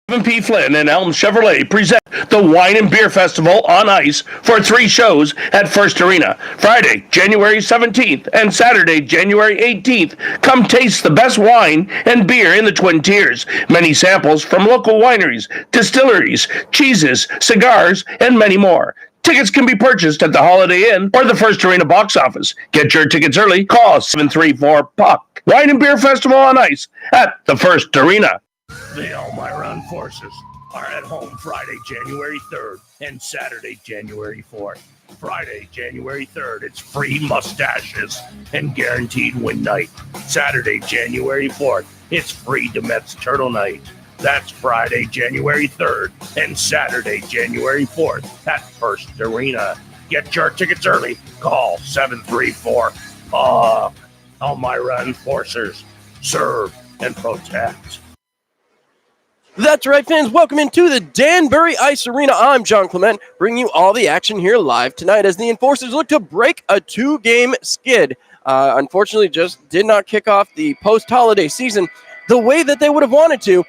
P. Flynn and Elm Chevrolet present the Wine and Beer Festival on ice for 3 shows at First Arena. Friday, January 17th and Saturday, January 18th. Come taste the best wine and beer in the Twin Tiers. Many samples from local wineries, distilleries, cheeses, cigars, and many more. Tickets can be purchased at the Holiday Inn or the First Arena box office. Get your tickets early. Call 734-PUCK. Wine and Beer Festival on ice at the First Arena. The Elmira Enforcers are at home Friday, January 3rd and Saturday, January 4th. Friday, January 3rd, it's free mustaches and guaranteed win night. Saturday, January 4th, it's free Demet's Turtle Night. That's Friday, January 3rd and Saturday, January 4th at First Arena. Get your tickets early. Call 734-PUCK. Elmira Enforcers, serve and protect. That's right, fans. Welcome into the Danbury Ice Arena. I'm John Clement, bringing you all the action here live tonight as the Enforcers look to break a 2-game skid. Unfortunately, just did not kick off the post-holiday season the way that they would have wanted to,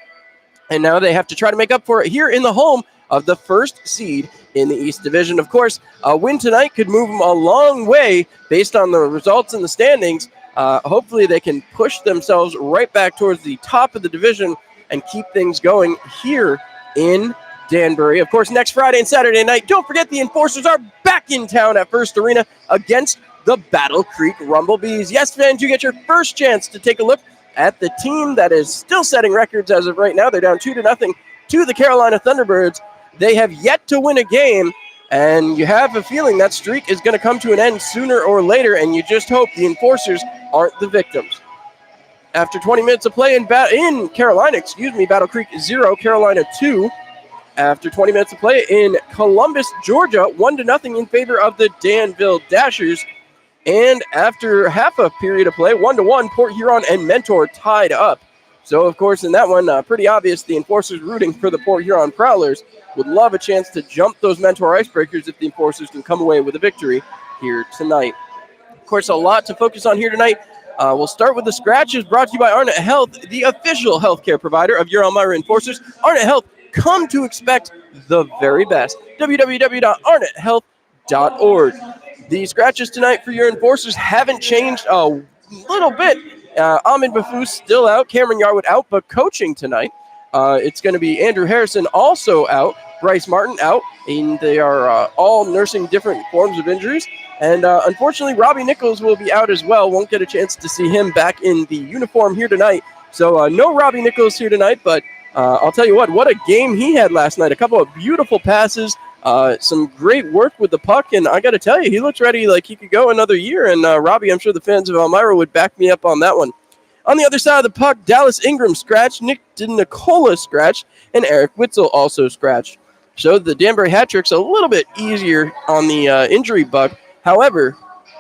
and now they have to try to make up for it here in the home of the first seed in the East Division. Of course, a win tonight could move them a long way based on the results in the standings. Hopefully, they can push themselves right back towards the top of the division and keep things going here in Danbury. Of course, next Friday and Saturday night, don't forget the Enforcers are back in town at First Arena against the Battle Creek Rumblebees. Yes, fans, you get your first chance to take a look at the team that is still setting records as of right now. They're down 2-0 to the Carolina Thunderbirds. They have yet to win a game, and you have a feeling that streak is going to come to an end sooner or later, and you just hope the Enforcers aren't the victims. After 20 minutes of play in Carolina, Battle Creek 0, Carolina 2. After 20 minutes of play in Columbus, Georgia, 1-0 in favor of the Danville Dashers. And after half a period of play, 1-1, Port Huron and Mentor tied up. So, of course, in that one, pretty obvious the Enforcers rooting for the Port Huron Prowlers would love a chance to jump those Mentor Icebreakers if the Enforcers can come away with a victory here tonight. Of course, a lot to focus on here tonight. We'll start with the scratches brought to you by Arnett Health, the official healthcare provider of your Elmira Enforcers. Arnett Health, come to expect the very best. www.arnetthealth.org. The scratches tonight for your Enforcers haven't changed a little bit. Ahmed Bafous still out, Cameron Yarwood out, but coaching tonight. It's going to be Andrew Harrison also out, Bryce Martin out, and they are all nursing different forms of injuries. And unfortunately, Robbie Nichols will be out as well. Won't get a chance to see him back in the uniform here tonight. So no Robbie Nichols here tonight, but I'll tell you what a game he had last night. A couple of beautiful passes, some great work with the puck, and I got to tell you, he looks ready like he could go another year. And Robbie, I'm sure the fans of Elmira would back me up on that one. On the other side of the puck, Dallas Ingram scratched, Nick DiNicola scratched, and Eric Witzel also scratched. So the Danbury hat trick's a little bit easier on the injury bug. However,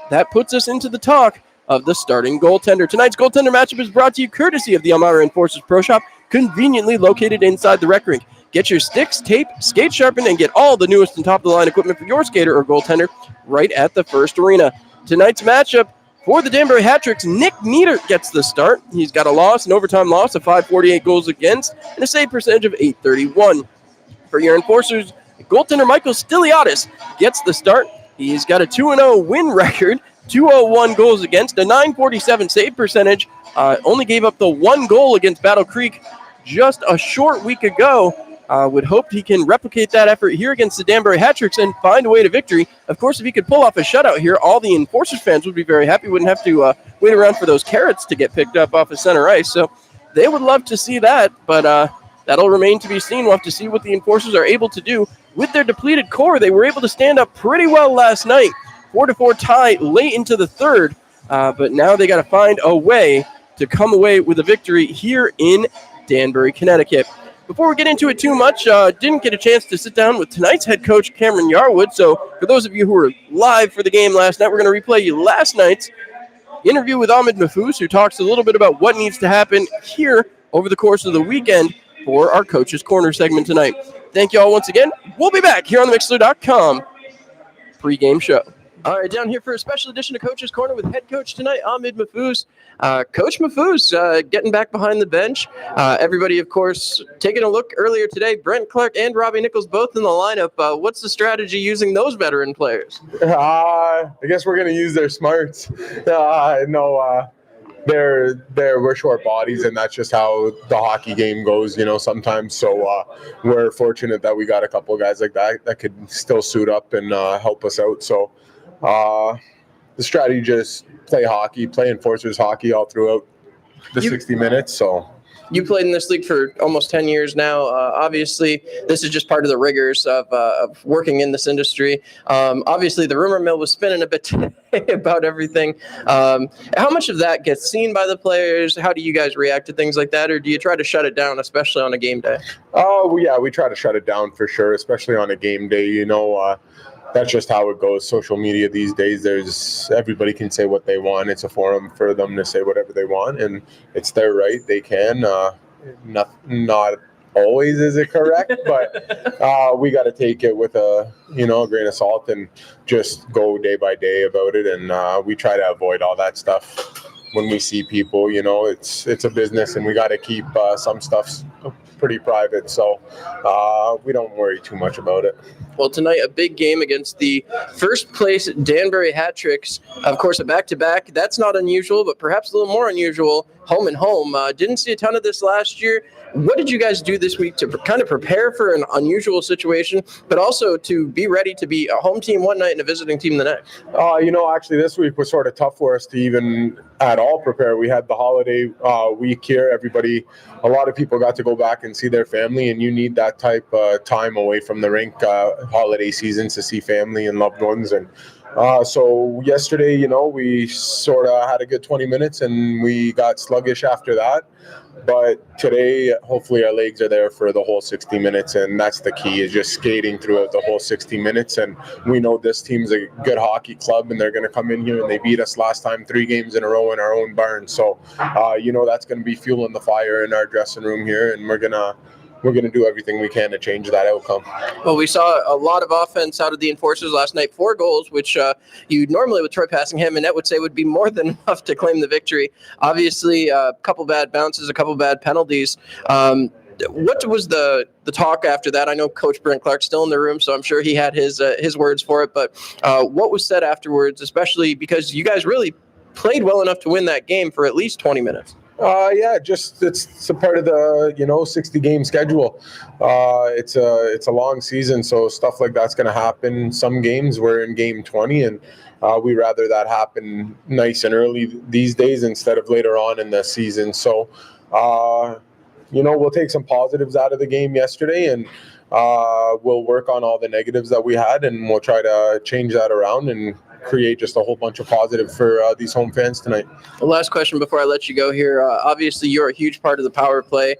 that puts us into the talk of the starting goaltender. Tonight's goaltender matchup is brought to you courtesy of the Elmira Enforcers Pro Shop, conveniently located inside the rec rink. Get your sticks, tape, skate sharpened, and get all the newest and top-of-the-line equipment for your skater or goaltender right at the First Arena. Tonight's matchup for the Danbury Hat Tricks, Nick Niedert gets the start. He's got an overtime loss of 548 goals against, and a save percentage of .831. For your Enforcers, goaltender Michael Stiliadis gets the start. He's got a 2-0 win record, 201 goals against, a .947 save percentage. Only gave up the 1 goal against Battle Creek just a short week ago. Would hope he can replicate that effort here against the Danbury Hat Tricks and find a way to victory. Of course, if he could pull off a shutout here, all the Enforcers fans would be very happy. Wouldn't have to wait around for those carrots to get picked up off of center ice. So they would love to see that, but that'll remain to be seen. We'll have to see what the Enforcers are able to do. With their depleted core, they were able to stand up pretty well last night. 4-4 tie late into the third, but now they got to find a way to come away with a victory here in Danbury, Connecticut. Before we get into it too much, didn't get a chance to sit down with tonight's head coach, Cameron Yarwood. So for those of you who were live for the game last night, we're going to replay you last night's interview with Ahmed Bafous, who talks a little bit about what needs to happen here over the course of the weekend for our Coach's Corner segment tonight. Thank you all once again. We'll be back here on the Mixler.com pregame show. All right, down here for a special edition of Coach's Corner with head coach tonight, Ahmed Mahfouz. Coach Mahfouz getting back behind the bench. Everybody, of course, taking a look earlier today. Brent Clark and Robbie Nichols both in the lineup. What's the strategy using those veteran players? I guess we're going to use their smarts. We're short bodies, and that's just how the hockey game goes, sometimes. So we're fortunate that we got a couple of guys like that could still suit up and help us out. So the strategy just play Enforcers hockey all throughout the 60 minutes. So you played in this league for almost 10 years now. Obviously, this is just part of the rigors of working in this industry. Obviously, the rumor mill was spinning a bit today about everything. How much of that gets seen by the players? How do you guys react to things like that? Or do you try to shut it down, especially on a game day? Oh, yeah, we try to shut it down for sure, especially on a game day. That's just how it goes. Social media these days, everybody can say what they want. It's a forum for them to say whatever they want, and it's their right. They can. Not always is it correct, but we got to take it with a grain of salt and just go day by day about it. And we try to avoid all that stuff when we see people. It's a business, and we got to keep some stuff pretty private, so we don't worry too much about it. Well, tonight, a big game against the first place Danbury Hat Tricks. Of course, a back-to-back. That's not unusual, but perhaps a little more unusual, home and home. Didn't see a ton of this last year. What did you guys do this week to kind of prepare for an unusual situation, but also to be ready to be a home team one night and a visiting team the next? Actually, this week was sort of tough for us to even at all prepare. We had the holiday week here. A lot of people got to go back and see their family, and you need that type of time away from the rink, holiday seasons, to see family and loved ones. And so yesterday, we sort of had a good 20 minutes, and we got sluggish after that. But today, hopefully our legs are there for the whole 60 minutes, and that's the key, is just skating throughout the whole 60 minutes. And we know this team's a good hockey club, and they're going to come in here, and they beat us last time 3 games in a row in our own barn. So, that's going to be fuel in the fire in our dressing room here, and we're going to do everything we can to change that outcome. Well, we saw a lot of offense out of the Enforcers last night, 4 goals, which you normally with Troy Passingham and Net would say would be more than enough to claim the victory. Obviously, a couple bad bounces, a couple bad penalties. What was the talk after that? I know Coach Brent Clark's still in the room, so I'm sure he had his words for it. But what was said afterwards, especially because you guys really played well enough to win that game for at least 20 minutes? It's a part of the 60-game schedule. It's a long season, so stuff like that's going to happen. Some games we're in game 20, and we rather that happen nice and early these days instead of later on in the season. So we'll take some positives out of the game yesterday, and we'll work on all the negatives that we had, and we'll try to change that around and create just a whole bunch of positive for these home fans tonight. The last question before I let you go here. Obviously, you're a huge part of the power play.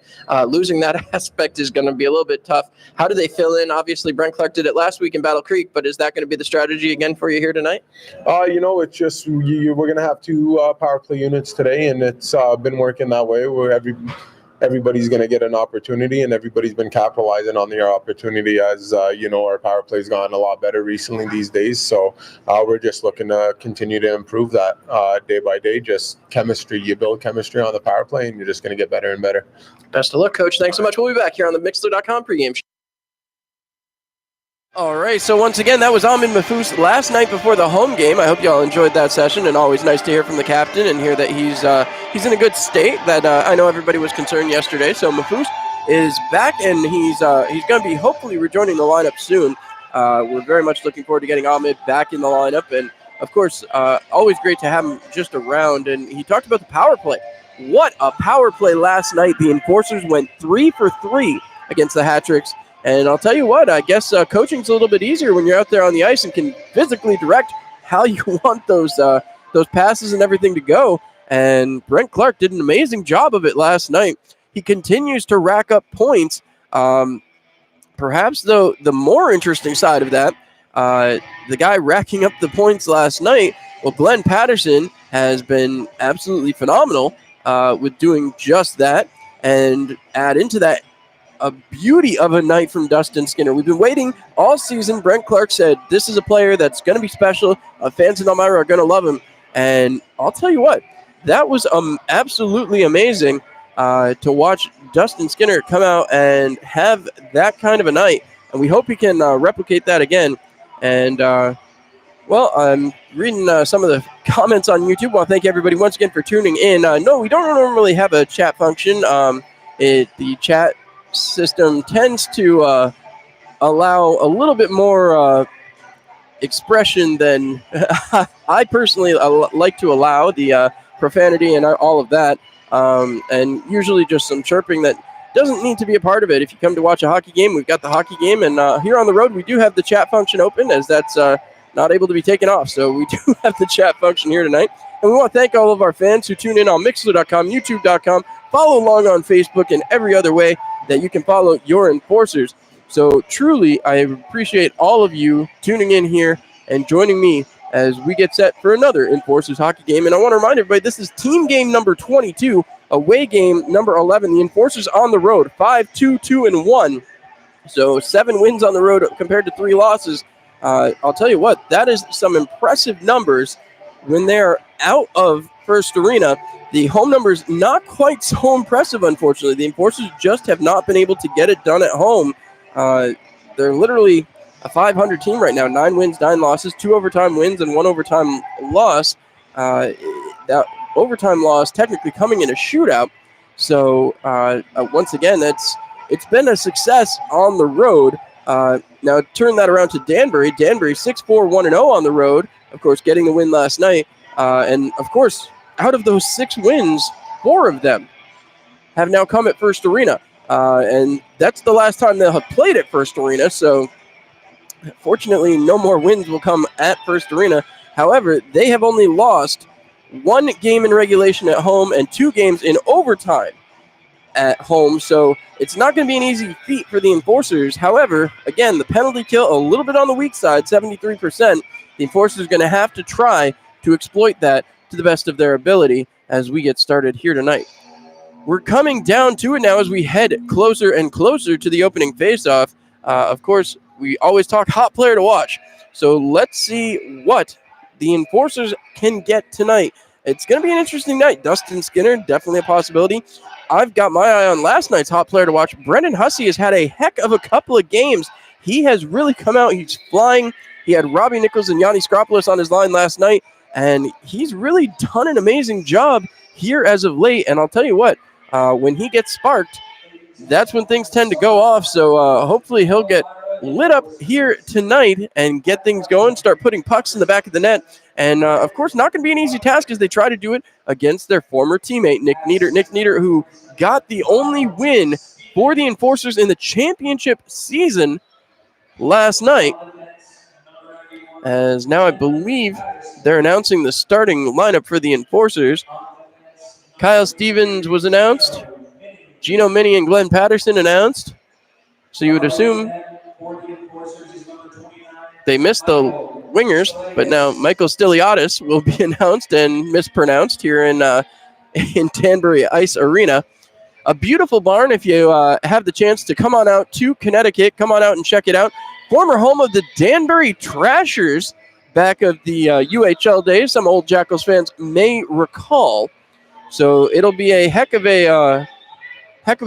Losing that aspect is going to be a little bit tough. How do they fill in? Obviously, Brent Clark did it last week in Battle Creek, but is that going to be the strategy again for you here tonight? It's just we're going to have 2 power play units today, and it's been working that way where everybody's going to get an opportunity, and everybody's been capitalizing on their opportunity as, our power play's gone a lot better recently these days. So we're just looking to continue to improve that day by day, just chemistry. You build chemistry on the power play, and you're just going to get better and better. Best of luck, Coach. Thanks so much. We'll be back here on the Mixler.com pregame show. All right, so once again, that was Ahmed Mahfouz last night before the home game. I hope you all enjoyed that session, and always nice to hear from the captain and hear that he's in a good state. That I know everybody was concerned yesterday. So Mahfouz is back, and he's going to be hopefully rejoining the lineup soon. We're very much looking forward to getting Ahmed back in the lineup, and of course, always great to have him just around. And he talked about the power play. What a power play last night! The Enforcers went 3 for 3 against the Hat Tricks. And I'll tell you what, I guess coaching's a little bit easier when you're out there on the ice and can physically direct how you want those passes and everything to go. And Brent Clark did an amazing job of it last night. He continues to rack up points. Perhaps, though, the more interesting side of that, the guy racking up the points last night, well, Glenn Patterson has been absolutely phenomenal with doing just that. And add into that, a beauty of a night from Dustin Skinner. We've been waiting all season. Brent Clark said this is a player that's going to be special. Fans in Elmira are going to love him. And I'll tell you what, that was absolutely amazing to watch Dustin Skinner come out and have that kind of a night. And we hope he can replicate that again. And, well, I'm reading some of the comments on YouTube. Well, thank everybody once again for tuning in. No, we don't normally have a chat function. The chat system tends to allow a little bit more expression than I personally like to allow, the profanity and all of that, and usually just some chirping that doesn't need to be a part of it. If you come to watch a hockey game, we've got the hockey game, and here on the road we do have the chat function open, as that's not able to be taken off. So we do have the chat function here tonight. And we want to thank all of our fans who tune in on Mixler.com, YouTube.com, follow along on Facebook, and every other way that you can follow your Enforcers. So truly, I appreciate all of you tuning in here and joining me as we get set for another Enforcers hockey game. And I want to remind everybody, this is team game number 22, away game number 11. The Enforcers on the road, 5-2-2-1. So 7 wins on the road compared to 3 losses. I'll tell you what, that is some impressive numbers when they're out of First Arena. The home numbers not quite so impressive, unfortunately. The Enforcers just have not been able to get it done at home. They're literally a 500 team right now, 9 wins, 9 losses, 2 overtime wins, and 1 overtime loss. That overtime loss technically coming in a shootout. So once again, it's been a success on the road. Now turn that around to Danbury. Danbury 6-4, 1-0 on the road. Of course, getting the win last night. And of course, out of those 6 wins, 4 of them have now come at First Arena. And that's the last time they'll have played at First Arena. So fortunately, no more wins will come at First Arena. However, they have only lost 1 game in regulation at home and 2 games in overtime at home. So it's not going to be an easy feat for the Enforcers. However, again, the penalty kill a little bit on the weak side, 73%. The Enforcers are going to have to try to exploit that to the best of their ability as we get started here tonight. We're coming down to it now as we head closer and closer to the opening faceoff. Of course, we always talk hot player to watch. So let's see what the Enforcers can get tonight. It's going to be an interesting night. Dustin Skinner, definitely a possibility. I've got my eye on last night's hot player to watch. Brendan Hussey has had a heck of a couple of games. He has really come out. He's flying. He had Robbie Nichols and Yanni Skropoulos on his line last night, and he's really done an amazing job here as of late. And I'll tell you what, when he gets sparked, that's when things tend to go off. So hopefully he'll get lit up here tonight and get things going, start putting pucks in the back of the net. And, of course, not going to be an easy task as they try to do it against their former teammate, Nick Nieder. Nick Nieder, who got the only win for the Enforcers in the championship season last night. As now I believe they're announcing the starting lineup for the Enforcers. Kyle Stevens was announced. Gino Minnie and Glenn Patterson announced. So you would assume they missed the wingers, but now Michael Stiliadis will be announced and mispronounced here in Danbury Ice Arena. A beautiful barn. If you have the chance to come on out to Connecticut, come on out and check it out. Former home of the Danbury Trashers back of the UHL days. Some old Jackals fans may recall. So it'll be a heck of a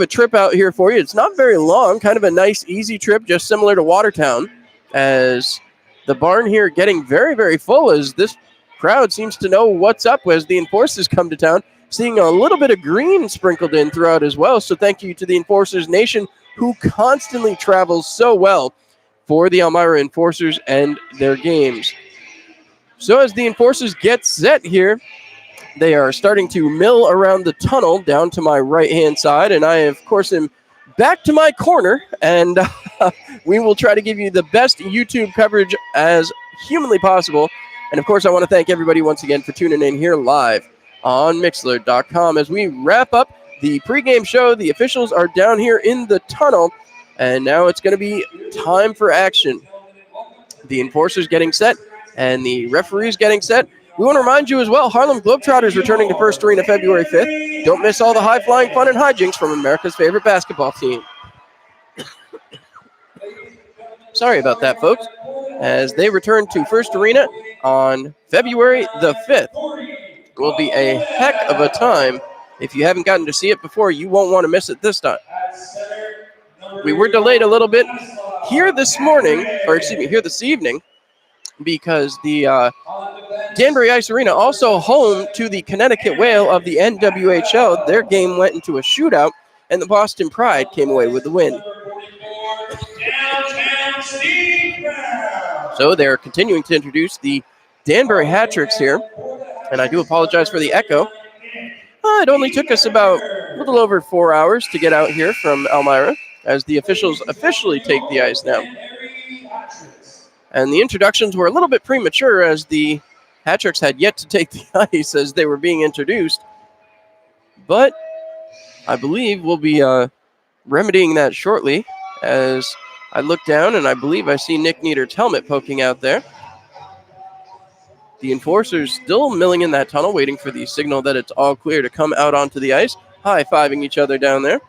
trip out here for you. It's not very long, kind of a nice, easy trip, just similar to Watertown, as the barn here getting very, very full as this crowd seems to know what's up as the Enforcers come to town, seeing a little bit of green sprinkled in throughout as well. So thank you to the Enforcers Nation, who constantly travels so well for the Elmira Enforcers and their games. So as the Enforcers get set here, they are starting to mill around the tunnel down to my right-hand side, and I, of course, am back to my corner, and we will try to give you the best YouTube coverage as humanly possible. And, of course, I want to thank everybody once again for tuning in here live on Mixler.com. As we wrap up the pregame show, the officials are down here in the tunnel, and now it's going to be time for action. The Enforcers getting set, and the referees getting set. We want to remind you as well, Harlem Globetrotters returning to First Arena February 5th. Don't miss all the high-flying fun and hijinks from America's favorite basketball team. Sorry about that, folks. As they return to First Arena on February the 5th. It will be a heck of a time. If you haven't gotten to see it before, you won't want to miss it this time. We were delayed a little bit here this evening, because the Danbury Ice Arena, also home to the Connecticut Whale of the NWHL, their game went into a shootout, and the Boston Pride came away with the win. So they're continuing to introduce the Danbury hat tricks here, and I do apologize for the echo. It only took us about a little over 4 hours to get out here from Elmira, as the officials officially take the ice now. And the introductions were a little bit premature, as the hat tricks had yet to take the ice as they were being introduced. But I believe we'll be remedying that shortly, as I look down and I believe I see Nick Nieder's helmet poking out there. The enforcers still milling in that tunnel, waiting for the signal that it's all clear to come out onto the ice, high-fiving each other down there.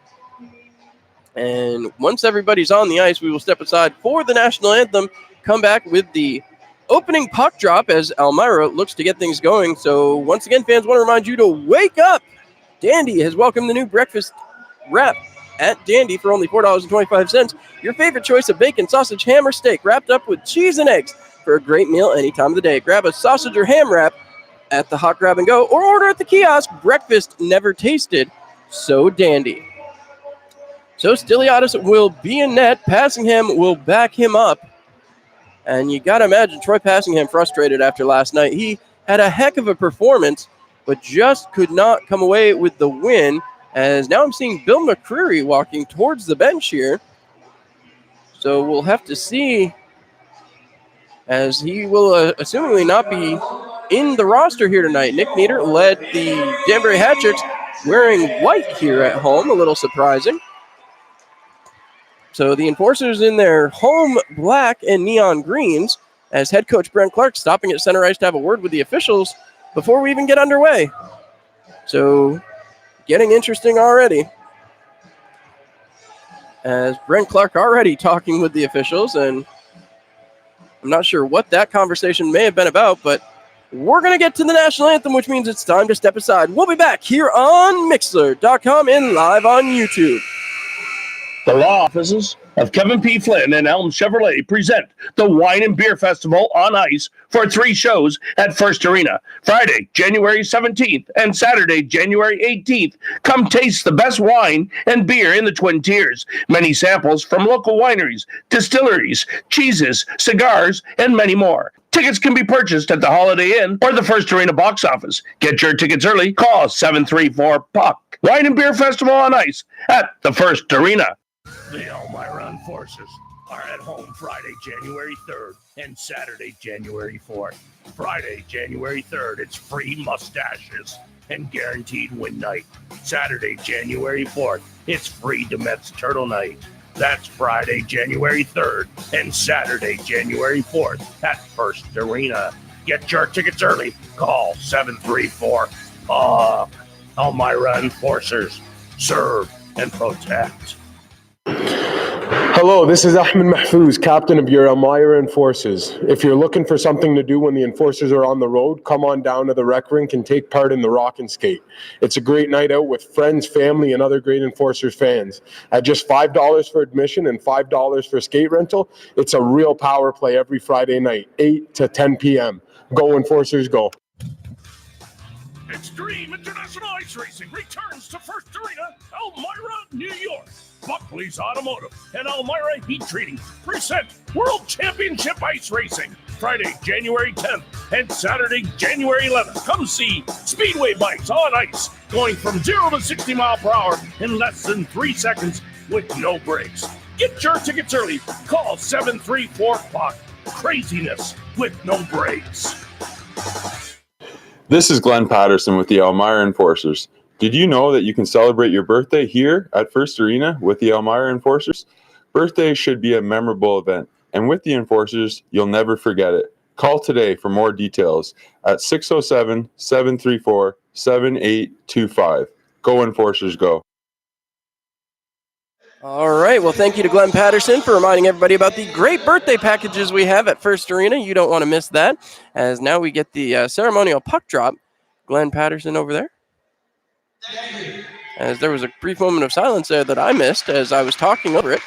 And once everybody's on the ice, we will step aside for the national anthem, come back with the opening puck drop as Elmira looks to get things going. So once again, fans, want to remind you to wake up. Dandy has welcomed the new breakfast wrap at Dandy for only $4.25. Your favorite choice of bacon, sausage, ham, or steak wrapped up with cheese and eggs for a great meal any time of the day. Grab a sausage or ham wrap at the Hot Grab and Go, or order at the kiosk. Breakfast never tasted so dandy. So Stiliadis will be in net. Passingham will back him up. And you got to imagine Troy Passingham frustrated after last night. He had a heck of a performance, but just could not come away with the win. As now I'm seeing Bill McCreary walking towards the bench here. So we'll have to see, as he will assumingly not be in the roster here tonight. Nick Nieder led the Danbury Hat Tricks wearing white here at home, a little surprising. So the enforcers in their home black and neon greens, as head coach Brent Clark stopping at center ice to have a word with the officials before we even get underway. So getting interesting already, as Brent Clark already talking with the officials, and I'm not sure what that conversation may have been about, but we're going to get to the national anthem, which means it's time to step aside. We'll be back here on Mixlr.com and live on YouTube. The law offices of Kevin P. Flynn and Elm Chevrolet present the Wine and Beer Festival on ice for 3 shows at First Arena. Friday, January 17th and Saturday, January 18th. Come taste the best wine and beer in the Twin Tiers. Many samples from local wineries, distilleries, cheeses, cigars, and many more. Tickets can be purchased at the Holiday Inn or the First Arena box office. Get your tickets early. Call 734-PUCK. Wine and Beer Festival on ice at the First Arena. The Elmira Enforcers are at home Friday, January 3rd and Saturday, January 4th. Friday, January 3rd, it's free mustaches and guaranteed win night. Saturday, January 4th, it's free Demet's Turtle Night. That's Friday, January 3rd and Saturday, January 4th at First Arena. Get your tickets early. Call 734-PUCK. Elmira Enforcers. Serve and protect. Hello, this is Ahmed Mahfouz, captain of your Elmira Enforcers. If you're looking for something to do when the Enforcers are on the road, come on down to the rec rink and take part in the Rock and Skate. It's a great night out with friends, family, and other great Enforcers fans. At just $5 for admission and $5 for skate rental, it's a real power play every Friday night, 8 to 10 p.m. Go Enforcers, go. Extreme International Ice Racing returns to First Arena, Elmira, New York. Buckley's Automotive and Elmira Heat Treating present World Championship Ice Racing Friday, January 10th and Saturday, January 11th. Come see Speedway bikes on ice going from 0 to 60 miles per hour in less than 3 seconds with no brakes. Get your tickets early. Call 734-PUCK. Craziness with no brakes. This is Glenn Patterson with the Elmira Enforcers. Did you know that you can celebrate your birthday here at First Arena with the Elmira Enforcers? Birthday should be a memorable event, and with the Enforcers, you'll never forget it. Call today for more details at 607-734-7825. Go Enforcers, go. All right. Well, thank you to Glenn Patterson for reminding everybody about the great birthday packages we have at First Arena. You don't want to miss that, as now we get the ceremonial puck drop. Glenn Patterson over there. As there was a brief moment of silence there that I missed as I was talking over it.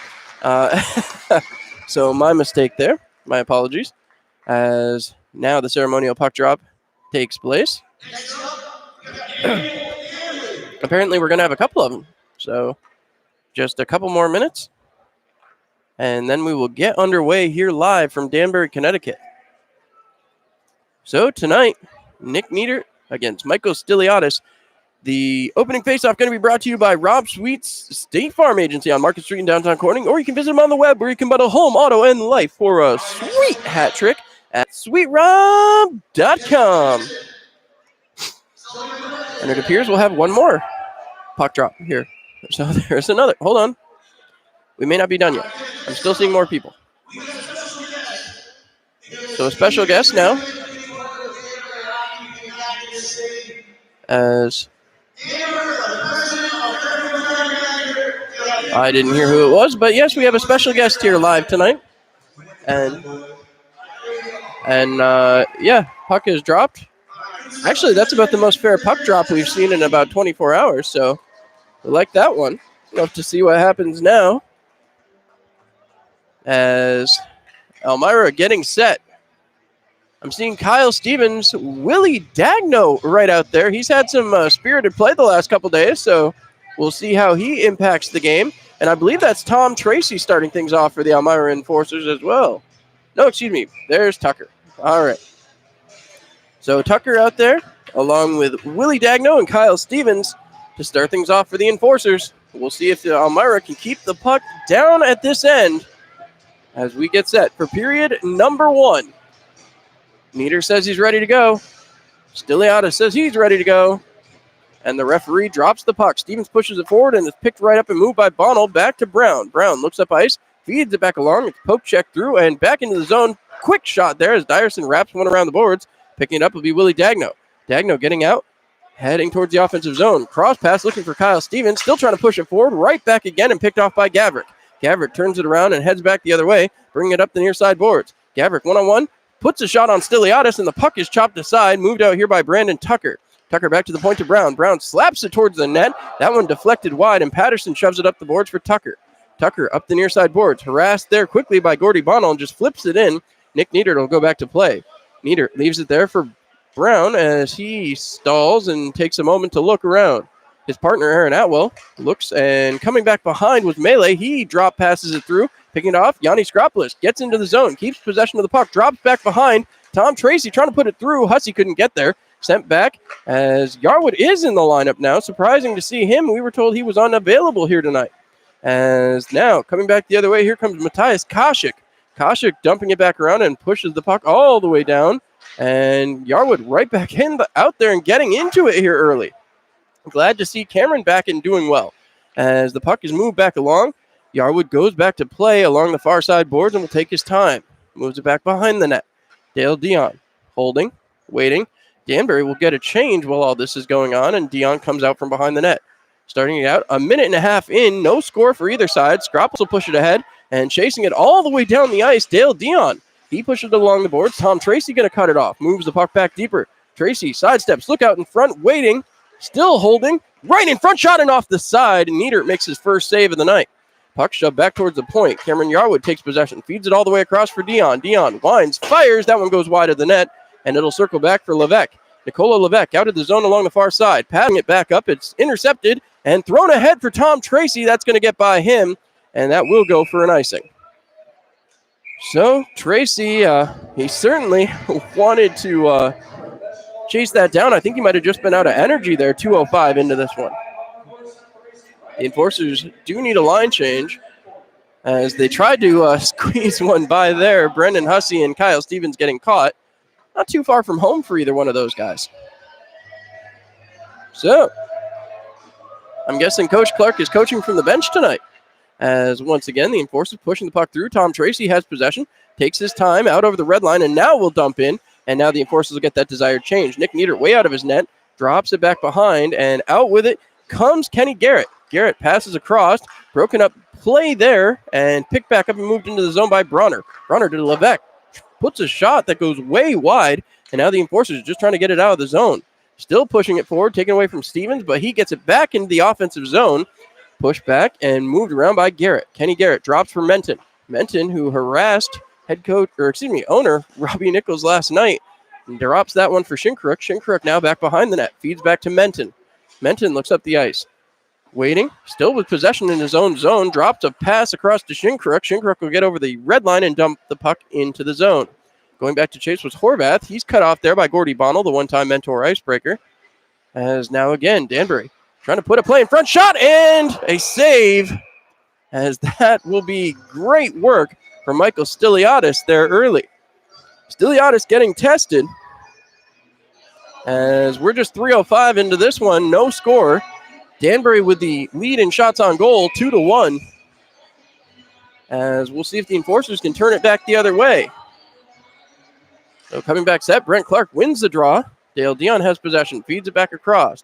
So my mistake there. My apologies. As now the ceremonial puck drop takes place. Apparently we're going to have a couple of them. So just a couple more minutes. And then we will get underway here live from Danbury, Connecticut. So tonight, Nick Nieder against Michael Stiliadis. The opening faceoff going to be brought to you by Rob Sweet's State Farm Agency on Market Street in downtown Corning, or you can visit them on the web where you can bundle home, auto, and life for a sweet hat trick at sweetrob.com. And it appears we'll have one more puck drop here. So there's another. Hold on. We may not be done yet. I'm still seeing more people. So a special guest now. As I didn't hear who it was, but yes, we have a special guest here live tonight. And yeah, puck is dropped. Actually, that's about the most fair puck drop we've seen in about 24 hours, so we like that one. We'll have to see what happens now. As Elmira getting set. I'm seeing Kyle Stevens, Willie Dagno right out there. He's had some spirited play the last couple days, so we'll see how he impacts the game. And I believe that's Tom Tracy starting things off for the Elmira Enforcers as well. No, excuse me. There's Tucker. All right. So Tucker out there, along with Willie Dagno and Kyle Stevens to start things off for the Enforcers. We'll see if the Elmira can keep the puck down at this end as we get set for period number 1. Nieder says he's ready to go. Stiliadis says he's ready to go. And the referee drops the puck. Stevens pushes it forward and is picked right up and moved by Bonnell back to Brown. Brown looks up ice, feeds it back along. It's poke check through and back into the zone. Quick shot there as Dyerson wraps one around the boards. Picking it up will be Willie Dagno. Dagno getting out, heading towards the offensive zone. Cross pass looking for Kyle Stevens. Still trying to push it forward. Right back again and picked off by Gavrick. Gavrick turns it around and heads back the other way, bringing it up the near side boards. Gavrick one-on-one. Puts a shot on Stiliadis, and the puck is chopped aside. Moved out here by Brandon Tucker. Tucker back to the point to Brown. Brown slaps it towards the net. That one deflected wide, and Patterson shoves it up the boards for Tucker. Tucker up the near side boards. Harassed there quickly by Gordy Bonnell and just flips it in. Nick Nieder will go back to play. Nieder leaves it there for Brown as he stalls and takes a moment to look around. His partner, Aaron Atwell, looks and coming back behind with Melee. He drop passes it through. Picking it off, Yanni Skropoulos gets into the zone, keeps possession of the puck, drops back behind. Tom Tracy trying to put it through. Hussey couldn't get there. Sent back as Yarwood is in the lineup now. Surprising to see him. We were told he was unavailable here tonight. As now, coming back the other way, here comes Matthias Koshik. Koshik dumping it back around and pushes the puck all the way down. And Yarwood right back out there and getting into it here early. Glad to see Cameron back and doing well. As the puck is moved back along, Yarwood goes back to play along the far side boards and will take his time. Moves it back behind the net. Dale Dion holding, waiting. Danbury will get a change while all this is going on, and Dion comes out from behind the net. Starting it out, a minute and a half in, no score for either side. Skropoulos will push it ahead, and chasing it all the way down the ice, Dale Dion. He pushes it along the boards. Tom Tracy going to cut it off. Moves the puck back deeper. Tracy sidesteps, look out in front, waiting, still holding. Right in front, shot and off the side, and Nieder makes his first save of the night. Puck shoved back towards the point. Cameron Yarwood takes possession, feeds it all the way across for Dion. Dion winds, fires. That one goes wide of the net, and it'll circle back for Levesque. Nicola Levesque out of the zone along the far side, passing it back up. It's intercepted and thrown ahead for Tom Tracy. That's going to get by him, and that will go for an icing. So Tracy, he certainly wanted to chase that down. I think he might have just been out of energy there, 2:05 into this one. The Enforcers do need a line change as they tried to squeeze one by there. Brendan Hussey and Kyle Stevens getting caught. Not too far from home for either one of those guys. So, I'm guessing Coach Clark is coaching from the bench tonight. As once again, the Enforcers pushing the puck through. Tom Tracy has possession, takes his time out over the red line, and now will dump in. And now the Enforcers will get that desired change. Nick Nieder way out of his net, drops it back behind, and out with it comes Kenny Garrett. Garrett passes across, broken up play there, and picked back up and moved into the zone by Bronner. Bronner to Levesque, puts a shot that goes way wide, and now the Enforcers are just trying to get it out of the zone. Still pushing it forward, taken away from Stevens, but he gets it back into the offensive zone. Pushed back and moved around by Garrett. Kenny Garrett drops for Menton. Menton, who harassed owner Robbie Nichols last night, and drops that one for Shinkruk. Shinkruk now back behind the net, feeds back to Menton. Menton looks up the ice. Waiting, still with possession in his own zone, drops a pass across to Shinkruk. Shinkruk will get over the red line and dump the puck into the zone. Going back to chase was Horvath. He's cut off there by Gordy Bonnell, the one-time mentor icebreaker. As now again, Danbury trying to put a play in front, shot, and a save, as that will be great work for Michael Stiliadis there early. Stiliadis getting tested, as we're just 3:05 into this one, no score. Danbury with the lead in shots on goal, 2-1. As we'll see if the Enforcers can turn it back the other way. So coming back set, Brent Clark wins the draw. Dale Dion has possession, feeds it back across.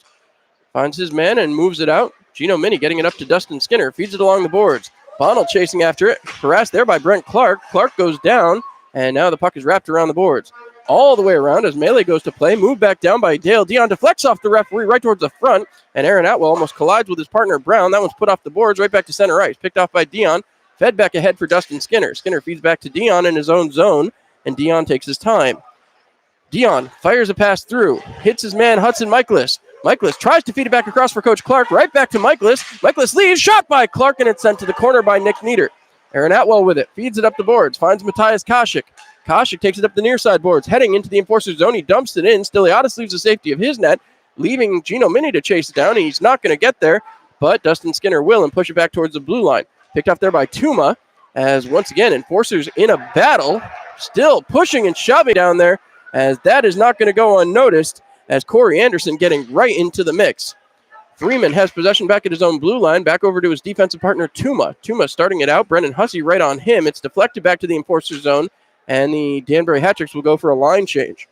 Finds his man and moves it out. Gino Mini getting it up to Dustin Skinner, feeds it along the boards. Bonnell chasing after it, harassed there by Brent Clark. Clark goes down, and now the puck is wrapped around the boards. All the way around as Melee goes to play, moved back down by Dale Dion, deflects off the referee right towards the front, and Aaron Atwell almost collides with his partner Brown. That one's put off the boards, right back to center ice, picked off by Dion, fed back ahead for Dustin Skinner. Skinner feeds back to Dion in his own zone, and Dion takes his time. Dion fires a pass through, hits his man Hudson Michaelis. Michaelis tries to feed it back across for Coach Clark, right back to Michaelis. Michaelis leaves, shot by Clark, and it's sent to the corner by Nick Nieder. Aaron Atwell with it, feeds it up the boards, finds Matthias Koshik. Koshik takes it up the near side boards, heading into the Enforcer zone. He dumps it in. Stiliadis leaves the safety of his net, leaving Gino Mini to chase it down. He's not going to get there, but Dustin Skinner will and push it back towards the blue line. Picked off there by Tuma, as once again, Enforcers in a battle, still pushing and shoving down there, as that is not going to go unnoticed, as Corey Anderson getting right into the mix. Freeman has possession back at his own blue line, back over to his defensive partner, Tuma. Tuma starting it out, Brendan Hussey right on him. It's deflected back to the Enforcer zone, and the Danbury Hat-Tricks will go for a line change.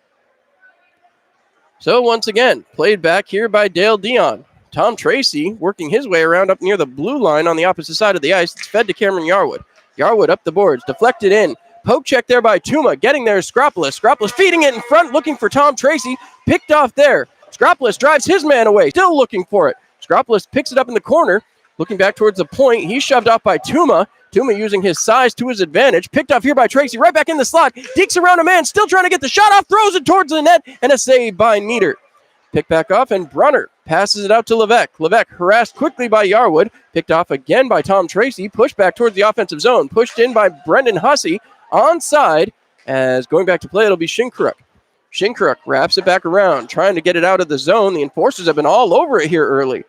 So once again, played back here by Dale Dion. Tom Tracy working his way around up near the blue line on the opposite side of the ice. It's fed to Cameron Yarwood. Yarwood up the boards, deflected in. Poke check there by Tuma. Getting there is Skropolis. Skropolis feeding it in front, looking for Tom Tracy. Picked off there. Skropolis drives his man away, still looking for it. Skropolis picks it up in the corner, looking back towards the point. He's shoved off by Tuma. Tuma using his size to his advantage. Picked off here by Tracy, right back in the slot. Deeks around a man, still trying to get the shot off, throws it towards the net, and a save by Nieder. Picked back off, and Brunner passes it out to Levesque. Levesque harassed quickly by Yarwood. Picked off again by Tom Tracy. Pushed back towards the offensive zone. Pushed in by Brendan Hussey. Onside, as going back to play, it'll be Shinkruk. Shinkruk wraps it back around, trying to get it out of the zone. The Enforcers have been all over it here early.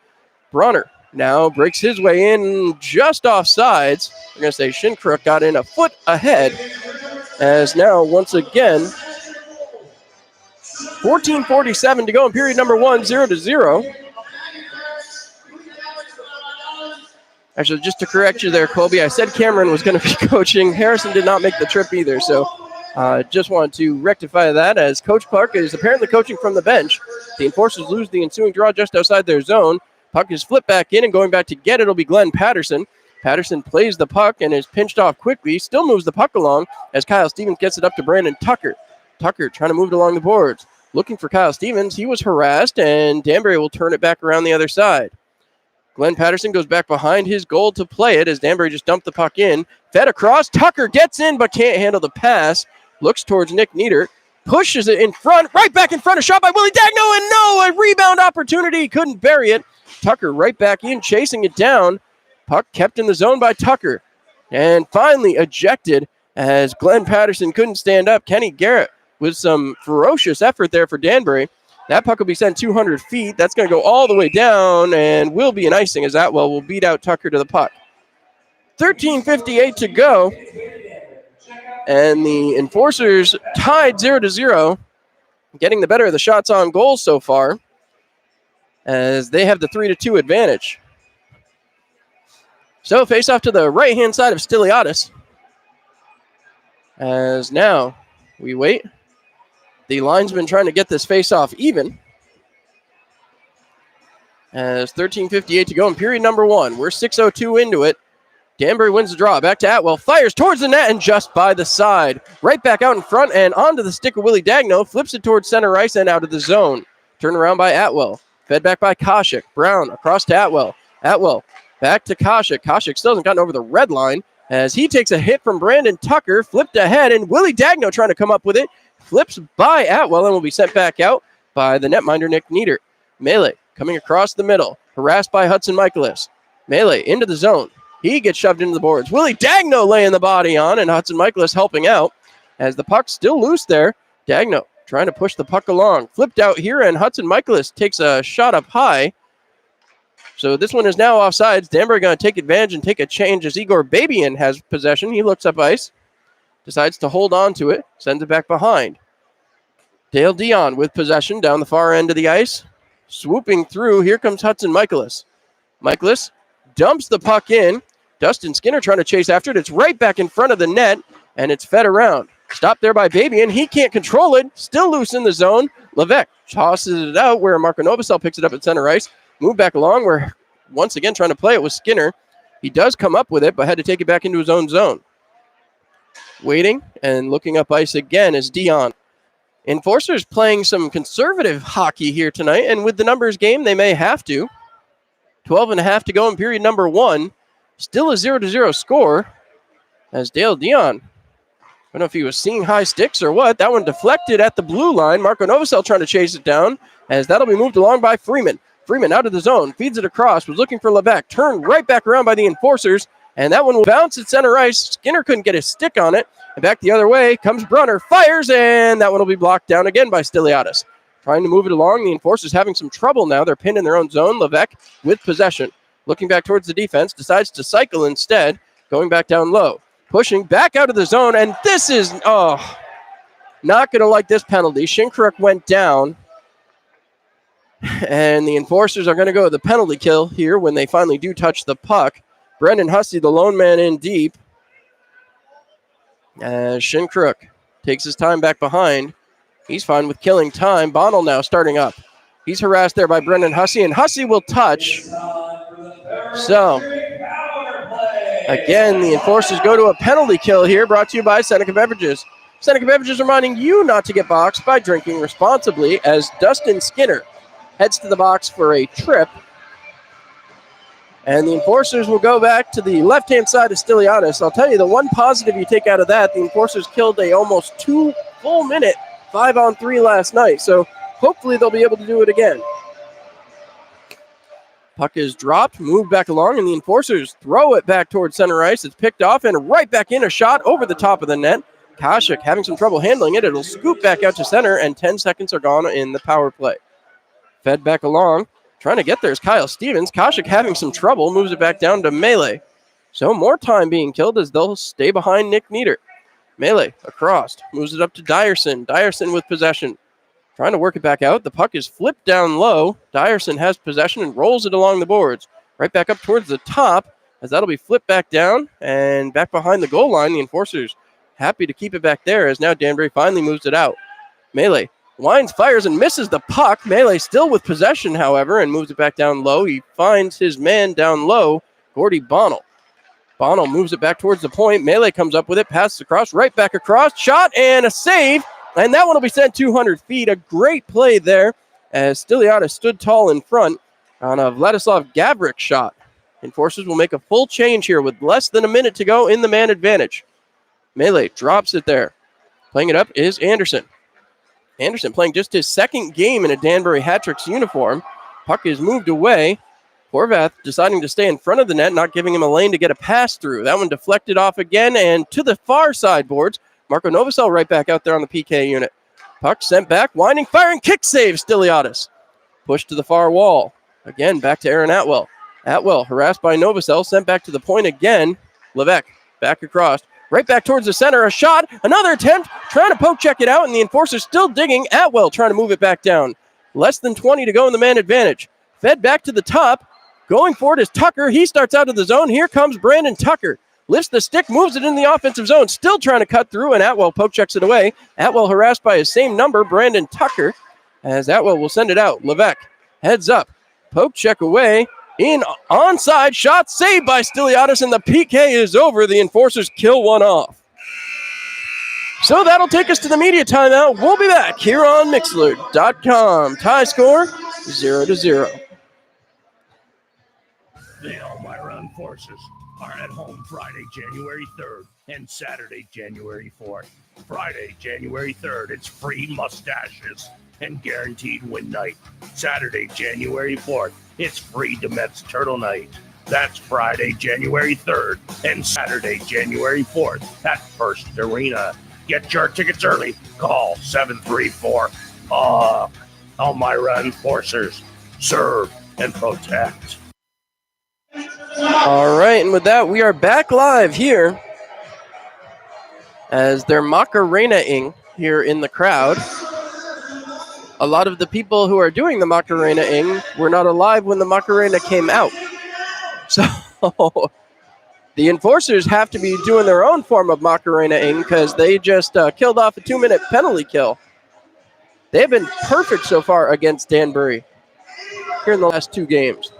Brunner now breaks his way in just off sides. We're going to say Shinkruk got in a foot ahead, as now once again 14:47 to go in period number 1, 0-0. Actually, just to correct you there, Colby, I said Cameron was going to be coaching. Harrison did not make the trip either, so just wanted to rectify that, as Coach Clark is apparently coaching from the bench. The Enforcers lose the ensuing draw just outside their zone. Puck is flipped back in, and going back to get it will be Glenn Patterson. Patterson plays the puck and is pinched off quickly, still moves the puck along as Kyle Stevens gets it up to Brandon Tucker. Tucker trying to move it along the boards. Looking for Kyle Stevens. He was harassed, and Danbury will turn it back around the other side. Glenn Patterson goes back behind his goal to play it as Danbury just dumped the puck in. Fed across. Tucker gets in but can't handle the pass. Looks towards Nick Nieder. Pushes it in front. Right back in front. A shot by Willie Dagno. And no, a rebound opportunity. Couldn't bury it. Tucker right back in, chasing it down. Puck kept in the zone by Tucker. And finally ejected as Glenn Patterson couldn't stand up. Kenny Garrett with some ferocious effort there for Danbury. That puck will be sent 200 feet. That's going to go all the way down and will be an icing as Atwell will beat out Tucker to the puck. 13:58 to go. And the Enforcers tied 0-0, getting the better of the shots on goal so far, as they have the 3-2 advantage. So face off to the right-hand side of Stiliadis. As now we wait. The linesman trying to get this face-off even. As 13:58 to go in period number 1. We're 6:02 into it. Danbury wins the draw. Back to Atwell. Fires towards the net and just by the side. Right back out in front and onto the stick of Willie Dagno. Flips it towards center ice and out of the zone. Turned around by Atwell. Fed back by Koshik. Brown across to Atwell. Atwell back to Koshik. Koshik still hasn't gotten over the red line as he takes a hit from Brandon Tucker. Flipped ahead and Willie Dagno trying to come up with it. Flips by Atwell and will be sent back out by the netminder Nick Nieder. Melee coming across the middle. Harassed by Hudson Michaelis. Melee into the zone. He gets shoved into the boards. Willie Dagno laying the body on, and Hudson Michaelis helping out as the puck's still loose there. Dagno trying to push the puck along. Flipped out here, and Hudson Michaelis takes a shot up high. So this one is now offsides. Danbury going to take advantage and take a change as Igor Babian has possession. He looks up ice, decides to hold on to it, sends it back behind. Dale Dion with possession down the far end of the ice. Swooping through, here comes Hudson Michaelis. Michaelis dumps the puck in. Dustin Skinner trying to chase after it. It's right back in front of the net, and it's fed around. Stopped there by Babian. He can't control it. Still loose in the zone. Levesque tosses it out where Marco Novosel picks it up at center ice. Move back along where, once again, trying to play it with Skinner. He does come up with it, but had to take it back into his own zone. Waiting and looking up ice again is Dion. Enforcers playing some conservative hockey here tonight, and with the numbers game, they may have to. 12.5 to go in period number 1. Still a 0-0 score as Dale Dion, I don't know if he was seeing high sticks or what. That one deflected at the blue line. Marco Novosel trying to chase it down as that'll be moved along by Freeman. Freeman out of the zone, feeds it across, was looking for Levesque. Turned right back around by the Enforcers, and that one will bounce at center ice. Skinner couldn't get his stick on it. And back the other way comes Brunner, fires, and that one will be blocked down again by Stiliadis. Trying to move it along. The Enforcers having some trouble now. They're pinned in their own zone. Levesque with possession. Looking back towards the defense, decides to cycle instead, going back down low. Pushing back out of the zone, and this is, not going to like this penalty. Shinkruk went down, and the Enforcers are going to go with the penalty kill here when they finally do touch the puck. Brendan Hussey, the lone man in deep, as Shinkruk takes his time back behind. He's fine with killing time. Bonnell now starting up. He's harassed there by Brendan Hussey, and Hussey will touch. So, again, the Enforcers go to a penalty kill here, brought to you by Seneca Beverages. Seneca Beverages reminding you not to get boxed by drinking responsibly as Dustin Skinner heads to the box for a trip. And the Enforcers will go back to the left-hand side of Stiliadis. I'll tell you, the one positive you take out of that, the Enforcers killed a almost 2 full minute 5-on-3 last night. So hopefully they'll be able to do it again. Puck is dropped, moved back along, and the Enforcers throw it back towards center ice. It's picked off and right back in, a shot over the top of the net. Koshik having some trouble handling it. It'll scoop back out to center, and 10 seconds are gone in the power play. Fed back along. Trying to get there is Kyle Stevens. Koshik having some trouble, moves it back down to Melee. So more time being killed as they'll stay behind Nick Nieder. Melee across, moves it up to Dyerson. Dyerson with possession. Trying to work it back out. The puck is flipped down low. Dyerson has possession and rolls it along the boards. Right back up towards the top as that'll be flipped back down and back behind the goal line. The Enforcers happy to keep it back there as now Danbury finally moves it out. Melee winds, fires, and misses the puck. Melee still with possession, however, and moves it back down low. He finds his man down low, Gordy Bonnell. Bonnell moves it back towards the point. Melee comes up with it, passes across, right back across. Shot and a save. And that one will be sent 200 feet. A great play there as Stiliadis stood tall in front on a Vladislav Gavrik shot. Enforcers will make a full change here with less than a minute to go in the man advantage. Melee drops it there. Playing it up is Anderson. Anderson playing just his second game in a Danbury Hat-Tricks uniform. Puck is moved away. Horvath deciding to stay in front of the net, not giving him a lane to get a pass through. That one deflected off again and to the far side boards. Marco Novosel right back out there on the PK unit. Puck sent back, winding, firing, kick save, Stiliadis. Pushed to the far wall. Again, back to Aaron Atwell. Atwell harassed by Novosel, sent back to the point again. Levesque back across. Right back towards the center, a shot, another attempt, trying to poke check it out, and the Enforcers still digging. Atwell trying to move it back down. Less than 20 to go in the man advantage. Fed back to the top. Going for it is Tucker. He starts out of the zone. Here comes Brandon Tucker. Lifts the stick, moves it in the offensive zone. Still trying to cut through, and Atwell poke checks it away. Atwell harassed by his same number, Brandon Tucker, as Atwell will send it out. Levesque heads up. Poke check away. In onside shot saved by Stiliadis, and the PK is over. The Enforcers kill one off. So that'll take us to the media timeout. We'll be back here on Mixler.com. Tie score 0-0. The Elmira Enforcers are at home Friday, January 3rd and Saturday, January 4th. Friday, January 3rd, it's free mustaches and guaranteed win night. Saturday, January 4th, it's free Demet's Turtle Night. That's Friday, January 3rd and Saturday, January 4th at First Arena. Get your tickets early. Call 734-PUCK. Elmira Enforcers. Serve and protect. All right, and with that, we are back live here as they're Macarena-ing here in the crowd. A lot of the people who are doing the Macarena-ing were not alive when the Macarena came out. So the Enforcers have to be doing their own form of Macarena-ing because they just killed off a 2-minute penalty kill. They've been perfect so far against Danbury here in the last 2 games.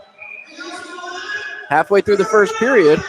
Halfway through the first period,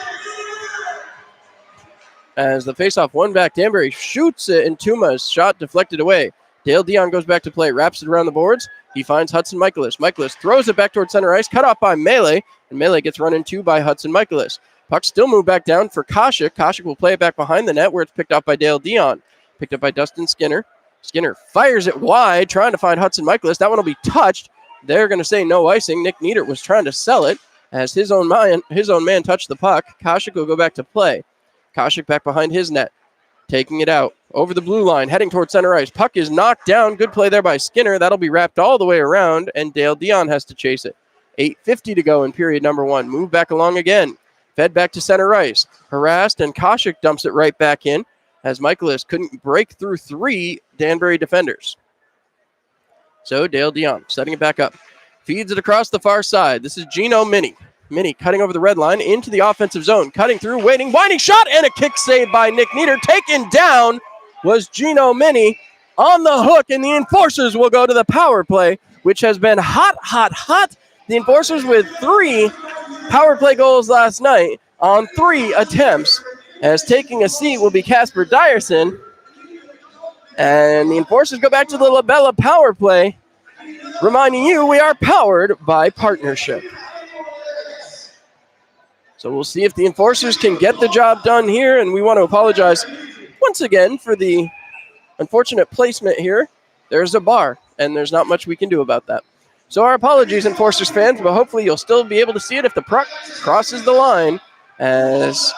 as the faceoff one back, Danbury shoots it, and Tuma's shot deflected away. Dale Dion goes back to play, wraps it around the boards. He finds Hudson Michaelis. Michaelis throws it back towards center ice, cut off by Melee, and Melee gets run into by Hudson Michaelis. Puck still moved back down for Koshik. Koshik will play it back behind the net where it's picked up by Dale Dion. Picked up by Dustin Skinner. Skinner fires it wide, trying to find Hudson Michaelis. That one will be touched. They're going to say no icing. Nick Niedert was trying to sell it as his own man touched the puck. Koshik will go back to play. Koshik back behind his net, taking it out over the blue line, heading towards center ice. Puck is knocked down. Good play there by Skinner. That'll be wrapped all the way around, and Dale Dion has to chase it. 8:50 to go in period number 1. Move back along again. Fed back to center ice. Harassed, and Koshik dumps it right back in as Michaelis couldn't break through 3 Danbury defenders. So Dale Dion setting it back up. Feeds it across the far side. This is Gino Mini. Mini cutting over the red line into the offensive zone. Cutting through, waiting, winding shot, and a kick saved by Nick Nieder. Taken down was Gino Mini on the hook, and the Enforcers will go to the power play, which has been hot, hot, hot. The Enforcers with 3 power play goals last night on 3 attempts. As taking a seat will be Casper Dyerson. And the Enforcers go back to the Labella power play, reminding you we are powered by partnership. So we'll see if the Enforcers can get the job done here, and we want to apologize once again for the unfortunate placement here. There's a bar, and there's not much we can do about that. So our apologies, Enforcers fans, but hopefully you'll still be able to see it if the puck crosses the line. As,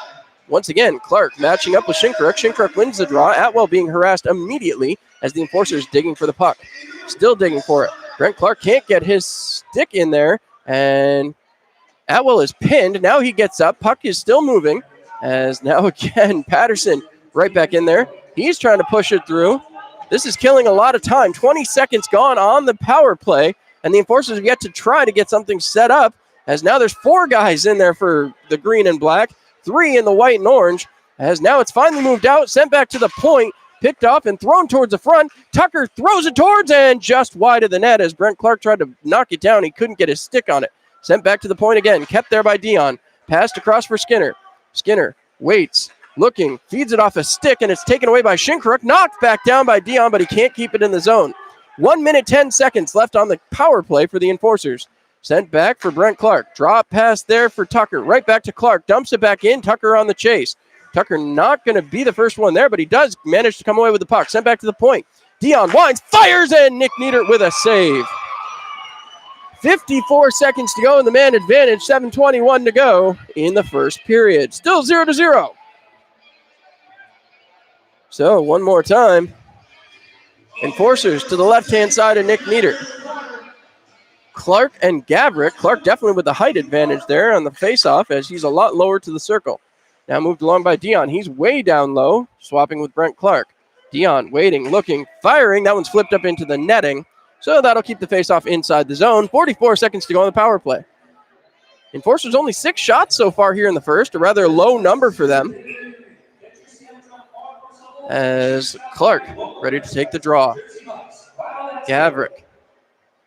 once again, Clark matching up with Shinkruk. Shinkruk wins the draw. Atwell being harassed immediately as the Enforcers digging for the puck. Still digging for it. Brent Clark can't get his stick in there, and Atwell is pinned. Now he gets up. Puck is still moving. As now again, Patterson right back in there. He's trying to push it through. This is killing a lot of time. 20 seconds gone on the power play. And the Enforcers have yet to try to get something set up. As now there's 4 guys in there for the green and black. 3 in the white and orange. As now it's finally moved out. Sent back to the point. Picked off and thrown towards the front. Tucker throws it towards and just wide of the net as Brent Clark tried to knock it down. He couldn't get his stick on it. Sent back to the point again. Kept there by Dion. Passed across for Skinner. Skinner waits. Looking. Feeds it off a stick, and it's taken away by Shinkruk. Knocked back down by Dion, but he can't keep it in the zone. 1 minute, 10 seconds left on the power play for the Enforcers. Sent back for Brent Clark. Drop pass there for Tucker. Right back to Clark. Dumps it back in. Tucker on the chase. Tucker not going to be the first one there, but he does manage to come away with the puck. Sent back to the point. Dion winds, fires, and Nick Niedert with a save. 54 seconds to go in the man advantage. 7:21 to go in the first period. Still 0-0. So one more time. Enforcers to the left-hand side of Nick Niedert. Clark and Gabrick. Clark definitely with the height advantage there on the faceoff as he's a lot lower to the circle. Now moved along by Dion. He's way down low, swapping with Brent Clark. Dion waiting, looking, firing. That one's flipped up into the netting. So that'll keep the faceoff inside the zone. 44 seconds to go on the power play. Enforcers only 6 shots so far here in the first, a rather low number for them. As Clark ready to take the draw. Gavrik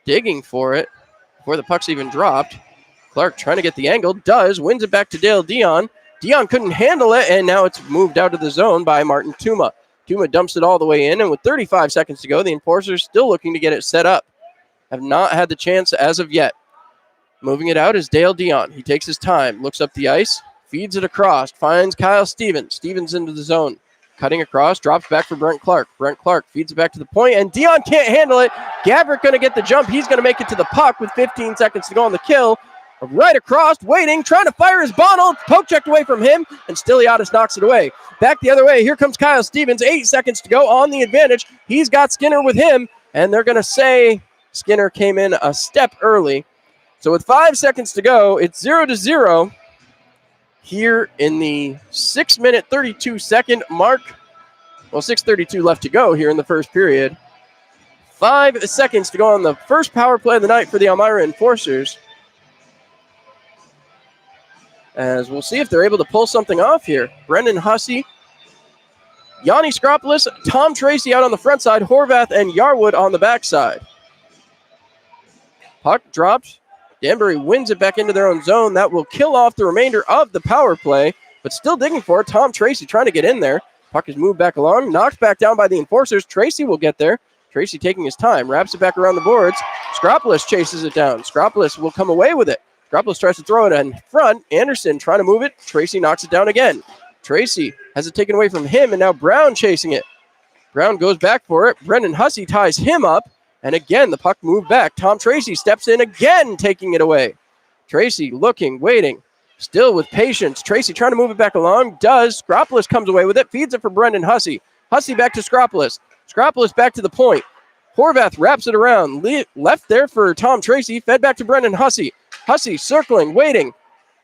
digging for it. before the puck's even dropped. Clark trying to get the angle, wins it back to Dale Dion. Dion couldn't handle it, and now it's moved out of the zone by Martin Tuma. Tuma dumps it all the way in, and with 35 seconds to go, the Enforcers still looking to get it set up. Have not had the chance as of yet. Moving it out is Dale Dion. He takes his time, looks up the ice, feeds it across, finds Kyle Stevens. Stevens into the zone. Cutting across, drops back for Brent Clark. Brent Clark feeds it back to the point, and Dion can't handle it. Gabrick going to get the jump. He's going to make it to the puck with 15 seconds to go on the kill. Right across, waiting, trying to fire his bottle. Poke checked away from him, and Stiliadis knocks it away. Back the other way, here comes Kyle Stevens. 8 seconds to go on the advantage. He's got Skinner with him, and they're going to say Skinner came in a step early. So with 5 seconds to go, it's 0-0 here in the 6-minute, 32-second mark. Well, 6:32 left to go here in the first period. 5 seconds to go on the first power play of the night for the Elmira Enforcers. As we'll see if they're able to pull something off here. Brendan Hussey, Yanni Skropoulos, Tom Tracy out on the front side, Horvath and Yarwood on the backside. Puck dropped. Danbury wins it back into their own zone. That will kill off the remainder of the power play, but still digging for it. Tom Tracy trying to get in there. Puck is moved back along, knocked back down by the Enforcers. Tracy will get there. Tracy taking his time, wraps it back around the boards. Skropoulos chases it down. Skropoulos will come away with it. Skropoulos tries to throw it in front. Anderson trying to move it. Tracy knocks it down again. Tracy has it taken away from him, and now Brown chasing it. Brown goes back for it. Brendan Hussey ties him up, and again, the puck moved back. Tom Tracy steps in again, taking it away. Tracy looking, waiting, still with patience. Tracy trying to move it back along. Skropoulos comes away with it, feeds it for Brendan Hussey. Hussey back to Skropoulos. Skropoulos back to the point. Horvath wraps it around. Left there for Tom Tracy, fed back to Brendan Hussey. Hussey circling, waiting,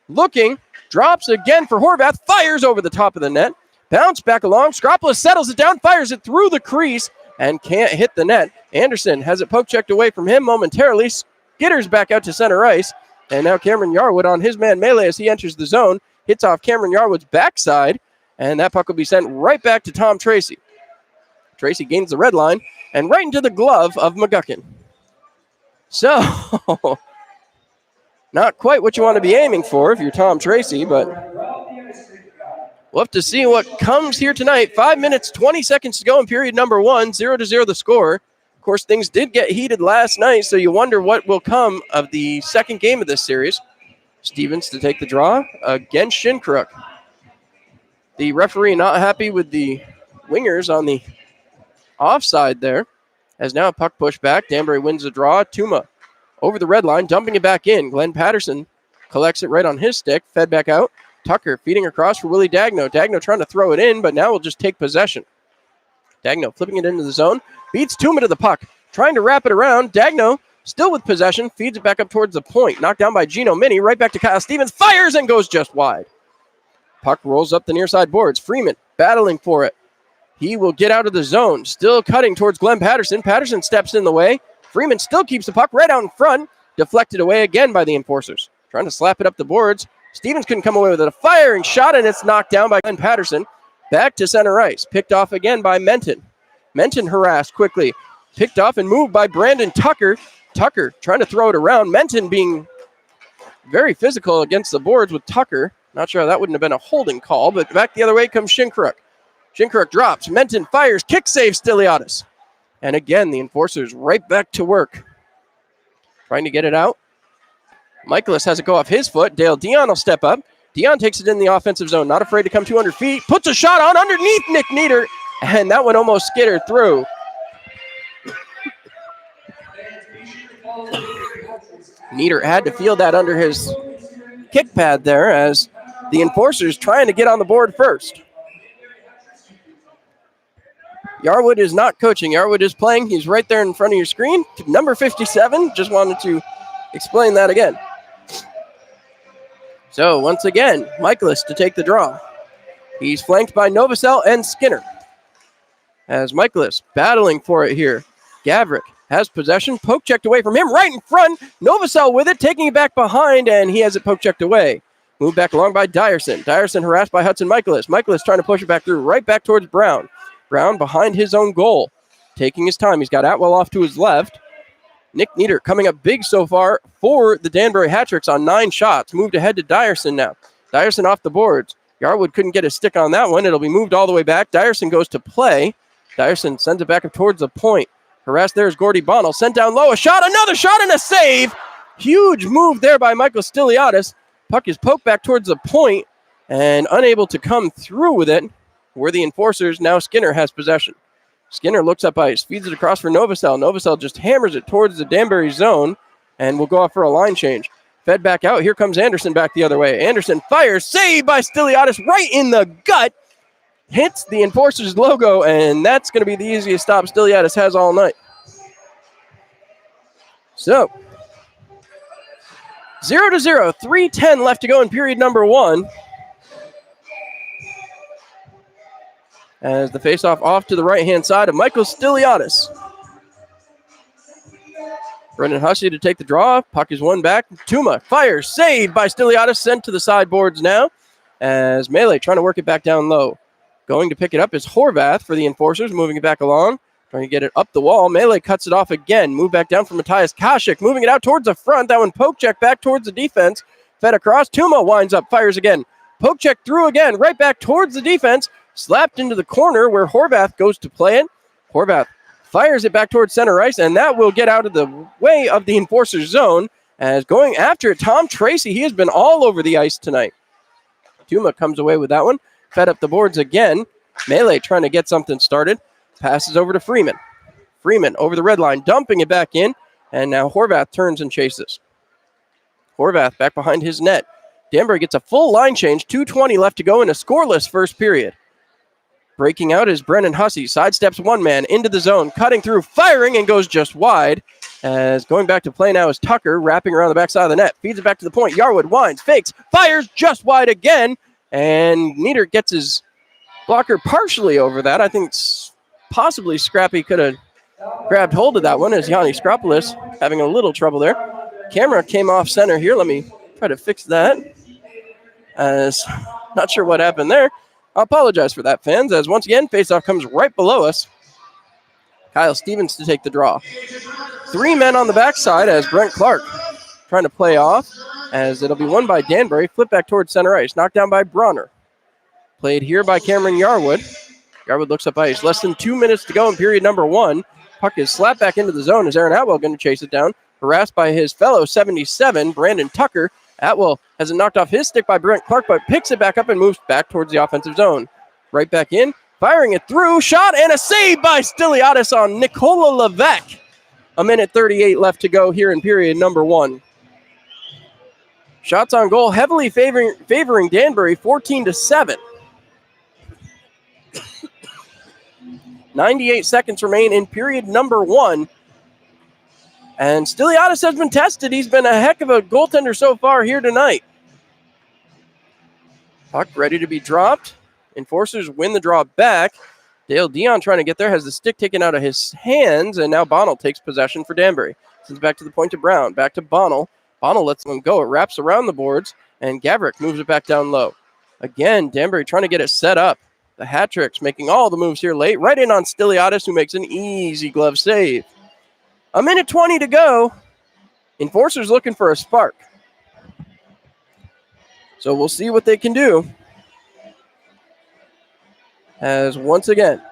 looking, drops again for Horvath, fires over the top of the net, bounce back along, Skropoulos settles it down, fires it through the crease, and can't hit the net. Anderson has it poke checked away from him momentarily, skitters back out to center ice, and now Cameron Yarwood on his man melee as he enters the zone, hits off Cameron Yarwood's backside, and that puck will be sent right back to Tom Tracy. Tracy gains the red line, and right into the glove of McGuckin. So... not quite what you want to be aiming for if you're Tom Tracy, but we'll have to see what comes here tonight. 5 minutes, 20 seconds to go in period number 1, 0-0 the score. Of course, things did get heated last night, so you wonder what will come of the second game of this series. Stevens to take the draw against Shinkruk. The referee not happy with the wingers on the offside there, as now a puck pushed back. Danbury wins the draw. Tuma over the red line, dumping it back in. Glenn Patterson collects it right on his stick, fed back out. Tucker feeding across for Willie Dagno. Dagno trying to throw it in, but now will just take possession. Dagno flipping it into the zone, beats Tuma to the puck, trying to wrap it around. Dagno still with possession, feeds it back up towards the point. Knocked down by Gino Mini, right back to Kyle Stevens, fires and goes just wide. Puck rolls up the near side boards. Freeman battling for it. He will get out of the zone, still cutting towards Glenn Patterson. Patterson steps in the way. Freeman still keeps the puck right out in front. Deflected away again by the Enforcers. Trying to slap it up the boards. Stevens couldn't come away with it. A firing shot, and it's knocked down by Glenn Patterson. Back to center ice. Picked off again by Menton. Menton harassed quickly. Picked off and moved by Brandon Tucker. Tucker trying to throw it around. Menton being very physical against the boards with Tucker. Not sure how that wouldn't have been a holding call, but back the other way comes Shinkruk. Shinkruk drops. Menton fires. Kick save Stiliadis. And again, the Enforcers right back to work. Trying to get it out. Michaelis has it go off his foot. Dale Dion will step up. Dion takes it in the offensive zone. Not afraid to come 200 feet. Puts a shot on underneath Nick Nieder. And that one almost skittered through. Nieder had to feel that under his kick pad there as the Enforcers trying to get on the board first. Yarwood is not coaching. Yarwood is playing. He's right there in front of your screen. Number 57. Just wanted to explain that again. So once again, Michaelis to take the draw. He's flanked by Novosel and Skinner. As Michaelis battling for it here. Gavrik has possession. Poke checked away from him right in front. Novosel with it, taking it back behind, and he has it poke checked away. Moved back along by Dyerson. Dyerson harassed by Hudson Michaelis. Michaelis trying to push it back through, right back towards Brown. Brown behind his own goal. Taking his time. He's got Atwell off to his left. Nick Nieder coming up big so far for the Danbury hat-tricks on 9 shots. Moved ahead to Dyerson now. Dyerson off the boards. Yarwood couldn't get a stick on that one. It'll be moved all the way back. Dyerson goes to play. Dyerson sends it back up towards the point. Harassed there is Gordy Bonnell. Sent down low. A shot, another shot, and a save. Huge move there by Michael Stiliadis. Puck is poked back towards the point and unable to come through with it. Where the Enforcers, now Skinner has possession. Skinner looks up ice, feeds it across for Novosel. Novosel just hammers it towards the Danbury zone and will go off for a line change. Fed back out. Here comes Anderson back the other way. Anderson fires. Saved by Stiliadis right in the gut. Hits the Enforcers logo, and that's going to be the easiest stop Stiliadis has all night. So, 0-0, 3:10 left to go in period number 1. As the faceoff off to the right-hand side of Michael Stiliadis. Brendan Hussey to take the draw. Puck is won back. Tuma fires. Saved by Stiliadis. Sent to the sideboards now. As Melee trying to work it back down low. Going to pick it up is Horvath for the Enforcers. Moving it back along. Trying to get it up the wall. Melee cuts it off again. Move back down for Matthias Kashik. Moving it out towards the front. That one poke check back towards the defense. Fed across. Tuma winds up. Fires again. Poke check through again. Right back towards the defense. Slapped into the corner where Horvath goes to play it. Horvath fires it back towards center ice, and that will get out of the way of the Enforcers zone. As going after it, Tom Tracy, he has been all over the ice tonight. Tuma comes away with that one. Fed up the boards again. Melee trying to get something started. Passes over to Freeman. Freeman over the red line, dumping it back in, and now Horvath turns and chases. Horvath back behind his net. Danbury gets a full line change. 2:20 left to go in a scoreless first period. Breaking out is Brennan Hussey. Sidesteps one man into the zone. Cutting through, firing, and goes just wide. As going back to play now is Tucker, wrapping around the backside of the net. Feeds it back to the point. Yarwood winds, fakes, fires just wide again. And Nieder gets his blocker partially over that. I think possibly Scrappy could have grabbed hold of that one as Yanni Skropolis having a little trouble there. Camera came off center here. Let me try to fix that. As not sure what happened there. I apologize for that, fans, as once again, faceoff comes right below us. Kyle Stevens to take the draw. 3 men on the backside as Brent Clark trying to play off, as it'll be won by Danbury. Flip back towards center ice. Knocked down by Bronner. Played here by Cameron Yarwood. Yarwood looks up ice. Less than 2 minutes to go in period number 1. Puck is slapped back into the zone as Aaron Atwell going to chase it down. Harassed by his fellow 77, Brandon Tucker. Atwell has it knocked off his stick by Brent Clark, but picks it back up and moves back towards the offensive zone. Right back in, firing it through, shot, and a save by Stiliadis on Nikola Levesque. 1:38 left to go here in period number 1. Shots on goal heavily favoring Danbury, 14-7. 98 seconds remain in period number 1. And Stiliadis has been tested. He's been a heck of a goaltender so far here tonight. Puck ready to be dropped. Enforcers win the draw back. Dale Dion trying to get there, has the stick taken out of his hands, and now Bonnell takes possession for Danbury. Sends back to the point to Brown, back to Bonnell. Bonnell lets him go. It wraps around the boards, and Gavrik moves it back down low. Again, Danbury trying to get it set up. The hat-tricks making all the moves here late. Right in on Stiliadis, who makes an easy glove save. 1:20 to go. Enforcers looking for a spark. So we'll see what they can do. As once again,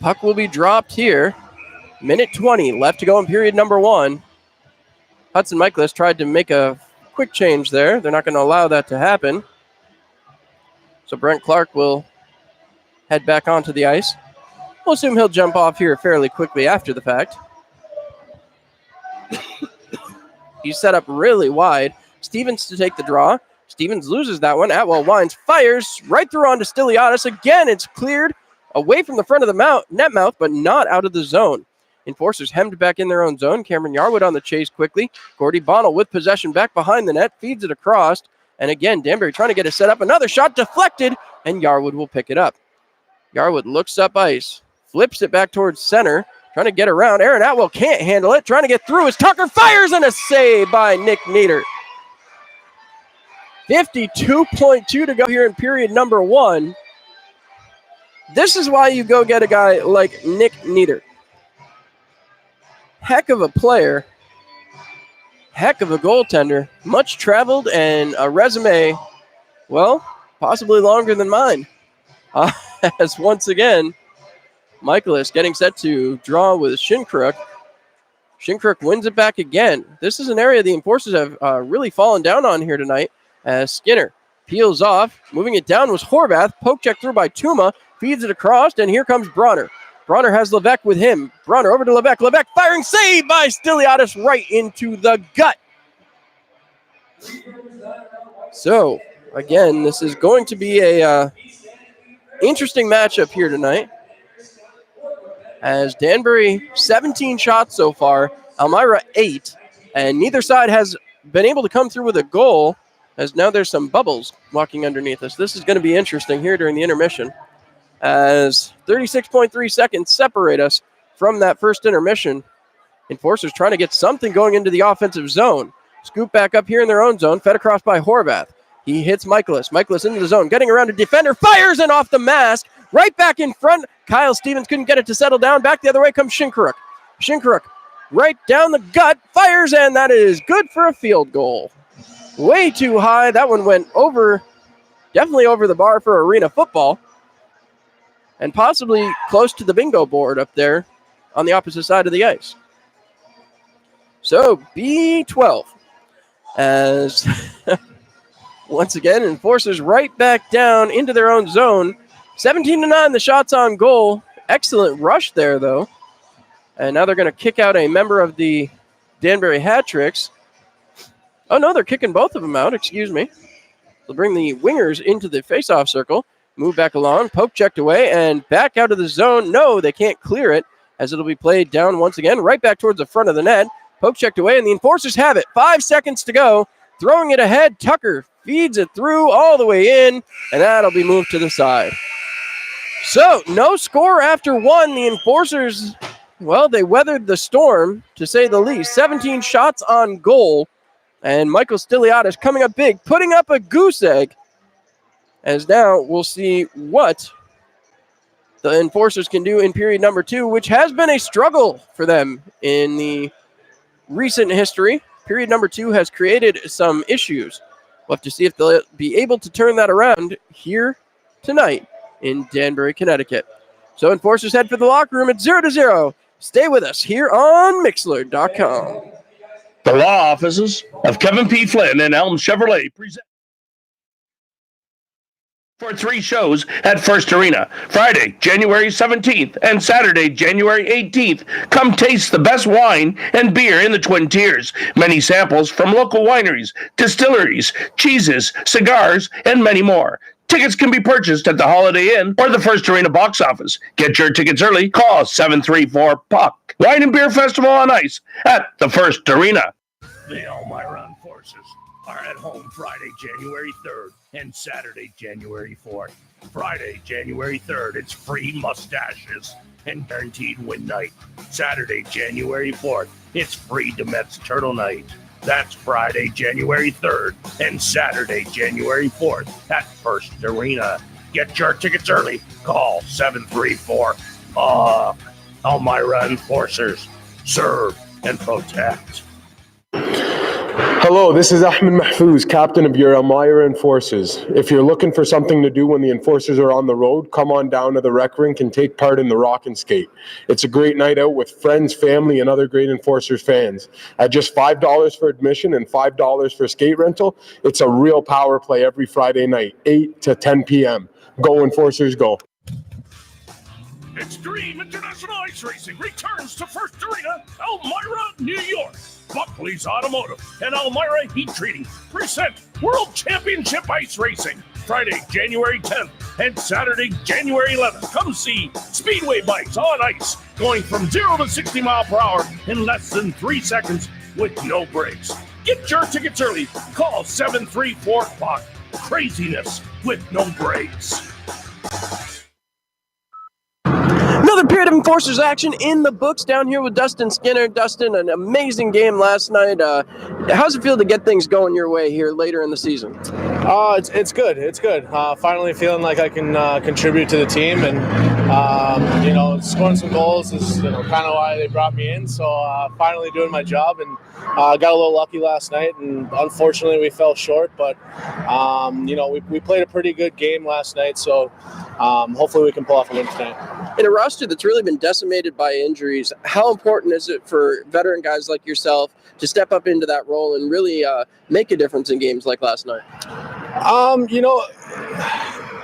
puck will be dropped here. 1:20 left to go in period number 1. Hudson Michaelis tried to make a quick change there. They're not going to allow that to happen. So Brent Clark will head back onto the ice. We'll assume he'll jump off here fairly quickly after the fact. He's set up really wide. Stevens to take the draw. Stevens loses that one. Atwell winds, fires right through onto Stiliadis. Again, it's cleared away from the front of the net mouth, but not out of the zone. Enforcers hemmed back in their own zone. Cameron Yarwood on the chase quickly. Gordy Bonnell with possession back behind the net, feeds it across. And again, Danbury trying to get it set up. Another shot deflected, and Yarwood will pick it up. Yarwood looks up ice, flips it back towards center, trying to get around. Aaron Atwell can't handle it, trying to get through as Tucker fires, and a save by Nick Nieder. 52.2 to go here in period number 1. This is why you go get a guy like Nick Nieder. heck of a player, heck of a goaltender, much traveled, and a resume, well, possibly longer than mine. As once again, Michaelis getting set to draw with Shinkruk. Shinkruk wins it back again. This is an area the Enforcers have really fallen down on here tonight, as Skinner peels off. Moving it down was Horvath. Poke check through by Tuma. Feeds it across, and here comes Bronner. Bronner has Levesque with him. Bronner over to Levesque. Levesque firing, save by Stiliadis right into the gut. So, again, this is going to be a interesting matchup here tonight. As Danbury, 17 shots so far, Elmira 8, and neither side has been able to come through with a goal, as now there's some bubbles walking underneath us. This is going to be interesting here during the intermission, as 36.3 seconds separate us from that first intermission. Enforcers trying to get something going into the offensive zone. Scoop back up here in their own zone, fed across by Horvath. He hits Michaelis. Michaelis into the zone, getting around a defender, fires and off the mask, right back in front. Kyle Stevens couldn't get it to settle down. Back the other way comes Shinkaruk. Shinkaruk right down the gut, fires, and that is good for a field goal. Way too high. That one went over, definitely over the bar for arena football, and possibly close to the bingo board up there on the opposite side of the ice. So B12 as once again Enforcers right back down into their own zone. 17-9 the shots on goal. Excellent rush there though. And now they're going to kick out a member of the Danbury Hat-Tricks. Oh no, they're kicking both of them out, excuse me. They'll bring the wingers into the face-off circle. Move back along, poke checked away, and back out of the zone. No, they can't clear it, as it'll be played down once again, right back towards the front of the net. Poke checked away, and the Enforcers have it. 5 seconds to go. Throwing it ahead, Tucker feeds it through all the way in, and that'll be moved to the side. So, no score after one. The Enforcers, well, they weathered the storm, to say the least. 17 shots on goal, and Michael Stiliadis coming up big, putting up a goose egg. As now we'll see what the Enforcers can do in period number 2, which has been a struggle for them in the recent history. Period number 2 has created some issues. We'll have to see if they'll be able to turn that around here tonight in Danbury, Connecticut. So Enforcers head for the locker room at 0-0. Stay with us here on Mixlr.com. The law offices of Kevin P. Flynn and Elm Chevrolet present for 3 shows at First Arena. Friday, January 17th and Saturday, January 18th. Come taste the best wine and beer in the Twin Tiers. Many samples from local wineries, distilleries, cheeses, cigars, and many more. Tickets can be purchased at the Holiday Inn or the First Arena box office. Get your tickets early. Call 734-PUCK. Wine and Beer Festival on Ice at the First Arena. The Elmira Forces are at home Friday, January 3rd and Saturday, January 4th. Friday, January 3rd, it's free mustaches and guaranteed win night. Saturday, January 4th, it's free Demet's Turtle Night. That's Friday, January 3rd and Saturday, January 4th at First Arena. Get your tickets early. Call 734-PUCK. Elmira Enforcers. Serve and protect. Hello, this is Ahmed Mahfouz, captain of your Elmira Enforcers. If you're looking for something to do when the Enforcers are on the road, come on down to the rec rink and take part in the Rock and Skate. It's a great night out with friends, family, and other great Enforcers fans. At just $5 for admission and $5 for skate rental, it's a real power play every Friday night, 8 to 10 p.m. Go Enforcers, go. Extreme International Ice Racing returns to First Arena, Elmira, New York. Buckley's Automotive and Elmira Heat Treating present World Championship Ice Racing. Friday, January 10th and Saturday, January 11th. Come see Speedway bikes on ice going from 0 to 60 mile per hour in less than 3 seconds with no brakes. Get your tickets early. Call 734-PUCK. Craziness with no brakes. Another period of Enforcers action in the books down here with Dustin Skinner. Dustin, an amazing game last night. How's it feel to get things going your way here later in the season? It's good. It's good. Finally feeling like I can contribute to the team, and scoring some goals is kind of why they brought me in. So finally doing my job, and got a little lucky last night, and unfortunately we fell short. But we played a pretty good game last night, so hopefully we can pull off a win tonight. In a roster that's really been decimated by injuries, how important is it for veteran guys like yourself to step up into that role and really make a difference in games like last night?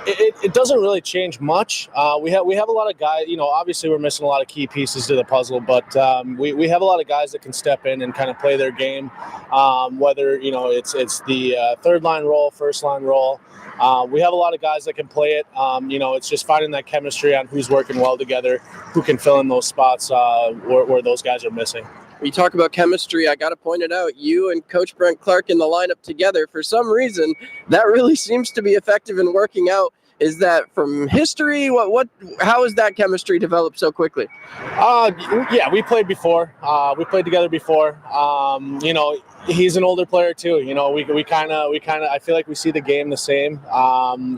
It doesn't really change much. We have a lot of guys. Obviously we're missing a lot of key pieces to the puzzle, but we have a lot of guys that can step in and kind of play their game. Whether it's the third line role, first line role. We have a lot of guys that can play it. It's just finding that chemistry on who's working well together, who can fill in those spots where those guys are missing. When you talk about chemistry, I got to point it out. You and Coach Brent Clark in the lineup together, for some reason, that really seems to be effective in working out. Is that from history? How has that chemistry developed so quickly? Yeah, we played before. We played together before. He's an older player too. We kind of. I feel like we see the game the same.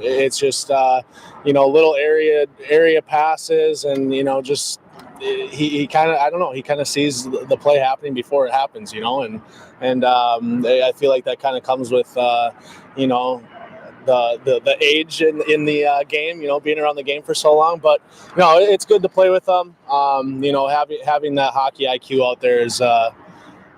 It's just little area passes, and just. He kind of, I don't know, he kind of sees the play happening before it happens, and I feel like that kind of comes with, the age in the game, being around the game for so long. But, it's good to play with them. Having that hockey IQ out there is,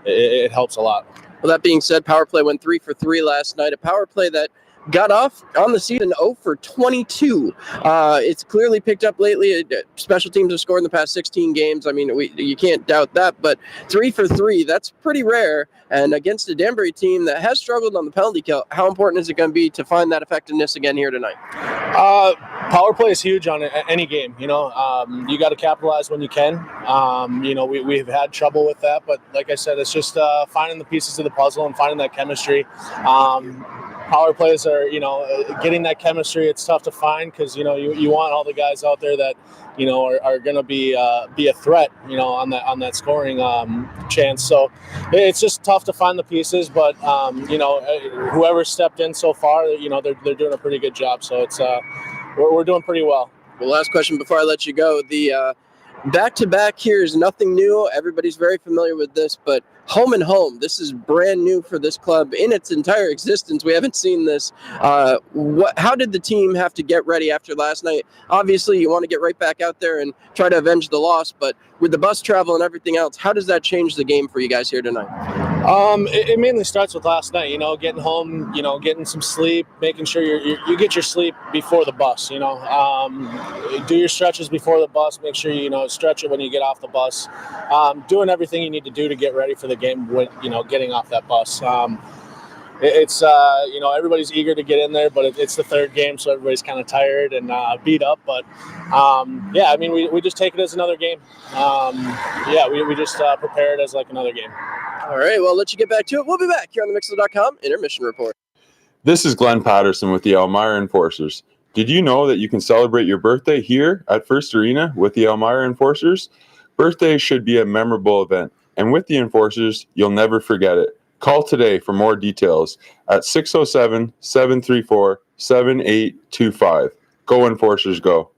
it helps a lot. Well, that being said, power play went 3 for 3 last night. A power play that got off on the season 0 for 22. It's clearly picked up lately. Special teams have scored in the past 16 games. I mean, you can't doubt that, but 3 for 3, that's pretty rare. And against a Danbury team that has struggled on the penalty kill, how important is it going to be to find that effectiveness again here tonight? Power play is huge on any game. You got to capitalize when you can. We've had trouble with that, but like I said, it's just finding the pieces of the puzzle and finding that chemistry. Power plays are, getting that chemistry. It's tough to find because, you want all the guys out there that, are going to be a threat, on that scoring chance. So it's just tough to find the pieces. But, whoever stepped in so far, they're doing a pretty good job. So it's we're doing pretty well. Well, last question before I let you go. The back-to-back here is nothing new. Everybody's very familiar with this, but home and home, this is brand new for this club in its entire existence. We haven't seen this. How did the team have to get ready after last night? Obviously, you want to get right back out there and try to avenge the loss, but with the bus travel and everything else, how does that change the game for you guys here tonight? It mainly starts with last night, getting home, getting some sleep, making sure you get your sleep before the bus, do your stretches before the bus, make sure you stretch it when you get off the bus, doing everything you need to do to get ready for the game when, getting off that bus. It's everybody's eager to get in there, but it's the third game, so everybody's kind of tired and beat up. But we just take it as another game. We just prepare it as like another game. All right, well, I'll let you get back to it. We'll be back here on the Mixler.com Intermission Report. This is Glenn Patterson with the Elmira Enforcers. Did you know that you can celebrate your birthday here at First Arena with the Elmira Enforcers? Birthdays should be a memorable event, and with the Enforcers, you'll never forget it. Call today for more details at 607-734-7825. Go Enforcers, go.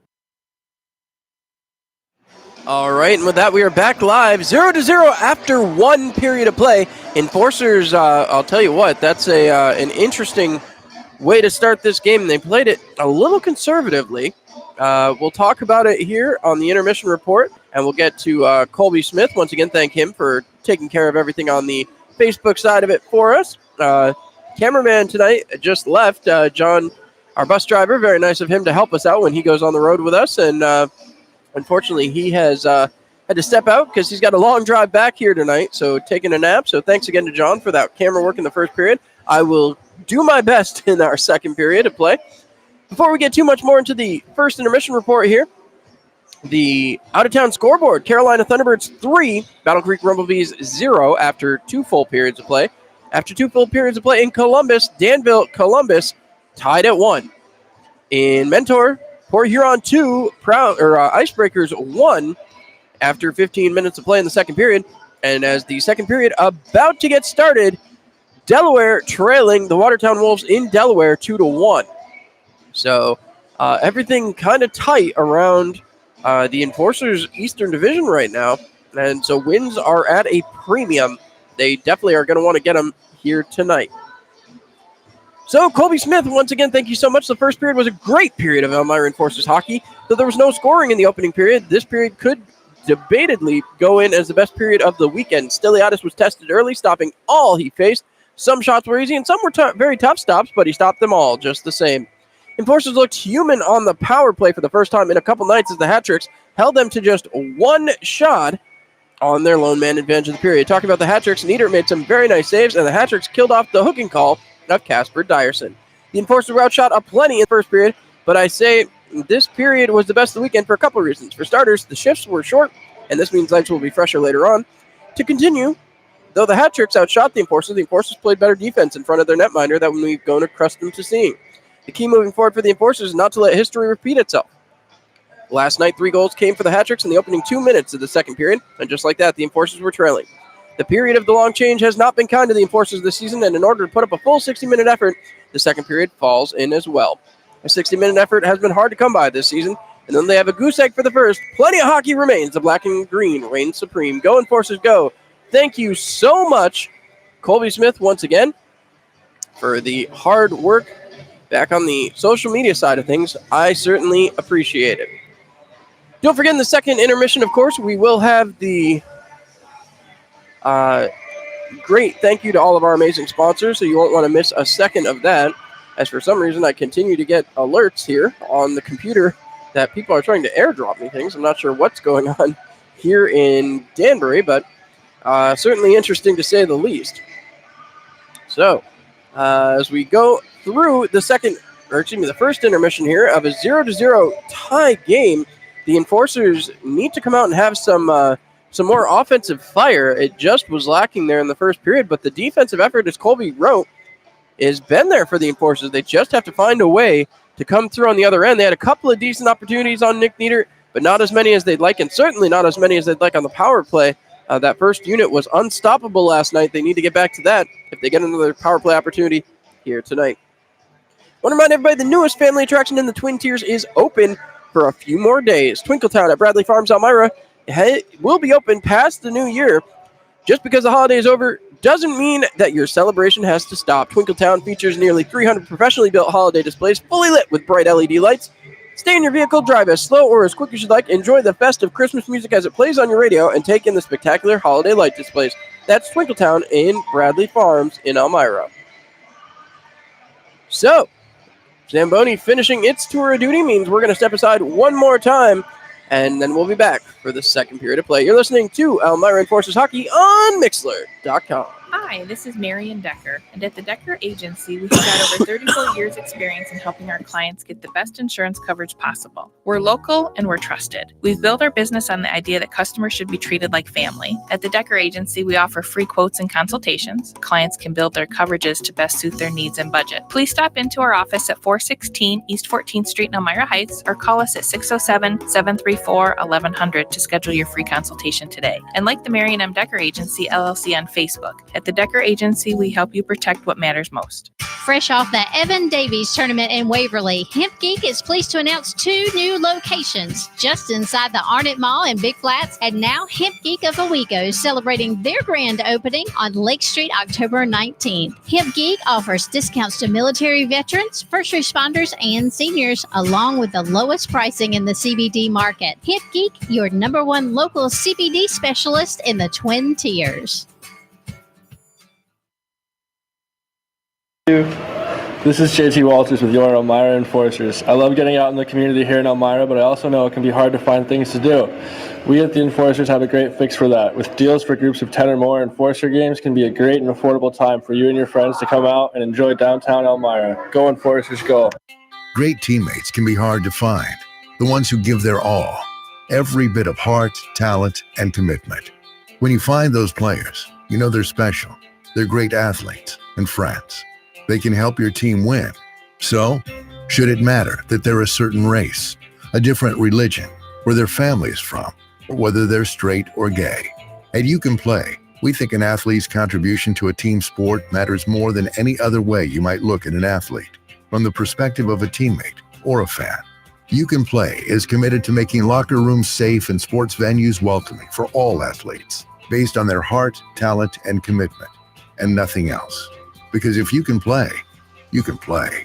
All right, and with that, we are back live, 0-0 after one period of play. Enforcers, I'll tell you what, that's an interesting way to start this game. They played it a little conservatively. We'll talk about it here on the Intermission Report, and we'll get to Colby Smith. Once again, thank him for taking care of everything on the Facebook side of it for us. Cameraman tonight just left, John, our bus driver. Very nice of him to help us out when he goes on the road with us, and unfortunately, he has had to step out because he's got a long drive back here tonight, so taking a nap. So thanks again to John for that camera work in the first period. I will do my best in our second period of play. Before we get too much more into the first intermission report here, the out-of-town scoreboard, Carolina Thunderbirds 3, Battle Creek Rumblebees 0 after 2 full periods of play. After 2 full periods of play in Columbus, Danville Columbus tied at 1. In Mentor, Port Huron 2, Icebreakers 1 after 15 minutes of play in the second period. And as the second period about to get started, Delaware trailing the Watertown Wolves in Delaware 2-1. So everything kind of tight around the Enforcers Eastern Division right now. And so wins are at a premium. They definitely are going to want to get them here tonight. So, Colby Smith, once again, thank you so much. The first period was a great period of Elmira Enforcers hockey. Though there was no scoring in the opening period, this period could debatedly go in as the best period of the weekend. Stiliadis was tested early, stopping all he faced. Some shots were easy and some were very tough stops, but he stopped them all just the same. Enforcers looked human on the power play for the first time in a couple nights as the hat-tricks held them to just one shot on their lone man advantage of the period. Talking about the hat-tricks, Nieder made some very nice saves, and the hat-tricks killed off the hooking call of Casper Dyerson. The Enforcers were outshot aplenty in the first period, but I say this period was the best of the weekend for a couple of reasons. For starters, the shifts were short, and this means lights will be fresher later on. To continue, though the hat-tricks outshot the Enforcers played better defense in front of their netminder than we've grown accustomed to seeing. The key moving forward for the Enforcers is not to let history repeat itself. Last night, 3 goals came for the hat-tricks in the opening 2 minutes of the second period, and just like that, the Enforcers were trailing. The period of the long change has not been kind to the Enforcers this season, and in order to put up a full 60-minute effort, the second period falls in as well. A 60-minute effort has been hard to come by this season, and then they have a goose egg for the first. Plenty of hockey remains. The black and green reign supreme. Go Enforcers, go. Thank you so much, Colby Smith, once again, for the hard work back on the social media side of things. I certainly appreciate it. Don't forget, in the second intermission, of course, we will have the great thank you to all of our amazing sponsors, so you won't want to miss a second of that. As for some reason, I continue to get alerts here on the computer that people are trying to airdrop me things. I'm not sure what's going on here in Danbury, but certainly interesting to say the least. So, as we go through the first intermission here of a 0-0 tie game, the Enforcers need to come out and have some more offensive fire. It just was lacking there in the first period, but the defensive effort, as Colby wrote, has been there for the Enforcers. They just have to find a way to come through on the other end. They had a couple of decent opportunities on Nick Nieder, but not as many as they'd like, and certainly not as many as they'd like on the power play. That first unit was unstoppable last night. They need to get back to that if they get another power play opportunity here tonight. I want to remind everybody the newest family attraction in the Twin Tiers is open for a few more days. Twinkletown at Bradley Farms, Elmira will be open past the new year. Just because the holiday is over doesn't mean that your celebration has to stop. Twinkletown features nearly 300 professionally built holiday displays, fully lit with bright LED lights. Stay in your vehicle, drive as slow or as quick as you'd like, enjoy the festive Christmas music as it plays on your radio, and take in the spectacular holiday light displays. That's Twinkletown in Bradley Farms in Elmira. So, Zamboni finishing its tour of duty means we're going to step aside one more time, and then we'll be back for the second period of play. You're listening to Elmira Enforcers Hockey on Mixlr.com. Hi, this is Marian Decker, and at the Decker Agency, we've got over 34 years experience in helping our clients get the best insurance coverage possible. We're local and we're trusted. We've built our business on the idea that customers should be treated like family. At the Decker Agency, we offer free quotes and consultations. Clients can build their coverages to best suit their needs and budget. Please stop into our office at 416 East 14th Street in Elmira Heights or call us at 607-734-1100 to schedule your free consultation today. And like the Marian M. Decker Agency, LLC on Facebook. At the Decker Agency, we help you protect what matters most. Fresh off the Evan Davies tournament in Waverly, Hemp Geek is pleased to announce 2 new locations just inside the Arnott Mall in Big Flats, and now Hemp Geek of Owego celebrating their grand opening on Lake Street October 19th. Hemp Geek offers discounts to military veterans, first responders, and seniors, along with the lowest pricing in the CBD market. Hemp Geek, your #1 local CBD specialist in the Twin Tiers. This is JT Walters with your Elmira Enforcers. I love getting out in the community here in Elmira, but I also know it can be hard to find things to do. We at the Enforcers have a great fix for that. With deals for groups of 10 or more, Enforcer games can be a great and affordable time for you and your friends to come out and enjoy downtown Elmira. Go Enforcers, go. Great teammates can be hard to find. The ones who give their all. Every bit of heart, talent, and commitment. When you find those players, you know they're special. They're great athletes and friends. They can help your team win. So, should it matter that they're a certain race, a different religion, where their family is from, or whether they're straight or gay. At You Can Play, we think an athlete's contribution to a team sport matters more than any other way you might look at an athlete, from the perspective of a teammate or a fan. You Can Play is committed to making locker rooms safe and sports venues welcoming for all athletes, based on their heart, talent, and commitment, and nothing else. Because if you can play, you can play.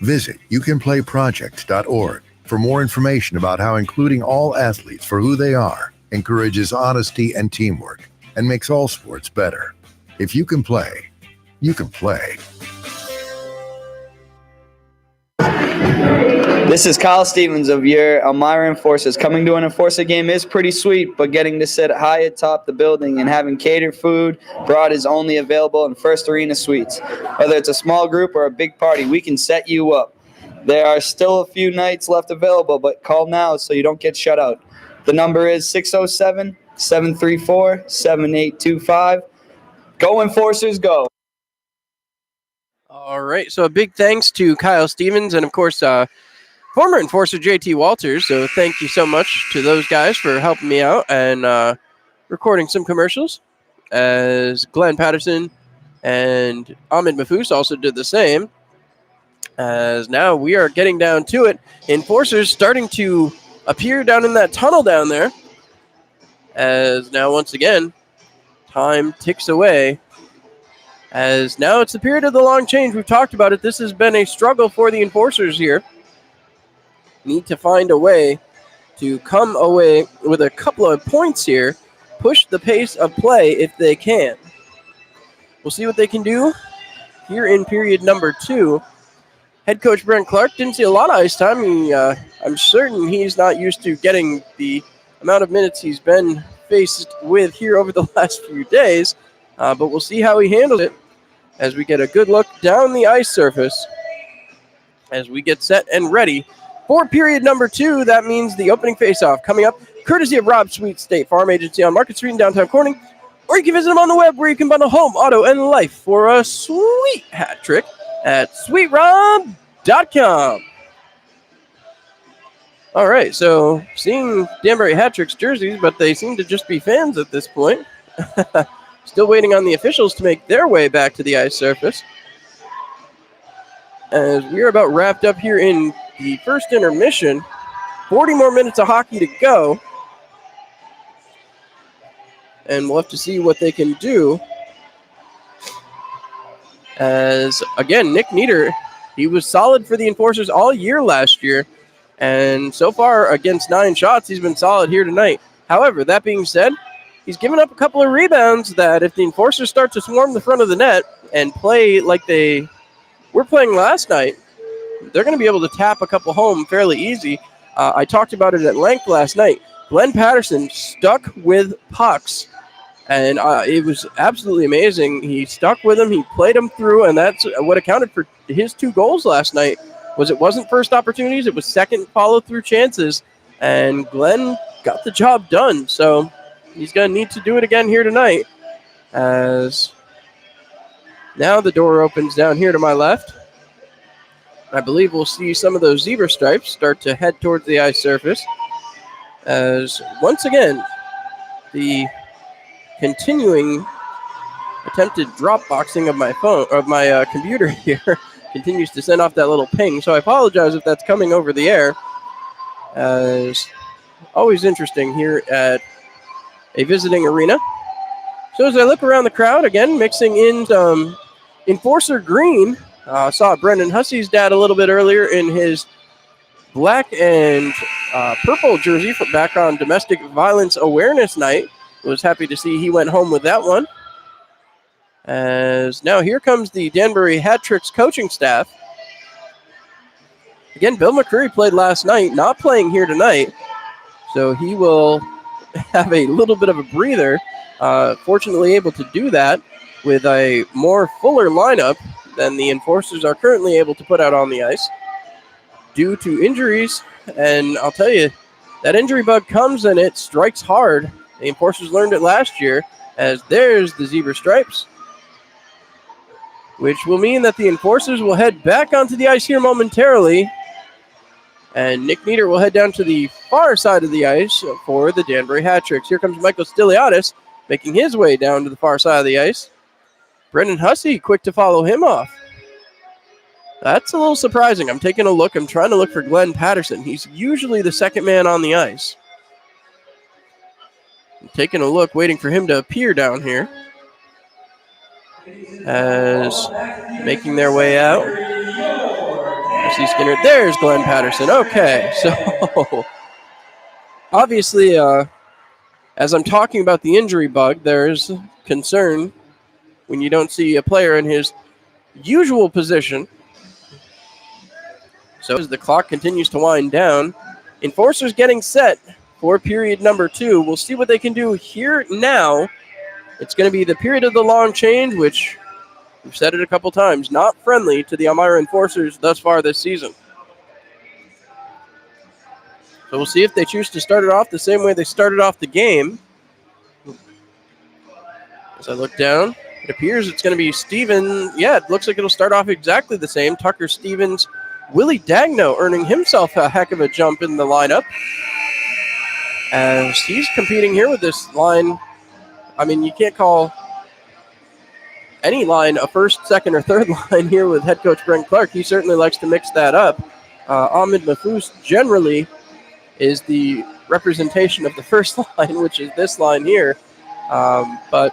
Visit youcanplayproject.org for more information about how including all athletes for who they are encourages honesty and teamwork and makes all sports better. If you can play, you can play. This is Kyle Stevens of your Elmira Enforcers. Coming to an Enforcer game is pretty sweet, but getting to sit high atop the building and having catered food brought is only available in First Arena Suites. Whether it's a small group or a big party, we can set you up. There are still a few nights left available, but call now so you don't get shut out. The number is 607-734-7825. Go Enforcers, go. All right, so a big thanks to Kyle Stevens and, of course, former Enforcer JT Walters. So thank you so much to those guys for helping me out and recording some commercials, as Glenn Patterson and Ahmed Mahfouz also did the same. As now we are getting down to it. Enforcers starting to appear down in that tunnel down there. As now, once again, time ticks away. As now it's the period of the long change. We've talked about it. This has been a struggle for the Enforcers here. Need to find a way to come away with a couple of points here. Push the pace of play if they can. We'll see what they can do here in period number 2. Head coach Brent Clark didn't see a lot of ice time. I'm certain he's not used to getting the amount of minutes he's been faced with here over the last few days. But we'll see how he handles it as we get a good look down the ice surface as we get set and ready for period number 2. That means the opening faceoff coming up, courtesy of Rob Sweet State Farm Agency on Market Street in downtown Corning. Or you can visit them on the web where you can bundle home, auto, and life for a sweet hat trick at sweetrob.com. All right, so seeing Danbury Hat Tricks jerseys, but they seem to just be fans at this point. Still waiting on the officials to make their way back to the ice surface. As we are about wrapped up here in the first intermission. 40 more minutes of hockey to go. And we'll have to see what they can do. As, again, Nick Nieder, he was solid for the Enforcers all year last year. And so far, against 9 shots, he's been solid here tonight. However, that being said, he's given up a couple of rebounds that if the Enforcers start to swarm the front of the net and play like they were playing last night, they're going to be able to tap a couple home fairly easy. I talked about it at length last night. Glenn Patterson stuck with pucks, and it was absolutely amazing. He stuck with them. He played them through, and that's what accounted for his 2 goals last night. It wasn't first opportunities. It was second follow-through chances, and Glenn got the job done. So he's going to need to do it again here tonight. As now the door opens down here to my left. I believe we'll see some of those zebra stripes start to head towards the ice surface. As once again, the continuing attempted drop boxing of my phone, of my computer here, continues to send off that little ping. So I apologize if that's coming over the air. As always interesting here at a visiting arena. So as I look around the crowd, again, mixing in some Enforcer green. Saw Brendan Hussey's dad a little bit earlier in his black and purple jersey from back on Domestic Violence Awareness Night. Was happy to see he went home with that one. As now here comes the Danbury Hat Tricks coaching staff. Again, Bill McCreary played last night, not playing here tonight. So he will have a little bit of a breather. Fortunately able to do that with a more fuller lineup than the Enforcers are currently able to put out on the ice due to injuries. And I'll tell you, that injury bug comes and it strikes hard. The Enforcers learned it last year, as there's the zebra stripes, which will mean that the Enforcers will head back onto the ice here momentarily. And Nick Nieder will head down to the far side of the ice for the Danbury Hat-Tricks. Here comes Michael Stiliadis making his way down to the far side of the ice. Brendan Hussey quick to follow him off. That's a little surprising. I'm taking a look. I'm trying to look for Glenn Patterson. He's usually the second man on the ice. I'm taking a look, waiting for him to appear down here. As making their way out. I see Skinner. There's Glenn Patterson. Okay, so obviously, as I'm talking about the injury bug, there's concern when you don't see a player in his usual position. So as the clock continues to wind down, Enforcers getting set for period number 2. We'll see what they can do here now. It's going to be the period of the long change, which we've said it a couple times, not friendly to the Elmira Enforcers thus far this season. So we'll see if they choose to start it off the same way they started off the game. As I look down, it appears it's going to be Steven. Yeah, it looks like it'll start off exactly the same. Tucker Stevens, Willie Dagno earning himself a heck of a jump in the lineup. As he's competing here with this line. I mean, you can't call any line a first, second, or third line here with head coach Brent Clark. He certainly likes to mix that up. Ahmed Mahfouz generally is the representation of the first line, which is this line here. But,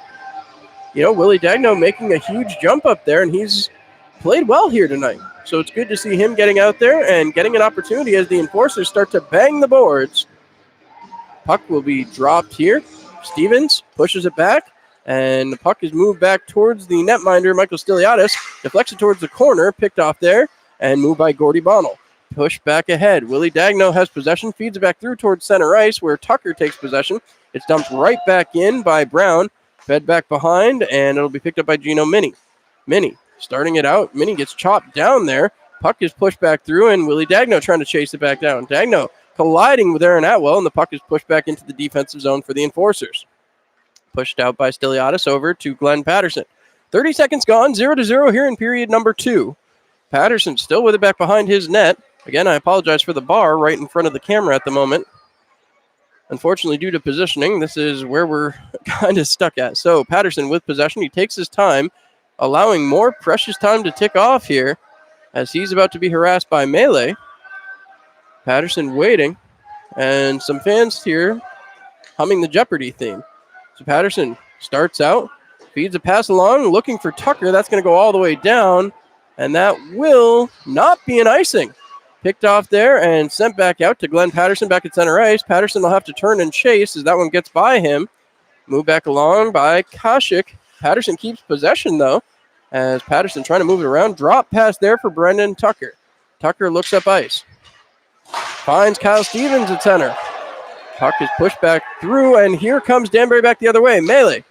you know, Willie Dagno making a huge jump up there, and he's played well here tonight. So it's good to see him getting out there and getting an opportunity as the Enforcers start to bang the boards. Puck will be dropped here. Stevens pushes it back, and the puck is moved back towards the netminder, Michael Stiliadis. Deflects it towards the corner, picked off there, and moved by Gordy Bonnell. Push back ahead. Willie Dagno has possession, feeds it back through towards center ice where Tucker takes possession. It's dumped right back in by Brown, fed back behind, and it'll be picked up by Gino Mini. Mini starting it out. Mini gets chopped down there. Puck is pushed back through, and Willie Dagno trying to chase it back down. Dagno colliding with Aaron Atwell, and the puck is pushed back into the defensive zone for the Enforcers. Pushed out by Stiliadis over to Glenn Patterson. 30 seconds gone, 0-0 here in period number 2. Patterson still with it back behind his net. Again, I apologize for the bar right in front of the camera at the moment. Unfortunately, due to positioning, this is where we're kind of stuck at. So Patterson with possession. He takes his time, allowing more precious time to tick off here as he's about to be harassed by Melee. Patterson waiting, and some fans here humming the Jeopardy theme. So Patterson starts out, feeds a pass along, looking for Tucker. That's going to go all the way down, and that will not be an icing. Picked off there and sent back out to Glenn Patterson back at center ice. Patterson will have to turn and chase as that one gets by him. Moved back along by Koshik. Patterson keeps possession, though, as Patterson trying to move it around. Drop pass there for Brendan Tucker. Tucker looks up ice. Finds Kyle Stevens at center. Puck is pushed back through, and here comes Danbury back the other way. Melee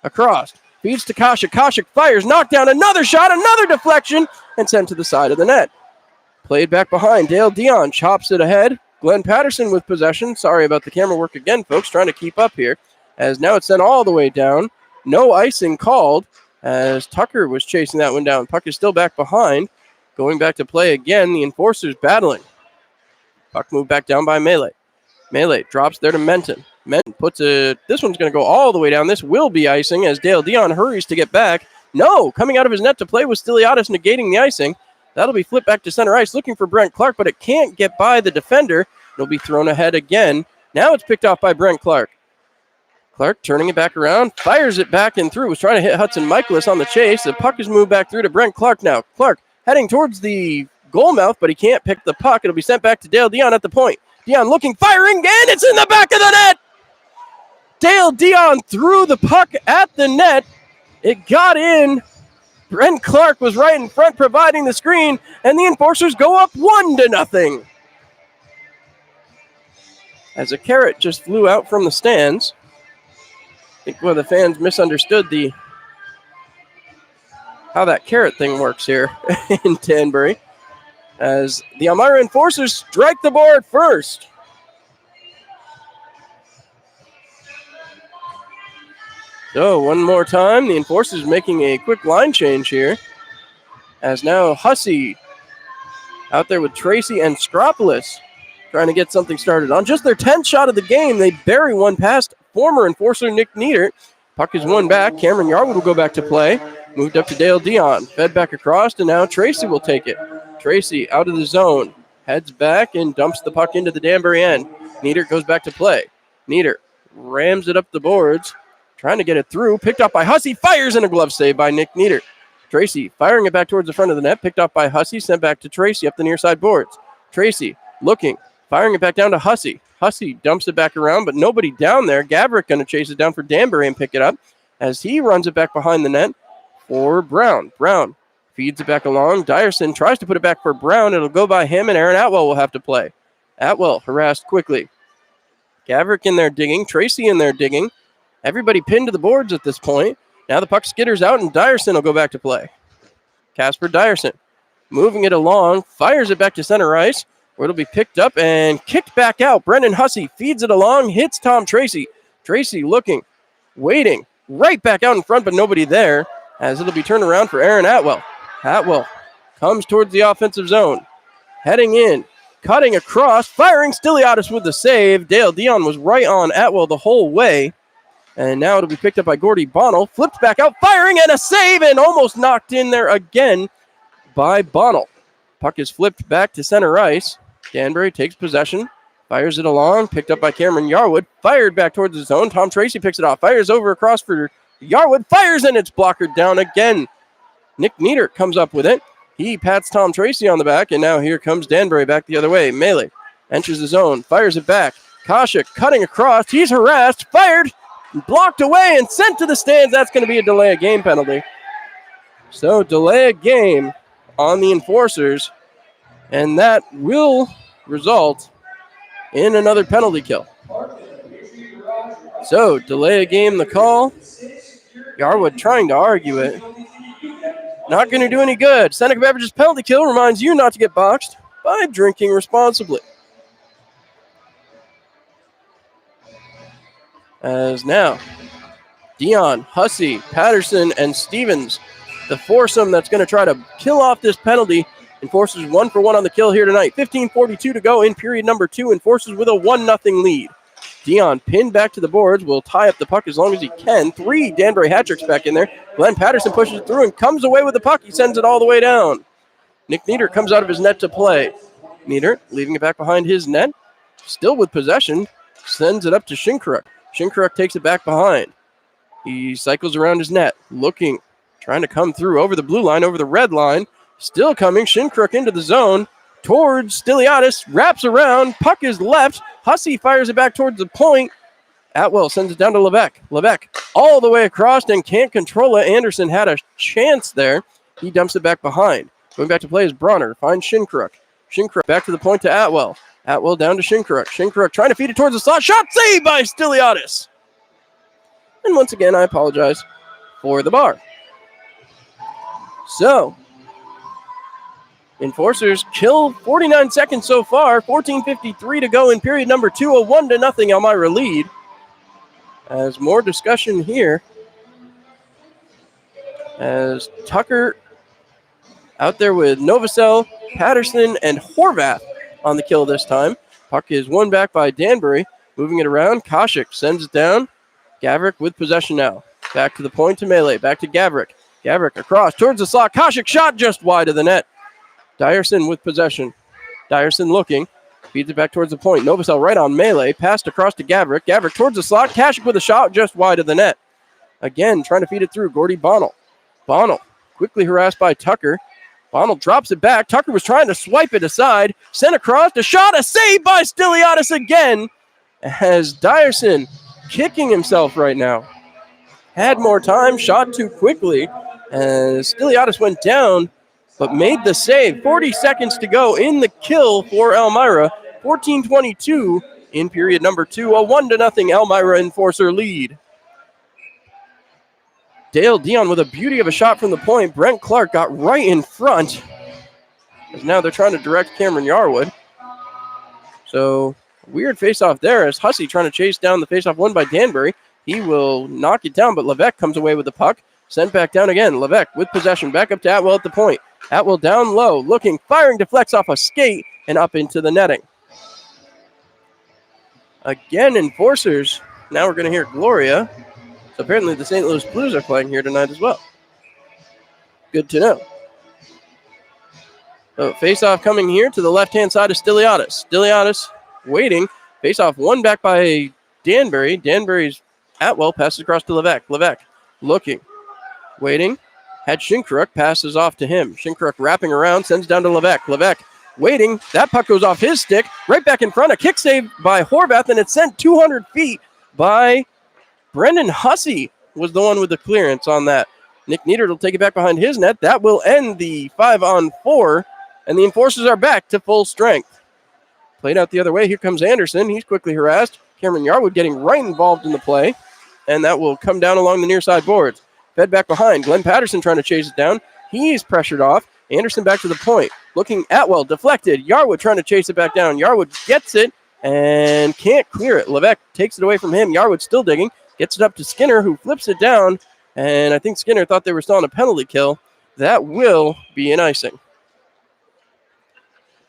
across. Feeds to Koshik. Koshik fires. Knocked down. Another shot. Another deflection. And sent to the side of the net. Played back behind. Dale Dion chops it ahead. Glenn Patterson with possession. Sorry about the camera work again, folks. Trying to keep up here. As now it's sent all the way down. No icing called as Tucker was chasing that one down. Puck is still back behind. Going back to play again. The Enforcers battling. Puck moved back down by Melee. Melee drops there to Menton. Menton puts it. This one's going to go all the way down. This will be icing as Dale Dion hurries to get back. No, coming out of his net to play with Stiliadis negating the icing. That'll be flipped back to center ice looking for Brent Clark, but it can't get by the defender. It'll be thrown ahead again. Now it's picked off by Brent Clark. Clark turning it back around, fires it back and through. Was trying to hit Hudson Michaelis on the chase. The puck is moved back through to Brent Clark now. Clark heading towards the goal mouth, but he can't pick the puck. It'll be sent back to Dale Dion at the point. Dion looking, firing, and it's in the back of the net. Dale Dion threw the puck at the net. It got in. Brent Clark was right in front providing the screen, and the Enforcers go up 1-0. As a carrot just flew out from the stands. I think one of the fans misunderstood how that carrot thing works here in Danbury. As the Elmira Enforcers strike the board first. So one more time, the Enforcers making a quick line change here. As now Hussey out there with Tracy and Skropolis trying to get something started. On just their 10th shot of the game, they bury one past former enforcer Nick Nieder. Puck is won back. Cameron Yarwood will go back to play. Moved up to Dale Dion. Fed back across, and now Tracy will take it. Tracy out of the zone. Heads back and dumps the puck into the Danbury end. Nieder goes back to play. Nieder rams it up the boards. Trying to get it through. Picked up by Hussey. Fires in a glove save by Nick Nieder. Tracy firing it back towards the front of the net. Picked up by Hussey. Sent back to Tracy up the near side boards. Tracy looking. Firing it back down to Hussey. Hussey dumps it back around, but nobody down there. Gavrick going to chase it down for Danbury and pick it up as he runs it back behind the net for Brown. Brown feeds it back along. Dyerson tries to put it back for Brown. It'll go by him, and Aaron Atwell will have to play. Atwell harassed quickly. Gavrick in there digging. Tracy in there digging. Everybody pinned to the boards at this point. Now the puck skitters out, and Dyerson will go back to play. Casper Dyerson moving it along. Fires it back to center ice, where it'll be picked up and kicked back out. Brendan Hussey feeds it along, hits Tom Tracy. Tracy looking, waiting, right back out in front, but nobody there, as it'll be turned around for Aaron Atwell. Atwell comes towards the offensive zone, heading in, cutting across, firing Stiliadis with the save. Dale Dion was right on Atwell the whole way, and now it'll be picked up by Gordy Bonnell. Flipped back out, firing, and a save, and almost knocked in there again by Bonnell. Puck is flipped back to center ice. Danbury takes possession, fires it along, picked up by Cameron Yarwood, fired back towards the zone. Tom Tracy picks it off, fires over across for Yarwood, fires, and it's blockered down again. Nick Nieder comes up with it. He pats Tom Tracy on the back, and now here comes Danbury back the other way. Melee enters the zone, fires it back. Kashik cutting across, he's harassed, fired, blocked away, and sent to the stands. That's going to be a delay of game penalty. So delay of game on the Enforcers, and that will result in another penalty kill. So, delay a game, the call. Yarwood trying to argue it. Not going to do any good. Seneca Beverages penalty kill reminds you not to get boxed by drinking responsibly. As now, Dion, Hussey, Patterson, and Stevens, the foursome that's going to try to kill off this penalty. Enforcers 1-for-1 on the kill here tonight. 15:42 to go in period number 2. Enforcers with a 1-0 lead. Dion pinned back to the boards, will tie up the puck as long as he can. 3 Danbury hat-tricks back in there. Glenn Patterson pushes it through and comes away with the puck. He sends it all the way down. Nick Nieder comes out of his net to play. Nieder leaving it back behind his net. Still with possession. Sends it up to Shinkaruk. Shinkaruk takes it back behind. He cycles around his net. Looking. Trying to come through over the blue line, over the red line. Still coming. Shinkaruk into the zone. Towards Stiliadis. Wraps around. Puck is left. Hussey fires it back towards the point. Atwell sends it down to Levesque. Levesque all the way across and can't control it. Anderson had a chance there. He dumps it back behind. Going back to play is Bronner. Finds Shinkaruk. Shinkaruk back to the point to Atwell. Atwell down to Shinkaruk. Shinkaruk trying to feed it towards the slot. Shot saved by Stiliadis. And once again, I apologize for the bar. So, Enforcers kill 49 seconds so far. 14:53 to go in period number 2. A 1-0 Elmira lead. As more discussion here. As Tucker out there with Novosel, Patterson, and Horvath on the kill this time. Puck is won back by Danbury. Moving it around. Kashik sends it down. Gavrick with possession now. Back to the point to Melee. Back to Gavrick. Gavrick across towards the slot. Kashik shot just wide of the net. Dyerson with possession. Dyerson looking. Feeds it back towards the point. Novosel right on Melee. Passed across to Gavrick. Gavrick towards the slot. Kashik with a shot just wide of the net. Again, trying to feed it through. Gordy Bonnell. Bonnell quickly harassed by Tucker. Bonnell drops it back. Tucker was trying to swipe it aside. Sent across. A shot. A save by Stiliadis again. As Dyerson kicking himself right now. Had more time. Shot too quickly. As Stiliadis went down, but made the save. 40 seconds to go in the kill for Elmira. 14:22 in period number 2. A 1-0 Elmira Enforcer lead. Dale Dion with a beauty of a shot from the point. Brent Clark got right in front. As now they're trying to direct Cameron Yarwood. So, weird face-off there as Hussey trying to chase down the face-off won by Danbury. He will knock it down, but Levesque comes away with the puck. Sent back down again. Levesque with possession. Back up to Atwell at the point. Atwell down low, looking, firing, deflects off a skate and up into the netting. Again, Enforcers. Now we're going to hear Gloria. So apparently the St. Louis Blues are playing here tonight as well. Good to know. So face-off coming here to the left-hand side of Stiliadis. Stiliadis waiting. Face-off won back by Danbury. Danbury's Atwell passes across to Levesque. Levesque looking, waiting. Had Shinkruk, passes off to him. Shinkruk wrapping around, sends down to Levesque. Levesque waiting. That puck goes off his stick. Right back in front. A kick save by Horvath, and it's sent 200 feet by Brendan Hussey was the one with the clearance on that. Nick Niedert will take it back behind his net. That will end the 5-on-4, and the Enforcers are back to full strength. Played out the other way. Here comes Anderson. He's quickly harassed. Cameron Yarwood getting right involved in the play, and that will come down along the near side boards. Fed back behind. Glenn Patterson trying to chase it down. He's pressured off. Anderson back to the point. Looking Atwell, deflected. Yarwood trying to chase it back down. Yarwood gets it and can't clear it. Levesque takes it away from him. Yarwood still digging. Gets it up to Skinner, who flips it down. And I think Skinner thought they were still on a penalty kill. That will be an icing.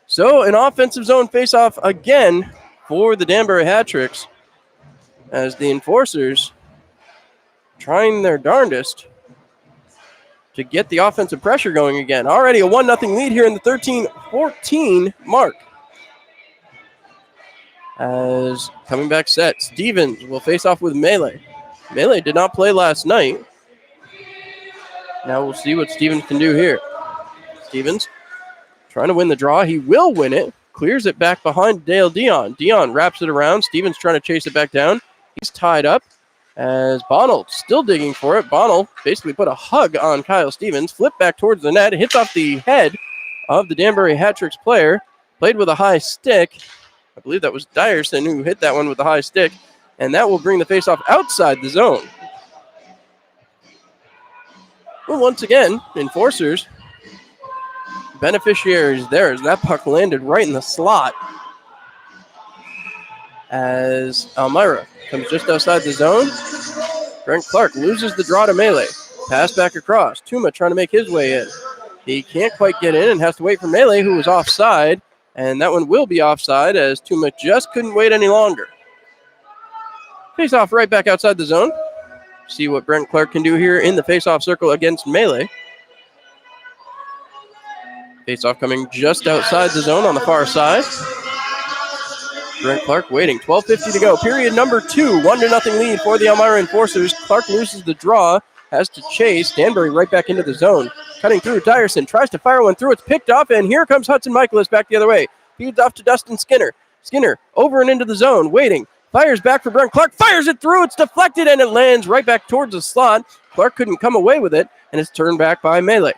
So an offensive zone faceoff again for the Danbury Hat-Tricks as the Enforcers trying their darndest to get the offensive pressure going again. Already a 1-0 lead here in the 13-14 mark. As coming back set, Stevens will face off with Melee. Melee did not play last night. Now we'll see what Stevens can do here. Stevens trying to win the draw. He will win it. Clears it back behind Dale Dion. Dion wraps it around. Stevens trying to chase it back down. He's tied up as Bonnell still digging for it. Bonnell basically put a hug on Kyle Stevens. Flipped back towards the net. Hits off the head of the Danbury Hat-Tricks player. Played with a high stick. I believe that was Dyerson who hit that one with the high stick. And that will bring the faceoff outside the zone. Well, once again, Enforcers, beneficiaries there as that puck landed right in the slot as Elmira comes just outside the zone. Brent Clark loses the draw to Melee. Pass back across. Tuma trying to make his way in. He can't quite get in and has to wait for Melee, who was offside. And that one will be offside as Tuma just couldn't wait any longer. Face off right back outside the zone. See what Brent Clark can do here in the face-off circle against Melee. Face-off coming just outside the zone on the far side. Brent Clark waiting. 12:50 to go. Period number 2. 1-0 lead for the Elmira Enforcers. Clark loses the draw. Has to chase. Danbury right back into the zone. Cutting through. Dyerson tries to fire one through. It's picked off, and here comes Hudson Michaelis back the other way. Feeds off to Dustin Skinner. Skinner over and into the zone. Waiting. Fires back for Brent Clark. Fires it through. It's deflected, and it lands right back towards the slot. Clark couldn't come away with it, and it's turned back by Melee.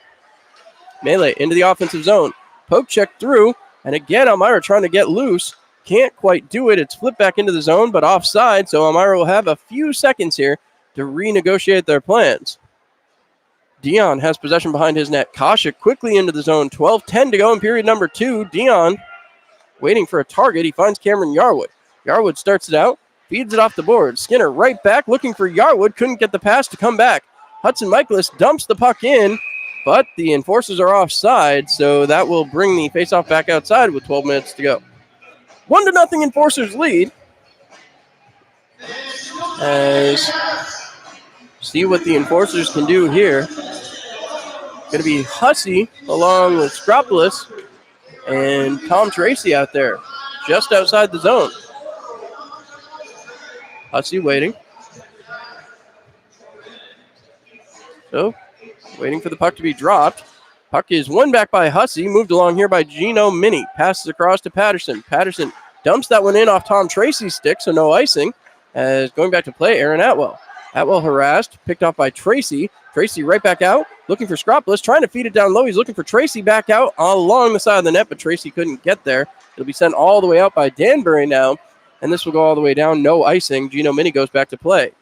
Melee into the offensive zone. Poke check through, and again, Elmira trying to get loose. Can't quite do it. It's flipped back into the zone, but offside, so Elmira will have a few seconds here to renegotiate their plans. Dion has possession behind his net. Kasha quickly into the zone. 12:10 to go in period number 2. Dion waiting for a target. He finds Cameron Yarwood. Yarwood starts it out, feeds it off the board. Skinner right back looking for Yarwood. Couldn't get the pass to come back. Hudson Michaelis dumps the puck in, but the Enforcers are offside, so that will bring the faceoff back outside with 12 minutes to go. 1-0 Enforcers lead. As see what the Enforcers can do here. Going to be Hussey along with Skropolis and Tom Tracy out there just outside the zone. Hussey waiting. So, waiting for the puck to be dropped. Puck is won back by Hussey. Moved along here by Gino Mini. Passes across to Patterson. Patterson dumps that one in off Tom Tracy's stick, so no icing. As going back to play, Aaron Atwell. Atwell harassed, picked off by Tracy. Tracy right back out, looking for Skropolis, trying to feed it down low. He's looking for Tracy back out along the side of the net, but Tracy couldn't get there. It'll be sent all the way out by Danbury now, and this will go all the way down. No icing. Gino Mini goes back to play.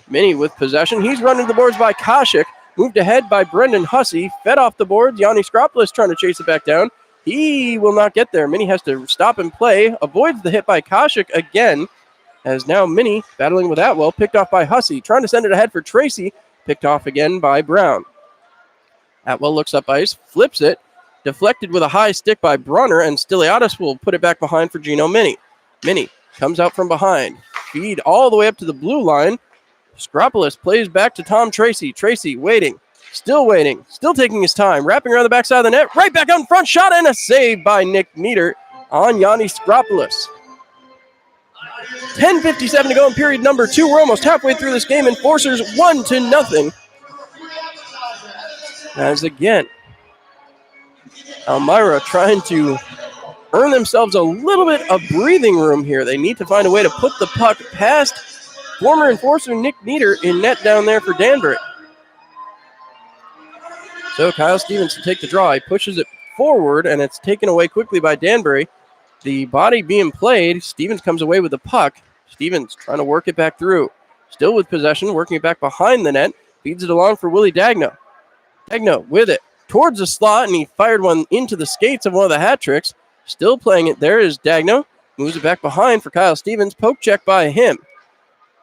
Mini with possession. He's running the boards by Koshik. Moved ahead by Brendan Hussey. Fed off the boards. Yanni Skropolis trying to chase it back down. He will not get there. Mini has to stop and play. Avoids the hit by Koshik again. As now Mini battling with Atwell. Picked off by Hussey. Trying to send it ahead for Tracy. Picked off again by Brown. Atwell looks up ice. Flips it. Deflected with a high stick by Brunner, and Stiliadis will put it back behind for Gino Mini. Mini comes out from behind. Feed all the way up to the blue line. Skropoulos plays back to Tom Tracy. Tracy waiting, still taking his time, wrapping around the backside of the net, right back out in front, shot and a save by Nick Nieder on Yanni Skropoulos. 10:57 to go in period number 2. We're almost halfway through this game. Enforcers 1-0. As again, Elmira trying to earn themselves a little bit of breathing room here. They need to find a way to put the puck past former enforcer Nick Nieder in net down there for Danbury. So Kyle Stevens to take the draw. He pushes it forward, and it's taken away quickly by Danbury. The body being played. Stevens comes away with the puck. Stevens trying to work it back through. Still with possession, working it back behind the net. Feeds it along for Willie Dagno. Dagno with it towards the slot, and he fired one into the skates of one of the hat tricks. Still playing it there is Dagno. Moves it back behind for Kyle Stevens. Poke check by him.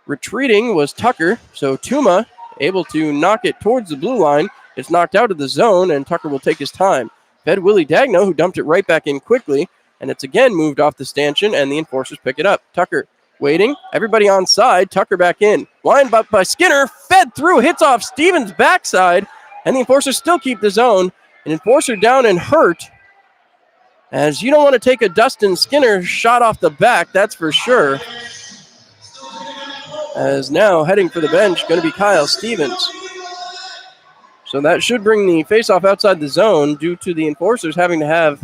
Retreating was Tucker, so Tuma able to knock it towards the blue line. It's knocked out of the zone, and Tucker will take his time. Fed Willie Dagno, who dumped it right back in quickly, and it's again moved off the stanchion, and the enforcers pick it up. Tucker waiting. Everybody on side. Tucker back in. Lined up by Skinner. Fed through. Hits off Stevens' backside, and the enforcers still keep the zone. An enforcer down and hurt, as you don't want to take a Dustin Skinner shot off the back, that's for sure. As now heading for the bench, going to be Kyle Stevens. So that should bring the faceoff outside the zone due to the enforcers having to have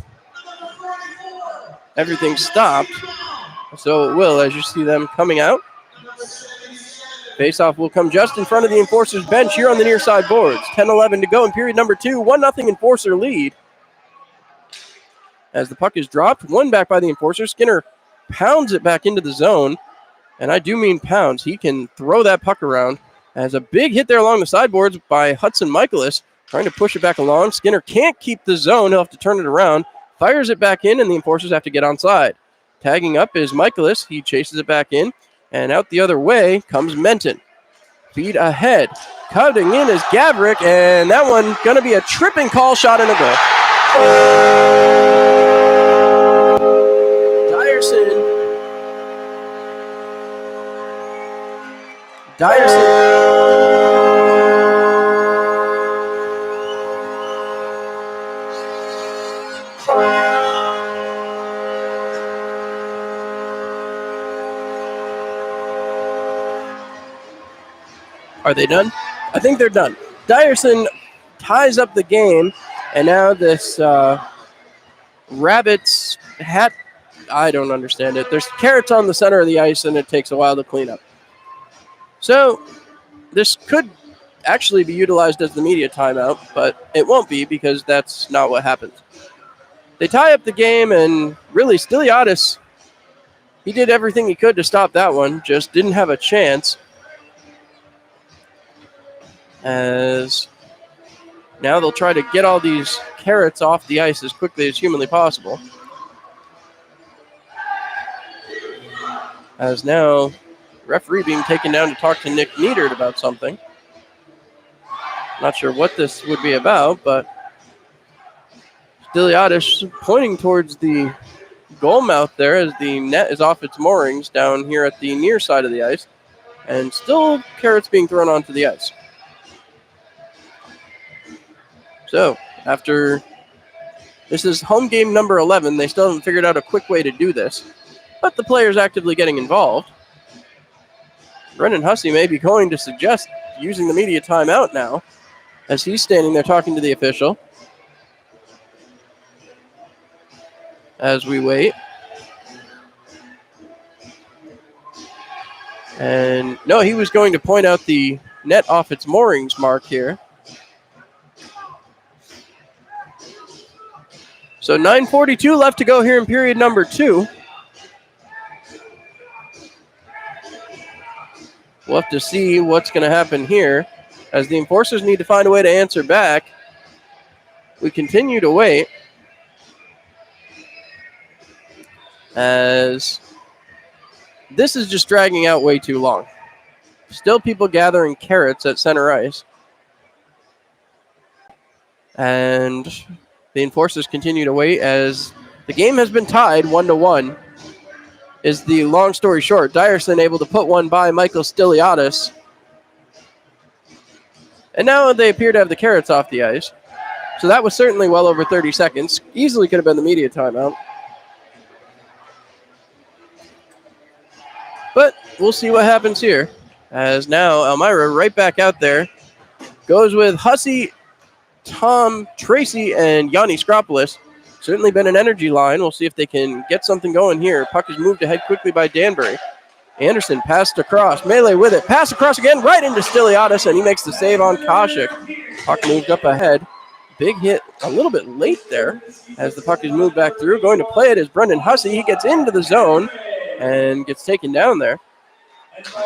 everything stopped. So it will, as you see them coming out. Faceoff will come just in front of the enforcers bench here on the near side boards. 10-11 to go in period number 2. 1-0 enforcer lead. As the puck is dropped, one back by the enforcer. Skinner pounds it back into the zone. And I do mean pounds. He can throw that puck around. As a big hit there along the sideboards by Hudson Michaelis, trying to push it back along. Skinner can't keep the zone. He'll have to turn it around. Fires it back in, and the enforcers have to get onside. Tagging up is Michaelis. He chases it back in. And out the other way comes Menton. Feed ahead. Cutting in is Gavrik, and that one going to be a tripping call, shot and a goal. Dyerson. Are they done? I think they're done. Dyerson ties up the game, and now this Rabbit's hat, I don't understand it. There's carrots on the center of the ice, and it takes a while to clean up. So this could actually be utilized as the media timeout, but it won't be because that's not what happens. They tie up the game, and really Stiliadis, he did everything he could to stop that one, just didn't have a chance. As now they'll try to get all these carrots off the ice as quickly as humanly possible. As now referee being taken down to talk to Nick Nieder about something. Not sure what this would be about, but Stiliadis pointing towards the goal mouth there as the net is off its moorings down here at the near side of the ice. And still carrots being thrown onto the ice. So, after this is home game number 11, they still haven't figured out a quick way to do this, but the players actively getting involved. Brendan Hussey may be going to suggest using the media timeout now, as he's standing there talking to the official. As we wait. And no, he was going to point out the net off its moorings mark here. So 9:42 left to go here in period number 2. We'll have to see what's going to happen here as the enforcers need to find a way to answer back. We continue to wait as this is just dragging out way too long. Still people gathering carrots at center ice. And The Enforcers continue to wait as the game has been tied 1-1. Is the long story short. Dyerson able to put one by Michael Stiliadis. And now they appear to have the Carrots off the ice. So that was certainly well over 30 seconds. Easily could have been the media timeout. But we'll see what happens here. As now Elmira right back out there. Goes with Hussey, Tom, Tracy, and Yanni Skropolis. Certainly been an energy line. We'll see if they can get something going here. Puck is moved ahead quickly by Danbury. Anderson passed across. Melee with it. Pass across again right into Stiliadis, and he makes the save on Koshik. Puck moved up ahead. Big hit a little bit late there as the puck is moved back through. Going to play it is Brendan Hussey. He gets into the zone and gets taken down there.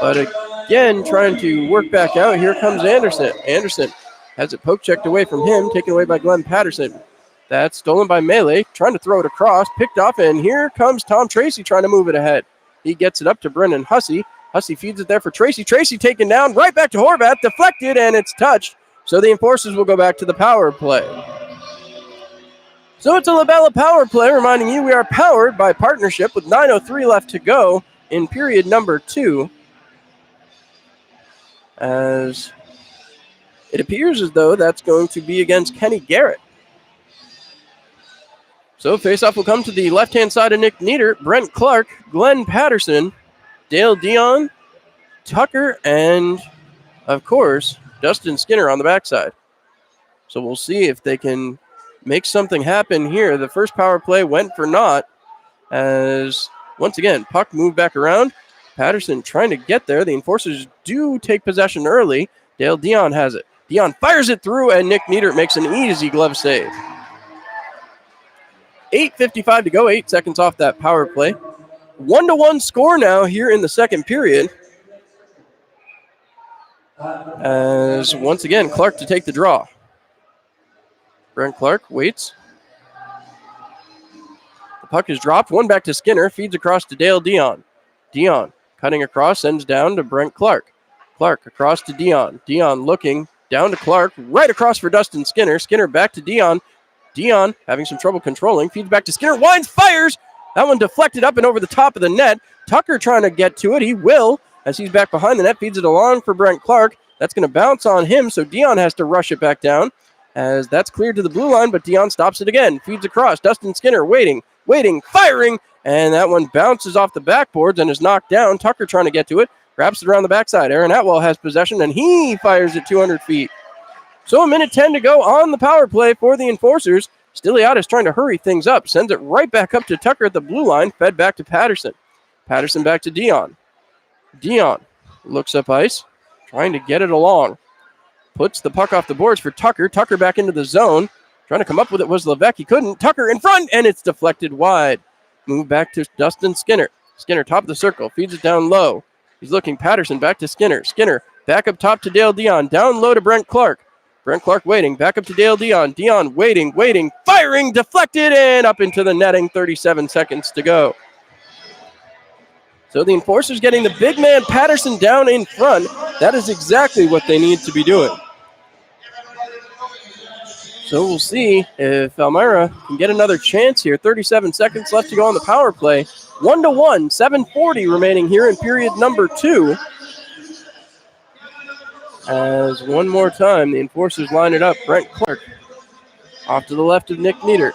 But again, trying to work back out. Here comes Anderson. Anderson has it poke checked away from him, taken away by Glenn Patterson. That's stolen by Melee, trying to throw it across, picked off, and here comes Tom Tracy trying to move it ahead. He gets it up to Brendan Hussey. Hussey feeds it there for Tracy. Tracy taken down, right back to Horvath, deflected, and it's touched. So the Enforcers will go back to the power play. So it's a Labella power play, reminding you we are powered by partnership with 9:03 left to go in period number 2. As it appears as though that's going to be against Kenny Garrett. So faceoff will come to the left-hand side of Nick Nieder, Brent Clark, Glenn Patterson, Dale Dion, Tucker, and, of course, Dustin Skinner on the backside. So we'll see if they can make something happen here. The first power play went for naught as, once again, puck moved back around. Patterson trying to get there. The Enforcers do take possession early. Dale Dion has it. Dion fires it through, and Nick Nieder makes an easy glove save. 8:55 to go, 8 seconds off that power play. 1-1 score now here in the second period. As once again, Clark to take the draw. Brent Clark waits. The puck is dropped. One back to Skinner. Feeds across to Dale Dion. Dion cutting across, sends down to Brent Clark. Clark across to Dion. Dion looking down to Clark. Right across for Dustin Skinner. Skinner back to Dion. Dion having some trouble controlling. Feeds back to Skinner. Winds, fires. That one deflected up and over the top of the net. Tucker trying to get to it. He will as he's back behind the net. Feeds it along for Brent Clark. That's going to bounce on him, so Dion has to rush it back down as that's cleared to the blue line, but Dion stops it again. Feeds across. Dustin Skinner waiting, firing, and that one bounces off the backboards and is knocked down. Tucker trying to get to it. Wraps it around the backside. Aaron Atwell has possession, and he fires it 200 feet. So 1:10 to go on the power play for the Enforcers. Stiliadis trying to hurry things up. Sends it right back up to Tucker at the blue line. Fed back to Patterson. Patterson back to Dion. Dion looks up ice. Trying to get it along. Puts the puck off the boards for Tucker. Tucker back into the zone. Trying to come up with it was Levesque. He couldn't. Tucker in front, and it's deflected wide. Move back to Dustin Skinner. Skinner top of the circle. Feeds it down low. He's looking. Patterson back to Skinner. Skinner back up top to Dale Dion. Down low to Brent Clark. Brent Clark waiting. Back up to Dale Dion. Dion waiting. Firing. Deflected and up into the netting. 37 seconds to go. So the Enforcers getting the big man Patterson down in front. That is exactly what they need to be doing. So we'll see if Elmira can get another chance here. 37 seconds left to go on the power play. 1-1, 7:40 remaining here in period number 2. As one more time, the Enforcers line it up. Brent Clark off to the left of Nick Nieder.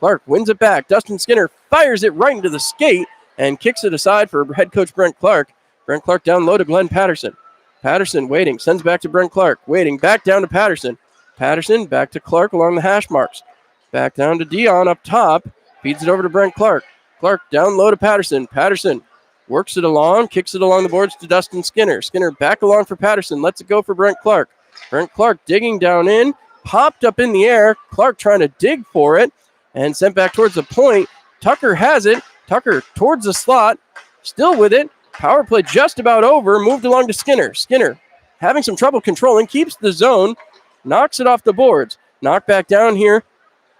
Clark wins it back. Dustin Skinner fires it right into the skate and kicks it aside for head coach Brent Clark. Brent Clark down low to Glenn Patterson. Patterson waiting, sends back to Brent Clark. Waiting, back down to Patterson. Patterson back to Clark along the hash marks. Back down to Dion up top. Feeds it over to Brent Clark. Clark down low to Patterson. Patterson works it along, kicks it along the boards to Dustin Skinner. Skinner back along for Patterson. Lets it go for Brent Clark. Brent Clark digging down in. Popped up in the air. Clark trying to dig for it. And sent back towards the point. Tucker has it. Tucker towards the slot. Still with it. Power play just about over. Moved along to Skinner. Skinner having some trouble controlling. Keeps the zone. Knocks it off the boards. Knocked back down here.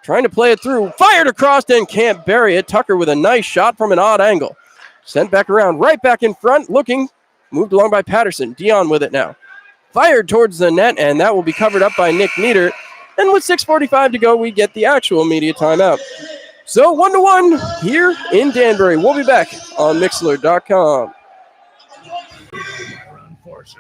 Trying to play it through. Fired across and can't bury it. Tucker with a nice shot from an odd angle. Sent back around. Right back in front. Looking. Moved along by Patterson. Dion with it now. Fired towards the net, and that will be covered up by Nick Nieder. And with 6:45 to go, we get the actual media timeout. So 1-1 here in Danbury. We'll be back on Mixler.com. Elmira Forces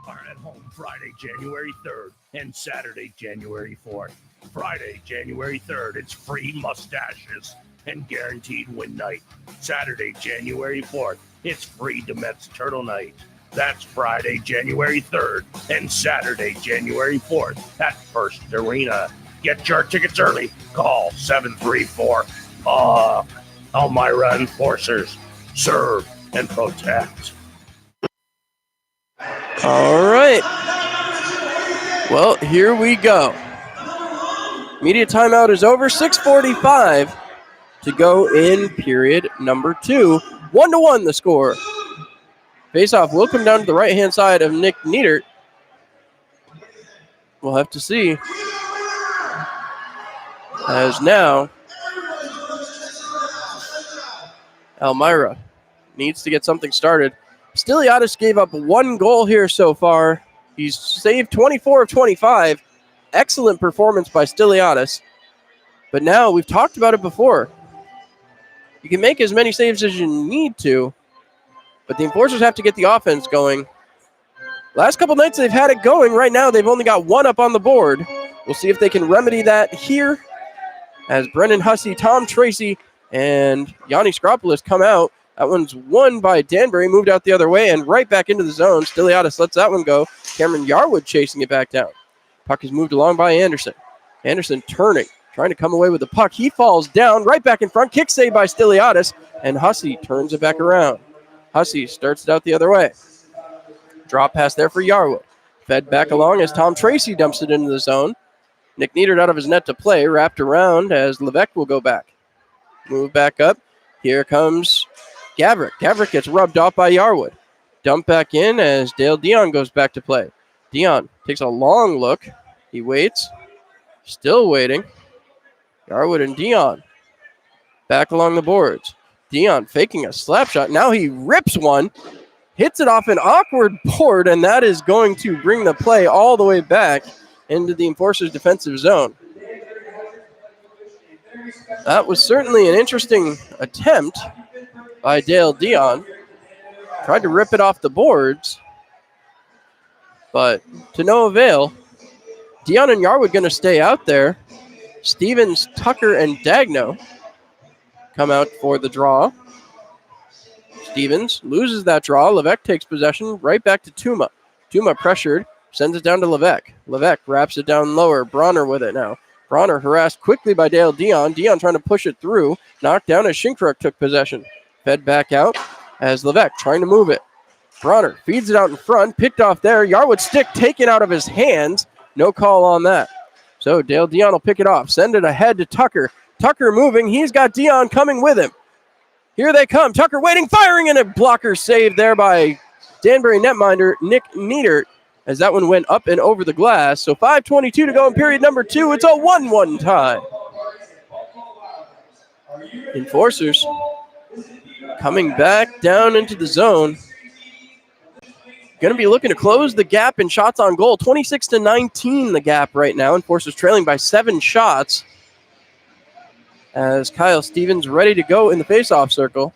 are at home Friday, January 3rd and Saturday, January 4th. Friday, January 3rd, it's free mustaches and guaranteed win night. Saturday, January 4th, it's free Demet's Turtle Night. That's Friday, January 3rd and Saturday, January 4th at First Arena. Get your tickets early. Call 734-PUCK. Elmira Enforcers. Serve and protect. All right. Well, here we go. Media timeout is over. 6:45 to go in period number 2. 1-1 the score. Face-off will come down to the right-hand side of Nick Niedert. We'll have to see. As now, Elmira needs to get something started. Stiliadis gave up 1 goal here so far. He's saved 24 of 25. Excellent performance by Stiliadis. But now, we've talked about it before. You can make as many saves as you need to, but the Enforcers have to get the offense going. Last couple nights they've had it going. Right now they've only got 1 up on the board. We'll see if they can remedy that here as Brendan Hussey, Tom Tracy, and Yanni Skropoulos come out. That one's won by Danbury, moved out the other way, and right back into the zone. Stiliadis lets that one go. Cameron Yarwood chasing it back down. Puck is moved along by Anderson. Anderson turning, trying to come away with the puck. He falls down, right back in front. Kick save by Stiliadis, and Hussey turns it back around. Hussey starts it out the other way. Drop pass there for Yarwood. Fed back along as Tom Tracy dumps it into the zone. Nick Niedert out of his net to play, wrapped around as Levesque will go back. Move back up. Here comes Gavrick. Gavrick gets rubbed off by Yarwood. Dump back in as Dale Dion goes back to play. Dion takes a long look. He waits. Still waiting. Yarwood and Dion back along the boards. Dion faking a slap shot. Now he rips one. Hits it off an awkward board, and that is going to bring the play all the way back into the Enforcers' defensive zone. That was certainly an interesting attempt by Dale Dion. Tried to rip it off the boards, but to no avail. Dion and Yarwood going to stay out there. Stevens, Tucker, and Dagno come out for the draw. Stevens loses that draw. Levesque takes possession right back to Tuma. Tuma pressured, sends it down to Levesque. Levesque wraps it down lower. Bronner with it now. Bronner harassed quickly by Dale Dion. Dion trying to push it through. Knocked down as Shinkruk took possession. Fed back out as Levesque trying to move it. Bronner feeds it out in front. Picked off there. Yarwood's stick taken out of his hands. No call on that. So Dale Dion will pick it off. Send it ahead to Tucker. Tucker moving. He's got Dion coming with him. Here they come. Tucker waiting, firing, and a blocker saved there by Danbury netminder Nick Niedert as that one went up and over the glass. So 5:22 to go in period number 2. It's a 1-1 tie. Enforcers coming back down into the zone. Going to be looking to close the gap in shots on goal. 26-19 the gap right now. Enforcers trailing by 7 shots. As Kyle Stevens ready to go in the faceoff circle.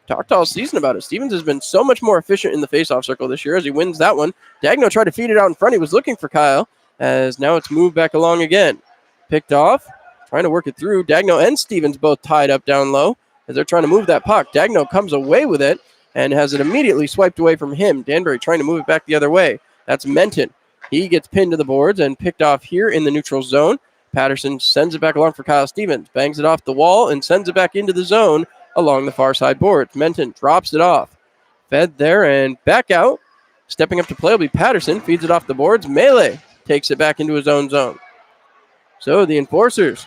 Talked all season about it. Stevens has been so much more efficient in the faceoff circle this year as he wins that one. Dagno tried to feed it out in front. He was looking for Kyle as now it's moved back along again. Picked off, trying to work it through. Dagno and Stevens both tied up down low as they're trying to move that puck. Dagno comes away with it and has it immediately swiped away from him. Danbury trying to move it back the other way. That's Menton. He gets pinned to the boards and picked off here in the neutral zone. Patterson sends it back along for Kyle Stevens. Bangs it off the wall and sends it back into the zone along the far side boards. Menton drops it off. Fed there and back out. Stepping up to play will be Patterson. Feeds it off the boards. Melee takes it back into his own zone. So the Enforcers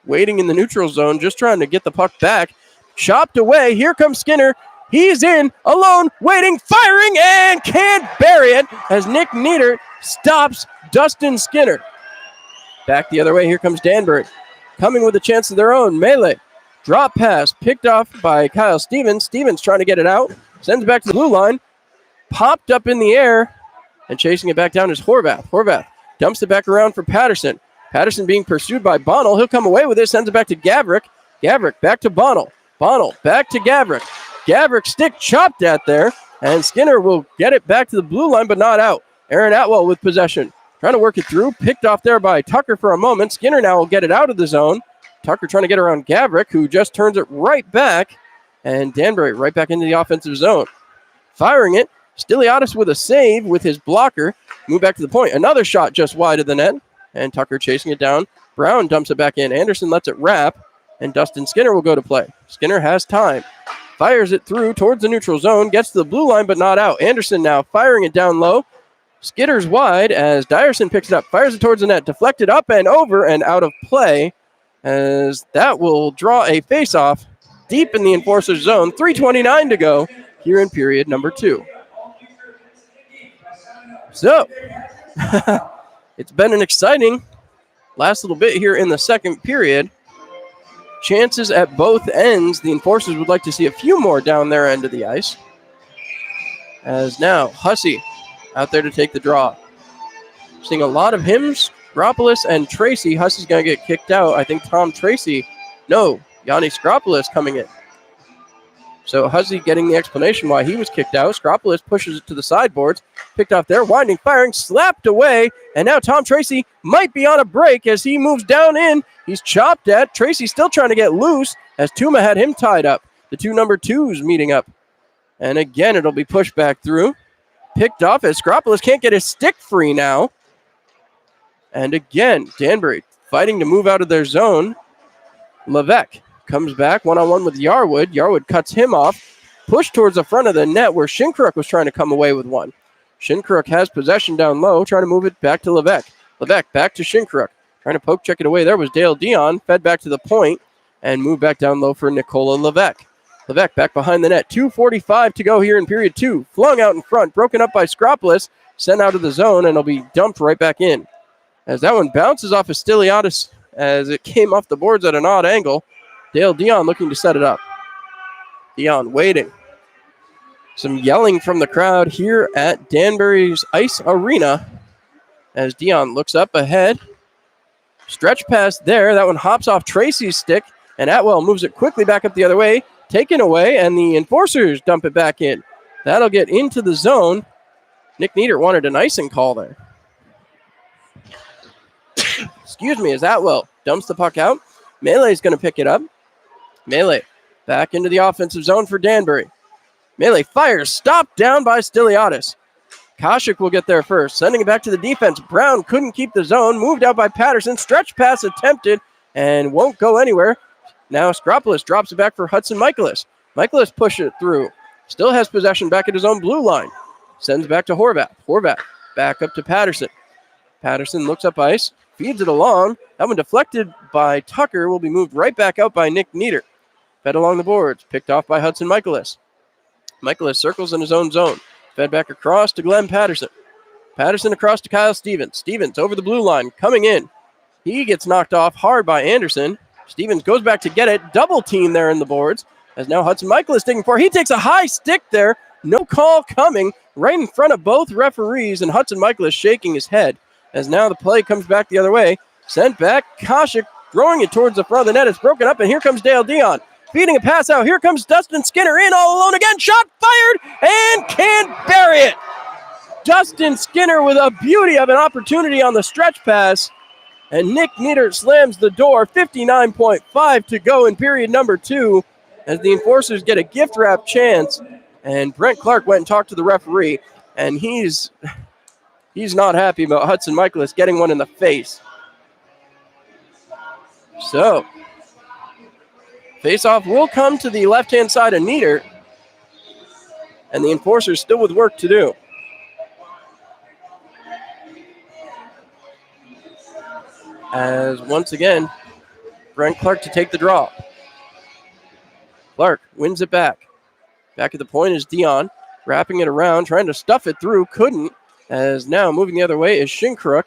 waiting in the neutral zone, just trying to get the puck back. Chopped away. Here comes Skinner. He's in, alone, waiting, firing, and can't bury it as Nick Niedert stops Dustin Skinner. Back the other way, here comes Danbury. Coming with a chance of their own. Melee. Drop pass, picked off by Kyle Stevens. Stevens trying to get it out. Sends it back to the blue line. Popped up in the air. And chasing it back down is Horvath. Horvath dumps it back around for Patterson. Patterson being pursued by Bonnell. He'll come away with it, sends it back to Gavrick. Gavrick back to Bonnell. Bonnell back to Gavrick. Gavrick stick chopped at there, and Skinner will get it back to the blue line, but not out. Aaron Atwell with possession. Trying to work it through. Picked off there by Tucker for a moment. Skinner now will get it out of the zone. Tucker trying to get around Gavrick, who just turns it right back. And Danbury right back into the offensive zone. Firing it. Stiliadis with a save with his blocker. Move back to the point. Another shot just wide of the net. And Tucker chasing it down. Brown dumps it back in. Anderson lets it wrap. And Dustin Skinner will go to play. Skinner has time. Fires it through towards the neutral zone. Gets to the blue line, but not out. Anderson now firing it down low. Skitters wide as Dyerson picks it up. Fires it towards the net. Deflected up and over and out of play. As that will draw a face-off deep in the Enforcers zone. 3:29 to go here in period number 2. So, it's been an exciting last little bit here in the second period. Chances at both ends. The Enforcers would like to see a few more down their end of the ice. As now, Hussey out there to take the draw. Seeing a lot of him, Skropoulos and Tracy. Hussey's going to get kicked out. I think Tom Tracy. No, Yanni Skropoulos coming in. So Hussey getting the explanation why he was kicked out. Skropoulos pushes it to the sideboards. Picked off there, winding, firing, slapped away. And now Tom Tracy might be on a break as he moves down in. He's chopped at. Tracy still trying to get loose as Tuma had him tied up. The two number 2s meeting up. And again, it'll be pushed back through. Picked off as Skropoulos can't get his stick free now. And again, Danbury fighting to move out of their zone. Levesque comes back one-on-one with Yarwood. Yarwood cuts him off. Push towards the front of the net where Shinkruk was trying to come away with one. Shinkruk has possession down low, trying to move it back to Levesque. Levesque back to Shinkruk. Trying to poke check it away. There was Dale Dion. Fed back to the point and moved back down low for Nicola Levesque. Levesque back behind the net. 2:45 to go here in period 2. Flung out in front. Broken up by Skropoulos. Sent out of the zone and it'll be dumped right back in. As that one bounces off of Stiliadis as it came off the boards at an odd angle. Dale Dion looking to set it up. Dion waiting. Some yelling from the crowd here at Danbury's Ice Arena as Dion looks up ahead. Stretch pass there. That one hops off Tracy's stick, and Atwell moves it quickly back up the other way. Taken away, and the Enforcers dump it back in. That'll get into the zone. Nick Nieder wanted an icing call there. Excuse me, as Atwell dumps the puck out. Melee's going to pick it up. Melee back into the offensive zone for Danbury. Melee fires, stopped down by Stiliadis. Koshik will get there first, sending it back to the defense. Brown couldn't keep the zone, moved out by Patterson. Stretch pass attempted and won't go anywhere. Now Skropoulos drops it back for Hudson Michaelis. Michaelis pushes it through. Still has possession back at his own blue line. Sends back to Horvath. Horvath back up to Patterson. Patterson looks up ice, feeds it along. That one deflected by Tucker will be moved right back out by Nick Nieder. Fed along the boards, picked off by Hudson Michaelis. Michaelis circles in his own zone. Fed back across to Glenn Patterson. Patterson across to Kyle Stevens. Stevens over the blue line, coming in. He gets knocked off hard by Anderson. Stevens goes back to get it. Double team there in the boards. As now Hudson Michaelis digging for. He takes a high stick there. No call coming right in front of both referees. And Hudson Michaelis shaking his head. As now the play comes back the other way. Sent back. Koshik throwing it towards the front of the net. It's broken up. And here comes Dale Dion. Feeding a pass out. Here comes Dustin Skinner in all alone again. Shot fired. And can't bury it. Dustin Skinner with a beauty of an opportunity on the stretch pass. And Nick Nieder slams the door. 59.5 to go in period number 2 as the Enforcers get a gift wrap chance. And Brent Clark went and talked to the referee. And he's not happy about Hudson Michaelis getting one in the face. So, face-off will come to the left-hand side of Nieder. And the Enforcers still with work to do. As once again, Brent Clark to take the draw. Clark wins it back. Back at the point is Dion, wrapping it around, trying to stuff it through, couldn't. As now moving the other way is Shinkruk,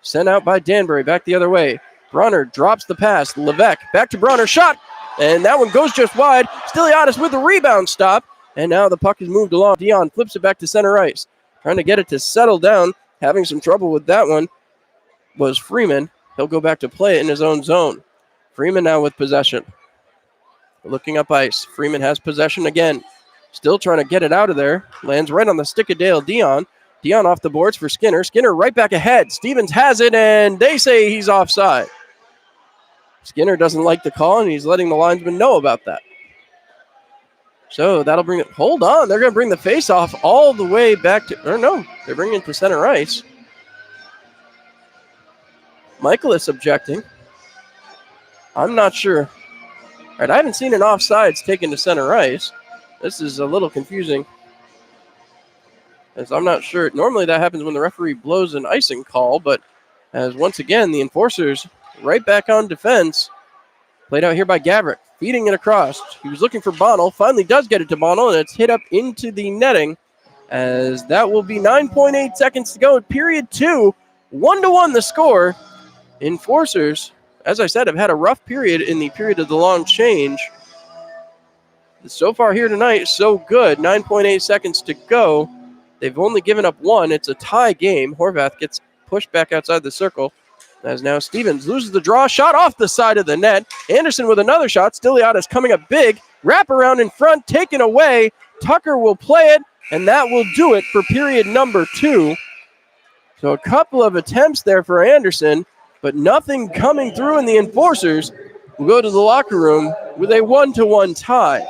sent out by Danbury, back the other way. Bronner drops the pass. Levesque back to Bronner, shot, and that one goes just wide. Stiliadis with the rebound stop, and now the puck is moved along. Dion flips it back to center ice, trying to get it to settle down, having some trouble with that one. was Freeman. He'll go back to play it in his own zone. Freeman now with possession. Looking up ice. Freeman has possession again. Still trying to get it out of there. Lands right on the stick of Dale Dion. Dion off the boards for Skinner. Skinner right back ahead. Stevens has it, and they say he's offside. Skinner doesn't like the call, and he's letting the linesman know about that. So that'll bring it. Hold on. They're going to bring the face-off all the way back to, or no, they're bringing it to center ice. Michaelis objecting. I'm not sure. All right, I haven't seen an offsides taken to center ice. This is a little confusing, as I'm not sure. Normally that happens when the referee blows an icing call, but as once again, the enforcers right back on defense. Played out here by Gavrick, feeding it across. He was looking for Bonnell, finally does get it to Bonnell, and it's hit up into the netting, as that will be 9.8 seconds to go. Period 2, 1-1 the score. Enforcers, as I said, have had a rough period in the period of the long change. So far here tonight, so good. 9.8 seconds to go. They've only given up one. It's a tie game. Horvath gets pushed back outside the circle, as now Stevens loses the draw. Shot off the side of the net. Anderson with another shot. Stiliadis coming up big. Wrap around in front, taken away. Tucker will play it, and that will do it for period number 2. So a couple of attempts there for Anderson, but nothing coming through, and the enforcers will go to the locker room with a 1-1 tie.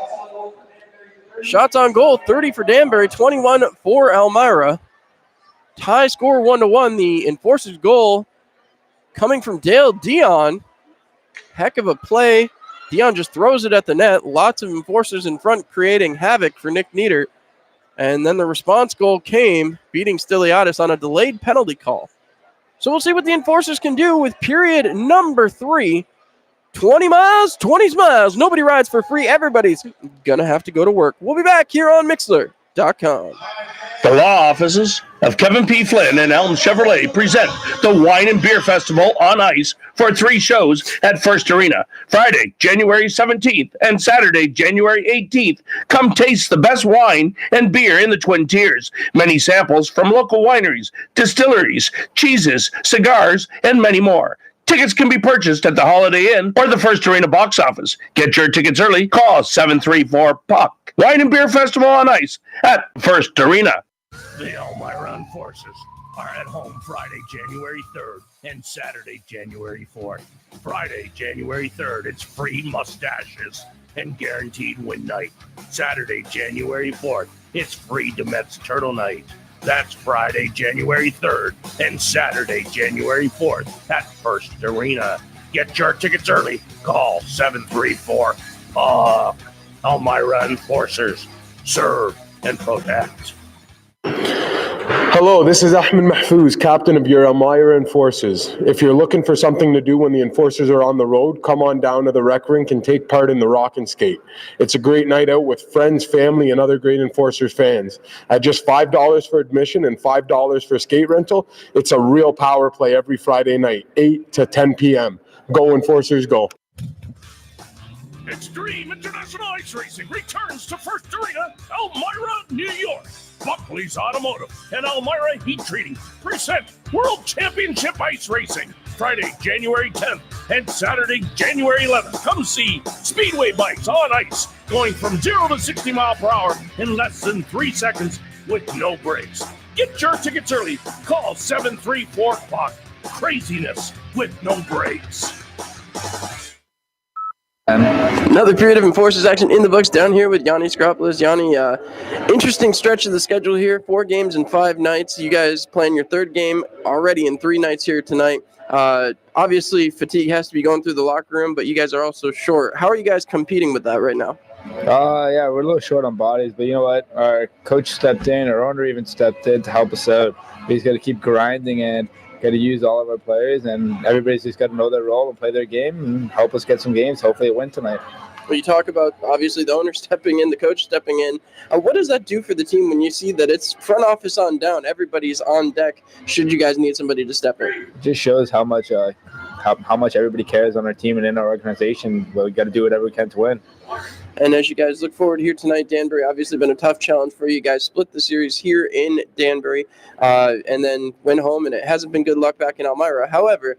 Shots on goal, 30 for Danbury, 21 for Elmira. Tie score 1-1. The enforcers' goal coming from Dale Dion. Heck of a play. Dion just throws it at the net. Lots of enforcers in front creating havoc for Nick Nieder. And then the response goal came, beating Stiliadis on a delayed penalty call. So we'll see what the enforcers can do with period number 3. 20 miles, 20 miles. Nobody rides for free. Everybody's going to have to go to work. We'll be back here on Mixler.com. The law offices of Kevin P. Flynn and Elm Chevrolet present the Wine and Beer Festival on ice for 3 shows at First Arena. Friday, January 17th and Saturday, January 18th. Come taste the best wine and beer in the Twin Tiers. Many samples from local wineries, distilleries, cheeses, cigars, and many more. Tickets can be purchased at the Holiday Inn or the First Arena box office. Get your tickets early. Call 734-PUCK. Wine and Beer Festival on ice at First Arena. The Elmira Enforcers are at home Friday, January 3rd and Saturday, January 4th. Friday, January 3rd, it's free mustaches and guaranteed win night. Saturday, January 4th, it's free Demet's Turtle Night. That's Friday, January 3rd and Saturday, January 4th at First Arena. Get your tickets early. Call 734-PUCK. Elmira Enforcers. Serve and protect. Hello, this is Ahmed Mahfouz, captain of your Elmira Enforcers. If you're looking for something to do when the Enforcers are on the road, come on down to the rec rink and take part in the Rock and Skate. It's a great night out with friends, family, and other great Enforcers fans. At just $5 for admission and $5 for skate rental, it's a real power play every Friday night, 8 to 10 p.m. Go Enforcers, go. Extreme International Ice Racing returns to First Arena, Elmira, New York. Buckley's Automotive and Elmira Heat Treating present World Championship Ice Racing. Friday, January 10th and Saturday, January 11th. Come see Speedway bikes on ice going from 0 to 60 mile per hour in less than 3 seconds with no brakes. Get your tickets early. Call 734-PUCK. Craziness with no brakes. Another period of Enforcers action in the books down here with Yanni Skropoulos. Yanni, interesting stretch of the schedule here. 4 games in 5 nights. You guys playing your 3rd game already in 3 nights here tonight. Obviously, fatigue has to be going through the locker room, but you guys are also short. How are you guys competing with that right now? Yeah, we're a little short on bodies, but you know what? Our coach stepped in, our owner even stepped in to help us out. We just got to keep grinding and got to use all of our players, and everybody's just got to know their role and play their game and help us get some games, hopefully a win tonight. Well, you talk about, obviously, the owner stepping in, the coach stepping in. What does that do for the team when you see that it's front office on down, everybody's on deck, should you guys need somebody to step in? It just shows how much everybody cares on our team and in our organization, but we got to do whatever we can to win. And as you guys look forward here tonight, Danbury obviously been a tough challenge for you guys. Split the series here in Danbury and then went home, and it hasn't been good luck back in Elmira. However,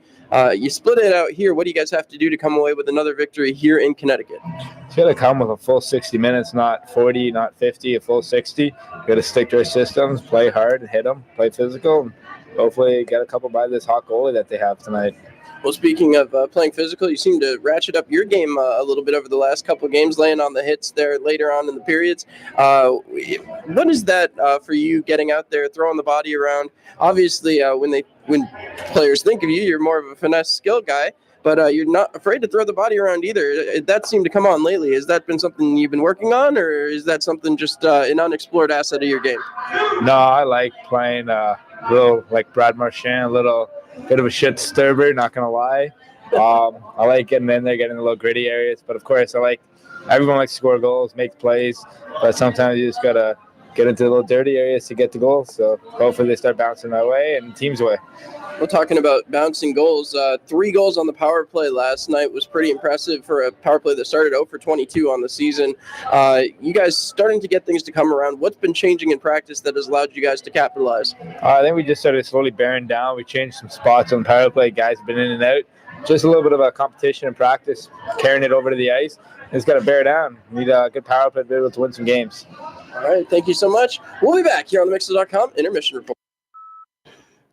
you split it out here. What do you guys have to do to come away with another victory here in Connecticut? It's got to come with a full 60 minutes, not 40, not 50, a full 60. Got to stick to our systems, play hard, hit them, play physical, and hopefully get a couple by this hot goalie that they have tonight. Well, speaking of playing physical, you seem to ratchet up your game a little bit over the last couple of games, laying on the hits there later on in the periods. What is that for you, getting out there, throwing the body around? Obviously, when players think of you, you're more of a finesse skill guy, but you're not afraid to throw the body around either. That seemed to come on lately. Has that been something you've been working on, or is that something just an unexplored asset of your game? No, I like playing a little like Brad Marchand, a little bit of a shit disturber, not going to lie. I like getting in there, getting in the little gritty areas. But, of course, everyone likes to score goals, make plays. But sometimes you just got to get into the little dirty areas to get the goals. So hopefully they start bouncing my way and the team's way. We're talking about bouncing goals. 3 goals on the power play last night was pretty impressive for a power play that started 0 for 22 on the season. You guys starting to get things to come around. What's been changing in practice that has allowed you guys to capitalize? I think we just started slowly bearing down. We changed some spots on the power play. Guys have been in and out. Just a little bit of a competition in practice, carrying it over to the ice. It's got to bear down. We need a good power play to be able to win some games. All right, thank you so much. We'll be back here on the Mixer.com Intermission Report.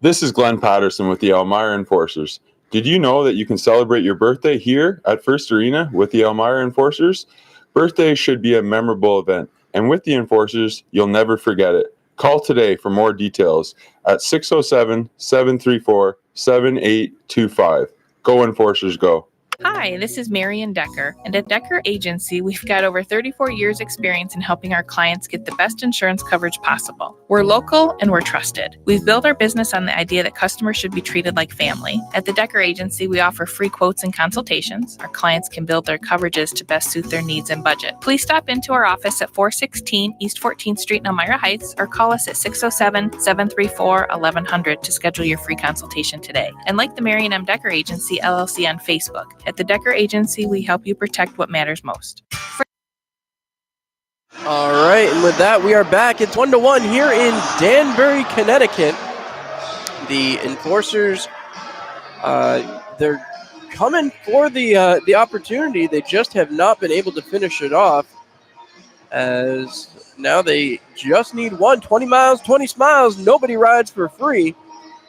This is Glenn Patterson with the Elmira Enforcers. Did you know that you can celebrate your birthday here at First Arena with the Elmira Enforcers? Birthdays should be a memorable event, and with the Enforcers, you'll never forget it. Call today for more details at 607-734-7825. Go Enforcers, go. Hi, this is Marian Decker, and at Decker Agency, we've got over 34 years experience in helping our clients get the best insurance coverage possible. We're local and we're trusted. We've built our business on the idea that customers should be treated like family. At the Decker Agency, we offer free quotes and consultations. Our clients can build their coverages to best suit their needs and budget. Please stop into our office at 416 East 14th Street in Elmira Heights or call us at 607-734-1100 to schedule your free consultation today. And like the Marian M. Decker Agency LLC on Facebook. At the Decker Agency, we help you protect what matters most. All right, and with that, we are back. It's 1-1 here in Danbury, Connecticut. The Enforcers, they're coming for the opportunity. They just have not been able to finish it off, as now they just need 20 miles, 20 smiles. Nobody rides for free,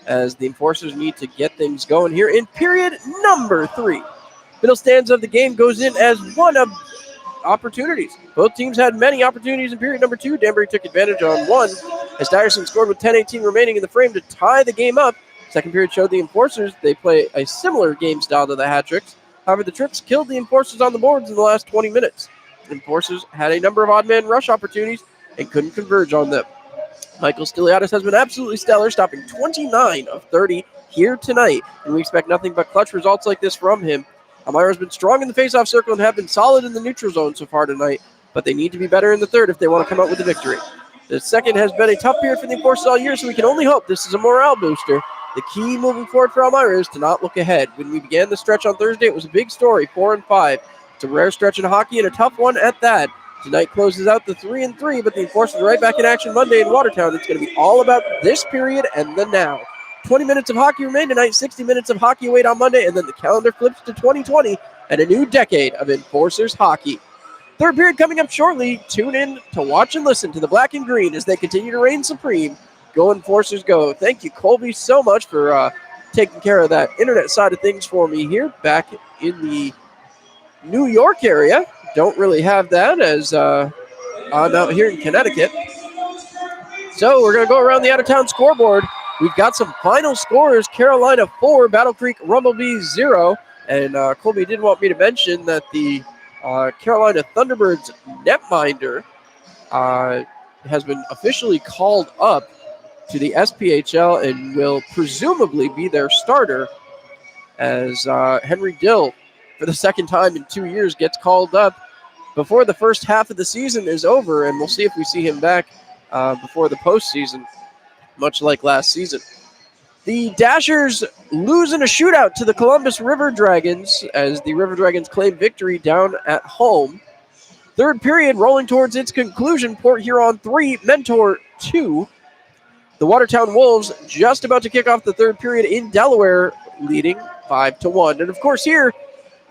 as the Enforcers need to get things going here in period number 3. Middle stanza of the game goes in as one of opportunities. Both teams had many opportunities in period number 2. Danbury took advantage on one as Dyerson scored with 10:18 remaining in the frame to tie the game up. Second period showed the Enforcers they play a similar game style to the hat tricks. However, the tricks killed the Enforcers on the boards in the last 20 minutes. The Enforcers had a number of odd man rush opportunities and couldn't converge on them. Michael Stiliadis has been absolutely stellar, stopping 29 of 30 here tonight, and we expect nothing but clutch results like this from him. Elmira's been strong in the faceoff circle and have been solid in the neutral zone so far tonight, but they need to be better in the third if they want to come out with a victory. The second has been a tough period for the Enforcers all year, so we can only hope this is a morale booster. The key moving forward for Elmira is to not look ahead. When we began the stretch on Thursday, it was a big story, 4-5. It's a rare stretch in hockey and a tough one at that. Tonight closes out the 3-3, but the Enforcers are right back in action Monday in Watertown. It's going to be all about this period and the now. 20 minutes of hockey remain tonight, 60 minutes of hockey await on Monday, and then the calendar flips to 2020 and a new decade of Enforcers hockey. Third period coming up shortly. Tune in to watch and listen to the black and green as they continue to reign supreme. Go Enforcers, go. Thank you, Colby, so much for taking care of that internet side of things for me here back in the New York area. Don't really have that as I'm out here in Connecticut. So we're going to go around the out-of-town scoreboard. We've got some final scores. Carolina 4, Battle Creek Rumblebees 0. And Colby did want me to mention that the Carolina Thunderbirds netminder has been officially called up to the SPHL and will presumably be their starter as Henry Dill, for the second time in 2 years, gets called up before the first half of the season is over, and we'll see if we see him back before the postseason, much like last season. The Dashers lose in a shootout to the Columbus River Dragons as the River Dragons claim victory down at home. Third period rolling towards its conclusion. Port Huron 3, Mentor 2. The Watertown Wolves just about to kick off the third period in Delaware, leading 5-1. And of course here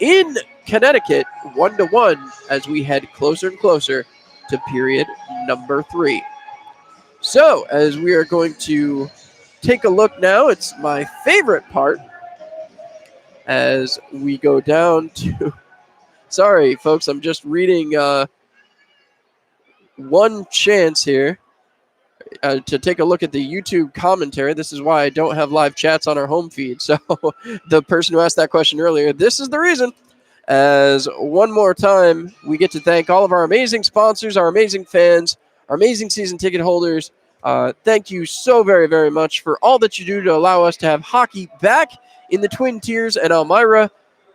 in Connecticut, 1-1 as we head closer and closer to period number 3. So as we are going to take a look now, it's my favorite part as we go down to... Sorry, folks, I'm just reading one chance here to take a look at the YouTube commentary. This is why I don't have live chats on our home feed. So the person who asked that question earlier, this is the reason. As one more time, we get to thank all of our amazing sponsors, our amazing fans, our amazing season ticket holders. Thank you so very, very much for all that you do to allow us to have hockey back in the Twin Tiers and Elmira,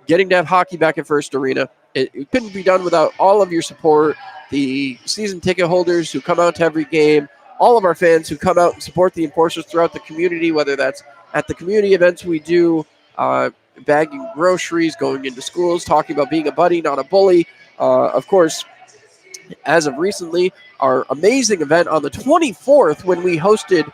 getting to have hockey back at First Arena. It couldn't be done without all of your support, the season ticket holders who come out to every game, all of our fans who come out and support the Enforcers throughout the community, whether that's at the community events we do, bagging groceries, going into schools, talking about being a buddy, not a bully. Of course, as of recently, our amazing event on the 24th when we hosted,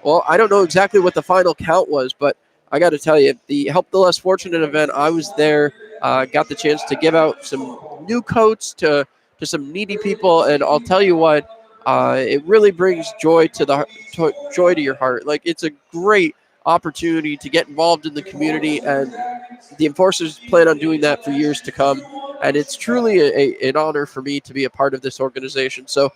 well, I don't know exactly what the final count was, but I got to tell you, the Help the Less Fortunate event, I was there, got the chance to give out some new coats to some needy people, and I'll tell you what, it really brings joy to your heart. Like, it's a great opportunity to get involved in the community, and the Enforcers plan on doing that for years to come, and it's truly an honor for me to be a part of this organization. So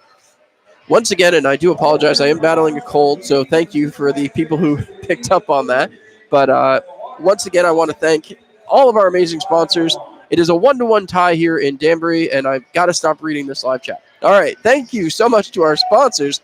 once again, and I do apologize, I am battling a cold, so thank you for the people who picked up on that. But once again, I want to thank all of our amazing sponsors. It is a 1-1 tie here in Danbury, and I've got to stop reading this live chat. All right, thank you so much to our sponsors.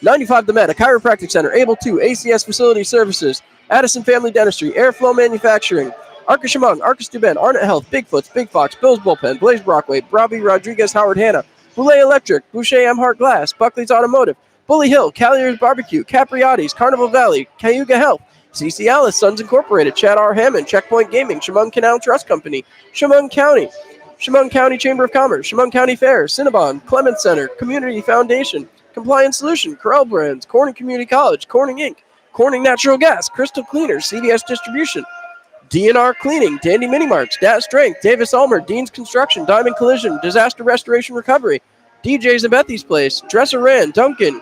95 The Med, a chiropractic center, Able 2, ACS Facility Services, Addison Family Dentistry, Airflow Manufacturing, Arca Shamong, Arca Stuben, Arnett Health, Bigfoots, Big Fox, Bill's Bullpen, Blaze Brockway, Robbie Rodriguez, Howard Hanna, Boulay Electric, Boucher Emhart Glass, Buckley's Automotive, Bully Hill, Callier's Barbecue, Capriati's, Carnival Valley, Cayuga Health, CC Alice, Sons Incorporated, Chad R. Hammond, Checkpoint Gaming, Chemung Canal Trust Company, Chemung County Chamber of Commerce, Chemung County Fair, Cinnabon, Clements Center, Community Foundation, Compliance Solution, Corral Brands, Corning Community College, Corning Inc., Corning Natural Gas, Crystal Cleaners, CVS Distribution, DNR Cleaning, Dandy Mini Marts, Dat Strength, Davis Ulmer, Dean's Construction, Diamond Collision, Disaster Restoration Recovery, DJ's and Bethy's Place, Dresser Rand, Duncan,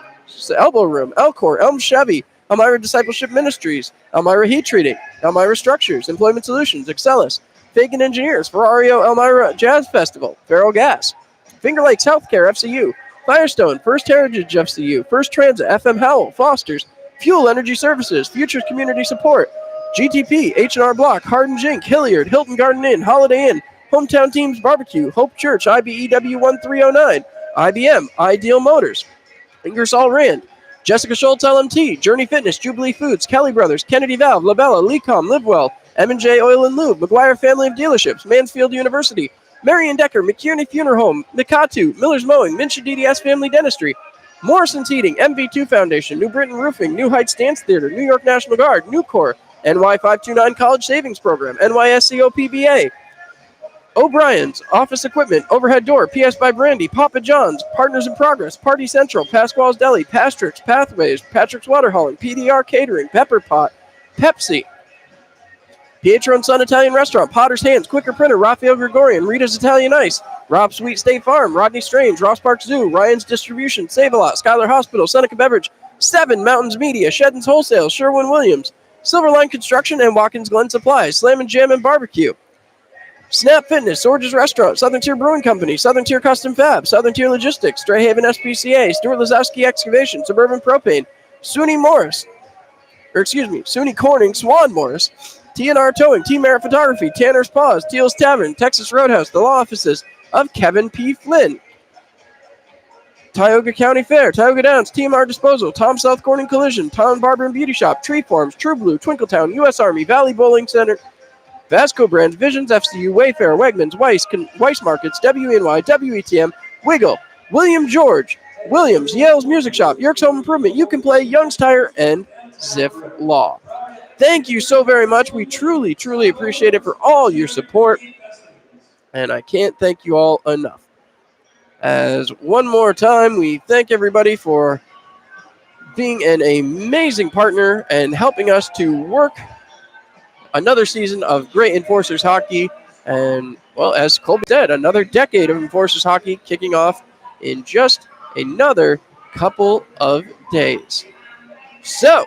Elbow Room, Elcor, Elm Chevy, Elmira Discipleship Ministries, Elmira Heat Treating, Elmira Structures, Employment Solutions, Excelis, Fagan Engineers, Ferrario Elmira Jazz Festival, Farrell Gas, Finger Lakes Healthcare, FCU, Firestone, First Heritage FCU, First Transit, FM Howell, Foster's, Fuel Energy Services, Futures Community Support, GTP, H&R Block, Hardin Jink, Hilliard, Hilton Garden Inn, Holiday Inn, Hometown Teams Barbecue, Hope Church, IBEW 1309, IBM, Ideal Motors, Ingersoll Rand, Jessica Schultz LMT, Journey Fitness, Jubilee Foods, Kelly Brothers, Kennedy Valve, Labella, Lecom, Livewell, M&J Oil and Lube, McGuire Family of Dealerships, Mansfield University, Marion Decker, McKierney Funeral Home, Mikatu, Miller's Mowing, Minshew DDS Family Dentistry, Morrison's Heating, MV2 Foundation, New Britain Roofing, New Heights Dance Theater, New York National Guard, Nucor, NY529 College Savings Program, NYSCO PBA, O'Brien's, Office Equipment, Overhead Door, PS by Brandy, Papa John's, Partners in Progress, Party Central, Pasquale's Deli, Pastrick's, Pathways, Patrick's Water Hauling, PDR Catering, Pepper Pot, Pepsi, Pietro and Son Italian Restaurant, Potter's Hands, Quicker Printer, Raphael Gregorian, Rita's Italian Ice, Rob Sweet State Farm, Rodney Strange, Ross Park Zoo, Ryan's Distribution, Save-A-Lot, Skylar Hospital, Seneca Beverage, 7 Mountains Media, Sheddon's Wholesale, Sherwin-Williams, Silverline Construction, and Watkins Glen Supply, Slam and Jam and Barbecue, Snap Fitness, Sorge's Restaurant, Southern Tier Brewing Company, Southern Tier Custom Fab, Southern Tier Logistics, Strayhaven SPCA, Stuart Lazowski Excavation, Suburban Propane, SUNY Corning, Swan Morris, TNR Towing, Team Merit Photography, Tanner's Paws, Teal's Tavern, Texas Roadhouse, the law offices of Kevin P. Flynn, Tioga County Fair, Tioga Downs, TMR Disposal, Tom South Corning Collision, Tom Barber and Beauty Shop, Tree Farms, True Blue, Twinkletown, U.S. Army, Valley Bowling Center, Vasco Brands, Visions, FCU, Wayfair, Wegmans, Weiss Markets, WNY, WETM, Wiggle, William George, Williams, Yale's Music Shop, Yerkes Home Improvement, You Can Play, Young's Tire, and Ziff Law. Thank you so very much. We truly, truly appreciate it for all your support, and I can't thank you all enough. As one more time, we thank everybody for being an amazing partner and helping us to work another season of great Enforcers hockey. And, well, as Colby said, another decade of Enforcers hockey kicking off in just another couple of days. So,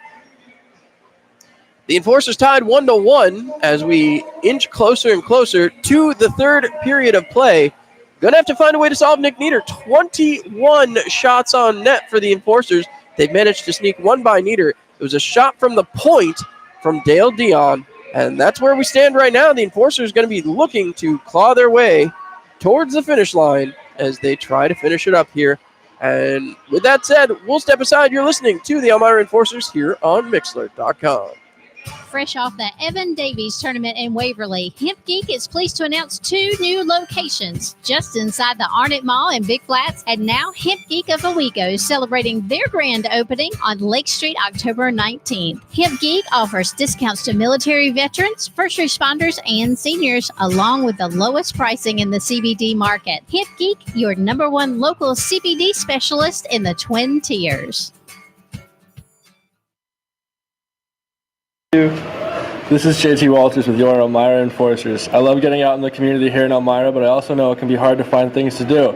the Enforcers tied 1-1 as we inch closer and closer to the third period of play. Gonna have to find a way to solve Nick Nieder. 21 shots on net for the Enforcers. They've managed to sneak one by Nieder. It was a shot from the point from Dale Dion, and that's where we stand right now. The Enforcers going to be looking to claw their way towards the finish line as they try to finish it up here. And with that said, we'll step aside. You're listening to the Elmira Enforcers here on Mixlr.com. Fresh off the Evan Davies tournament in Waverly, Hemp Geek is pleased to announce 2 new locations just inside the Arnott Mall in Big Flats, and now Hemp Geek of Owego celebrating their grand opening on Lake Street October 19th. Hemp Geek offers discounts to military veterans, first responders, and seniors, along with the lowest pricing in the CBD market. Hemp Geek, your #1 local CBD specialist in the Twin Tiers. This is JT Walters with your Elmira Enforcers. I love getting out in the community here in Elmira, but I also know it can be hard to find things to do.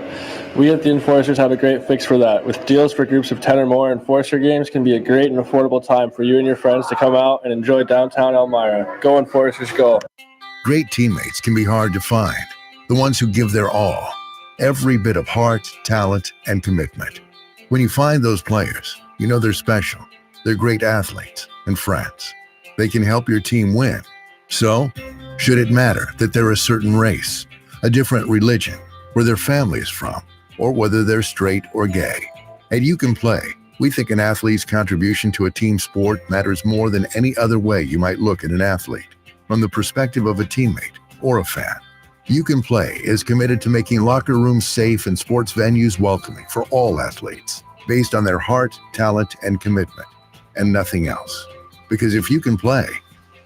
We at the Enforcers have a great fix for that. With deals for groups of 10 or more, Enforcer games can be a great and affordable time for you and your friends to come out and enjoy downtown Elmira. Go Enforcers, go. Great teammates can be hard to find. The ones who give their all. Every bit of heart, talent, and commitment. When you find those players, you know they're special. They're great athletes and friends. They can help your team win. So, should it matter that they're a certain race, a different religion, where their family is from, or whether they're straight or gay? At You Can Play, we think an athlete's contribution to a team sport matters more than any other way you might look at an athlete, from the perspective of a teammate or a fan. You Can Play is committed to making locker rooms safe and sports venues welcoming for all athletes, based on their heart, talent, and commitment, and nothing else. Because if you can play,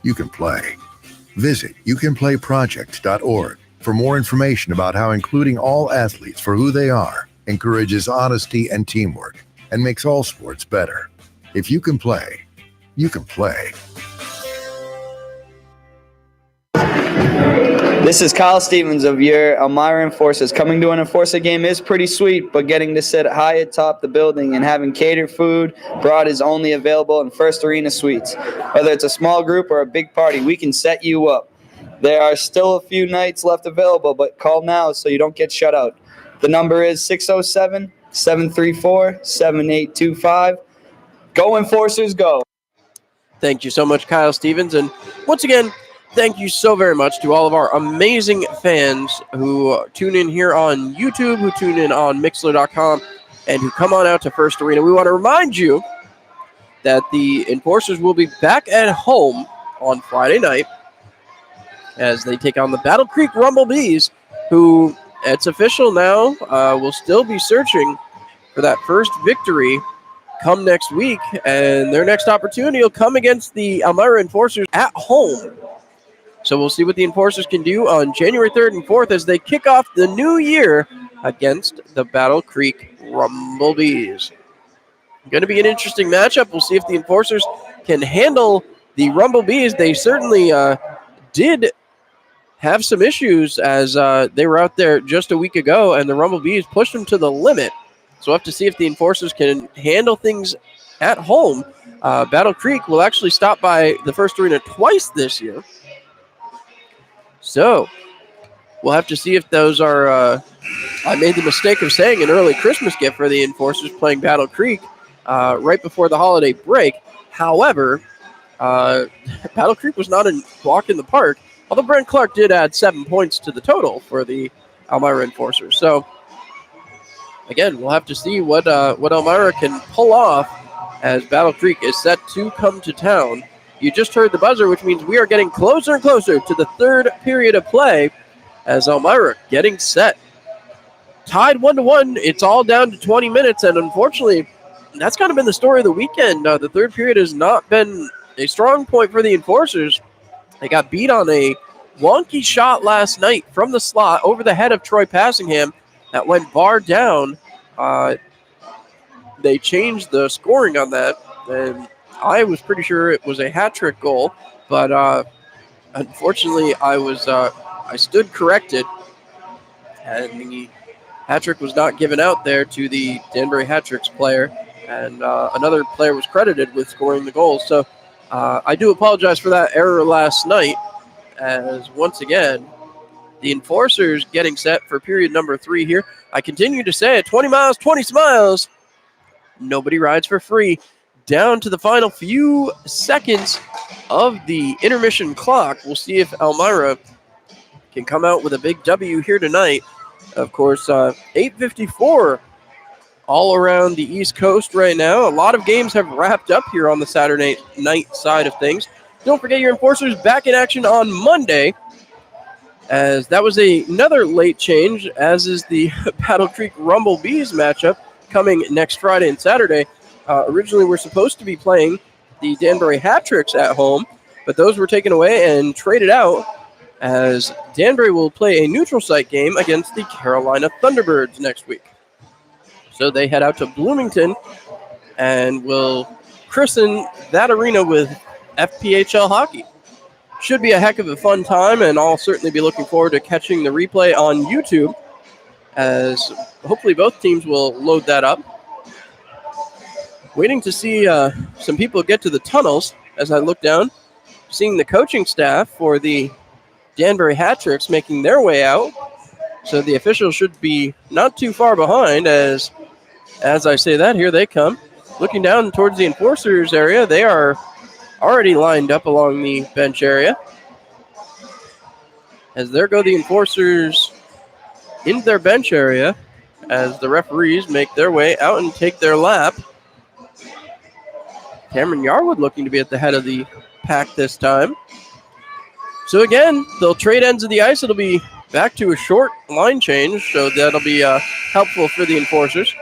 you can play. Visit youcanplayproject.org for more information about how including all athletes for who they are encourages honesty and teamwork and makes all sports better. If you can play, you can play. This is Kyle Stevens of your Elmira Enforcers. Coming to an Enforcer game is pretty sweet, but getting to sit high atop the building and having catered food brought is only available in First Arena Suites. Whether it's a small group or a big party, we can set you up. There are still a few nights left available, but call now so you don't get shut out. The number is 607-734-7825. Go Enforcers, go. Thank you so much, Kyle Stevens. And once again, thank you so very much to all of our amazing fans who tune in here on YouTube, who tune in on Mixlr.com, and who come on out to First Arena. We want to remind you that the Enforcers will be back at home on Friday night as they take on the Battle Creek Rumblebees, who, it's official now, will still be searching for that first victory come next week, and their next opportunity will come against the Elmira Enforcers at home. So we'll see what the Enforcers can do on January 3rd and 4th as they kick off the new year against the Battle Creek Rumblebees. Going to be an interesting matchup. We'll see if the Enforcers can handle the Rumblebees. They certainly did have some issues as they were out there just a week ago, and the Rumblebees pushed them to the limit. So we'll have to see if the Enforcers can handle things at home. Battle Creek will actually stop by the First Arena twice this year. So we'll have to see if those are, I made the mistake of saying an early Christmas gift for the Enforcers playing Battle Creek right before the holiday break. However, Battle Creek was not a walk in the park, although Brent Clark did add 7 points to the total for the Elmira Enforcers. So again, we'll have to see what Elmira can pull off as Battle Creek is set to come to town. You just heard the buzzer, which means we are getting closer and closer to the third period of play as Elmira getting set. Tied 1-1. It's all down to 20 minutes, and unfortunately, that's kind of been the story of the weekend. The third period has not been a strong point for the Enforcers. They got beat on a wonky shot last night from the slot over the head of Troy Passingham. that went bar down. They changed the scoring on that, and I was pretty sure it was a hat trick goal, but unfortunately I stood corrected, and the hat trick was not given out there to the Danbury Hat Tricks player, and another player was credited with scoring the goal. So I do apologize for that error last night, as once again, the Enforcers getting set for period number 3 here. I continue to say it, 20 miles, 20 smiles. Nobody rides for free. Down to the final few seconds of the intermission clock. We'll see if Elmira can come out with a big W here tonight. Of course, 8:54 all around the East Coast right now. A lot of games have wrapped up here on the Saturday night side of things. Don't forget your Enforcers back in action on Monday, as that was another late change, as is the Battle Creek Rumble Bees matchup coming next Friday and Saturday. Originally, we're supposed to be playing the Danbury Hat Tricks at home, but those were taken away and traded out, as Danbury will play a neutral site game against the Carolina Thunderbirds next week. So they head out to Bloomington and will christen that arena with FPHL hockey. Should be a heck of a fun time, and I'll certainly be looking forward to catching the replay on YouTube, as hopefully both teams will load that up. Waiting to see some people get to the tunnels as I look down, seeing the coaching staff for the Danbury Hat Tricks making their way out. So the officials should be not too far behind, as I say that, here they come. Looking down towards the Enforcers area, they are already lined up along the bench area. As there go the Enforcers into their bench area, as the referees make their way out and take their lap. Cameron Yarwood looking to be at the head of the pack this time. So again, they'll trade ends of the ice. It'll be back to a short line change, so that'll be helpful for the Enforcers,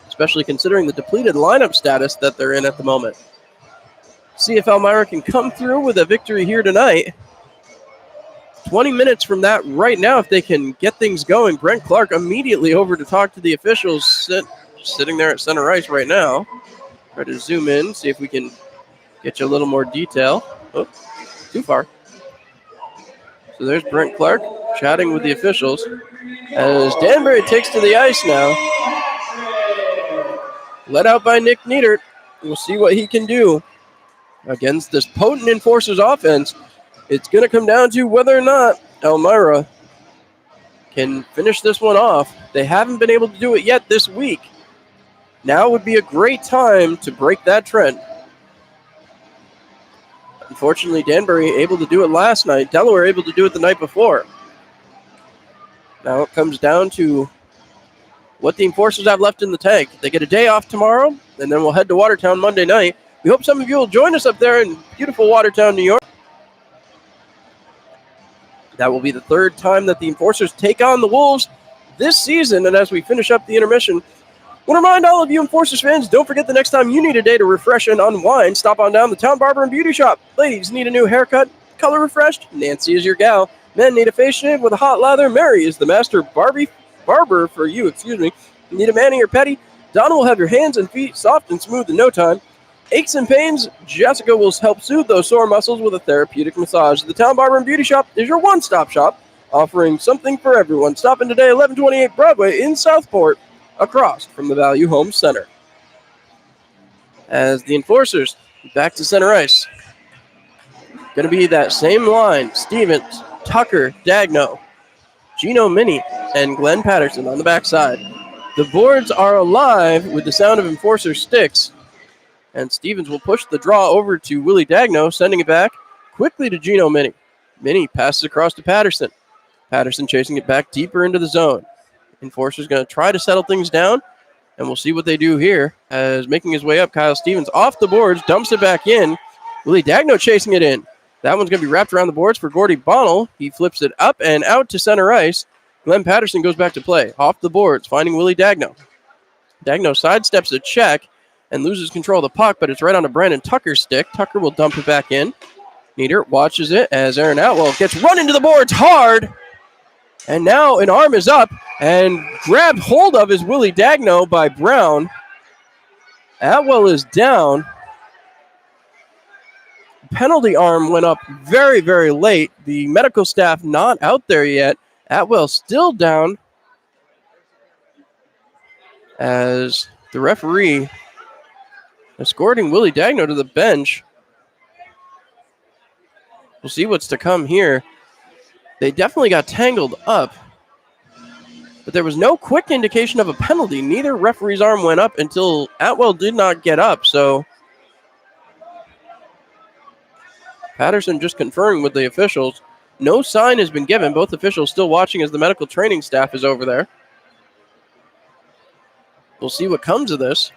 especially considering the depleted lineup status that they're in at the moment. See if Elmira can come through with a victory here tonight. 20 minutes from that right now, if they can get things going. Brent Clark immediately over to talk to the officials, sitting there at center ice right now. Try to zoom in, see if we can get you a little more detail. Oh, too far. So there's Brent Clark chatting with the officials, as Danbury takes to the ice now. Led out by Nick Niedert. We'll see what he can do against this potent Enforcers offense. It's going to come down to whether or not Elmira can finish this one off. They haven't been able to do it yet this week. Now would be a great time to break that trend. Unfortunately, Danbury able to do it last night. Delaware able to do it the night before. Now it comes down to what the Enforcers have left in the tank. They get a day off tomorrow, and then we'll head to Watertown Monday night. We hope some of you will join us up there in beautiful Watertown, New York. That will be the third time that the Enforcers take on the Wolves this season. And as we finish up the intermission, I want to remind all of you Enforcers fans, don't forget the next time you need a day to refresh and unwind, stop on down the Town Barber and Beauty Shop. Ladies need a new haircut, color refreshed, Nancy is your gal. Men need a face shave with a hot lather, Mary is the master barber for you, Need a mani or pedi? Donna will have your hands and feet soft and smooth in no time. Aches and pains, Jessica will help soothe those sore muscles with a therapeutic massage. The Town Barber and Beauty Shop is your one-stop shop, offering something for everyone. Stop in today, 1128 Broadway in Southport, across from the Value Home Center. As the Enforcers back to center ice. Going to be that same line. Stevens, Tucker, Dagno, Gino Mini, and Glenn Patterson on the backside. The boards are alive with the sound of Enforcer sticks. And Stevens will push the draw over to Willie Dagno, sending it back quickly to Gino Mini. Mini passes across to Patterson. Patterson chasing it back deeper into the zone. Enforcer's going to try to settle things down, and we'll see what they do here. As making his way up, Kyle Stevens off the boards, dumps it back in. Willie Dagno chasing it in. That one's going to be wrapped around the boards for Gordy Bonnell. He flips it up and out to center ice. Glenn Patterson goes back to play. Off the boards, finding Willie Dagno. Dagno sidesteps a check and loses control of the puck, but it's right onto Brandon Tucker's stick. Tucker will dump it back in. Nieder watches it as Aaron Atwell gets run into the boards hard. And now an arm is up and grabbed hold of is Willie Dagno by Brown. Atwell is down. Penalty arm went up very, very late. The medical staff not out there yet. Atwell still down as the referee escorting Willie Dagno to the bench. We'll see what's to come here. They definitely got tangled up, but there was no quick indication of a penalty. Neither referee's arm went up until Atwell did not get up, so Patterson just conferring with the officials. No sign has been given. Both officials still watching as the medical training staff is over there. We'll see what comes of this.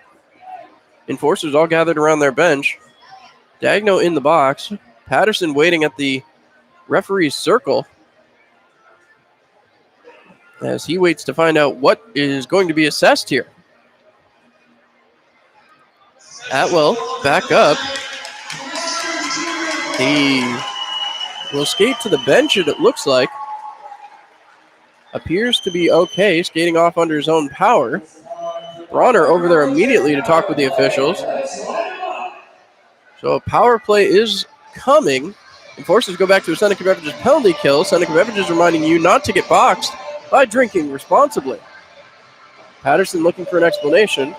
Enforcers all gathered around their bench. Dagno in the box. Patterson waiting at the referee's circle as he waits to find out what is going to be assessed here. Atwell back up. He will skate to the bench, it looks like. Appears to be okay, skating off under his own power. Bronner over there immediately to talk with the officials. So a power play is coming. Enforcers go back to a Seneca Beverages penalty kill. Seneca Beverages reminding you not to get boxed by drinking responsibly. Patterson looking for an explanation.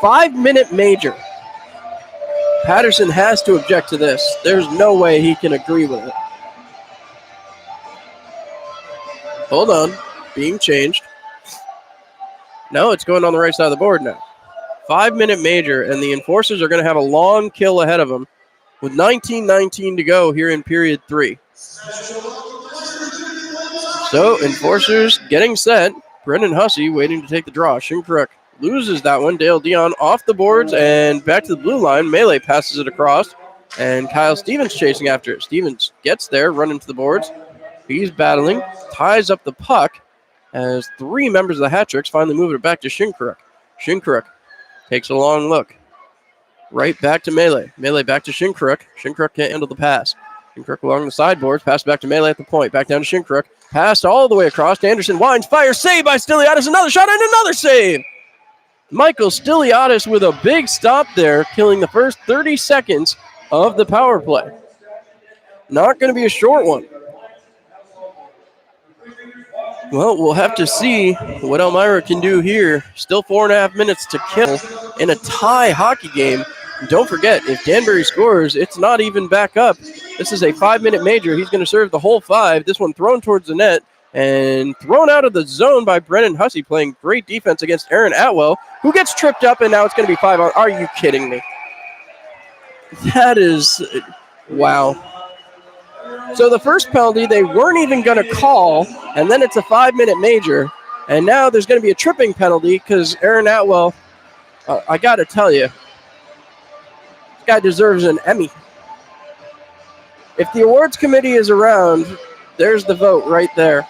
5-minute major. Patterson has to object to this. There's no way he can agree with it. Hold on. Being changed. No, it's going on the right side of the board now. 5-minute major, and the Enforcers are going to have a long kill ahead of them with 19:19 to go here in period 3. So, Enforcers getting set. Brendan Hussey waiting to take the draw. Shinkaruk loses that one. Dale Dion off the boards and back to the blue line. Melee passes it across, and Kyle Stevens chasing after it. Stevens gets there, running to the boards. He's battling, ties up the puck as 3 members of the Hat-Tricks finally move it back to Shinkaruk. Shinkaruk takes a long look. Right back to Melee. Melee back to Shinkaruk. Shinkaruk can't handle the pass. Shinkaruk along the sideboards. Pass back to Melee at the point. Back down to Shinkaruk. Passed all the way across. Anderson winds, fires, save by Stiliadis. Another shot and another save. Michael Stiliadis with a big stop there, killing the first 30 seconds of the power play. Not going to be a short one. Well, we'll have to see what Elmira can do here. Still 4.5 minutes to kill in a tie hockey game. And don't forget, if Danbury scores, it's not even back up. This is a 5-minute major. He's going to serve the whole 5. This one thrown towards the net and thrown out of the zone by Brennan Hussey, playing great defense against Aaron Atwell, who gets tripped up, and now it's going to be 5 on. Are you kidding me? That is, wow. So the first penalty they weren't even going to call, and then it's a 5-minute major, and now there's going to be a tripping penalty because Aaron Atwell, I got to tell you, this guy deserves an Emmy. If the awards committee is around, there's the vote right there.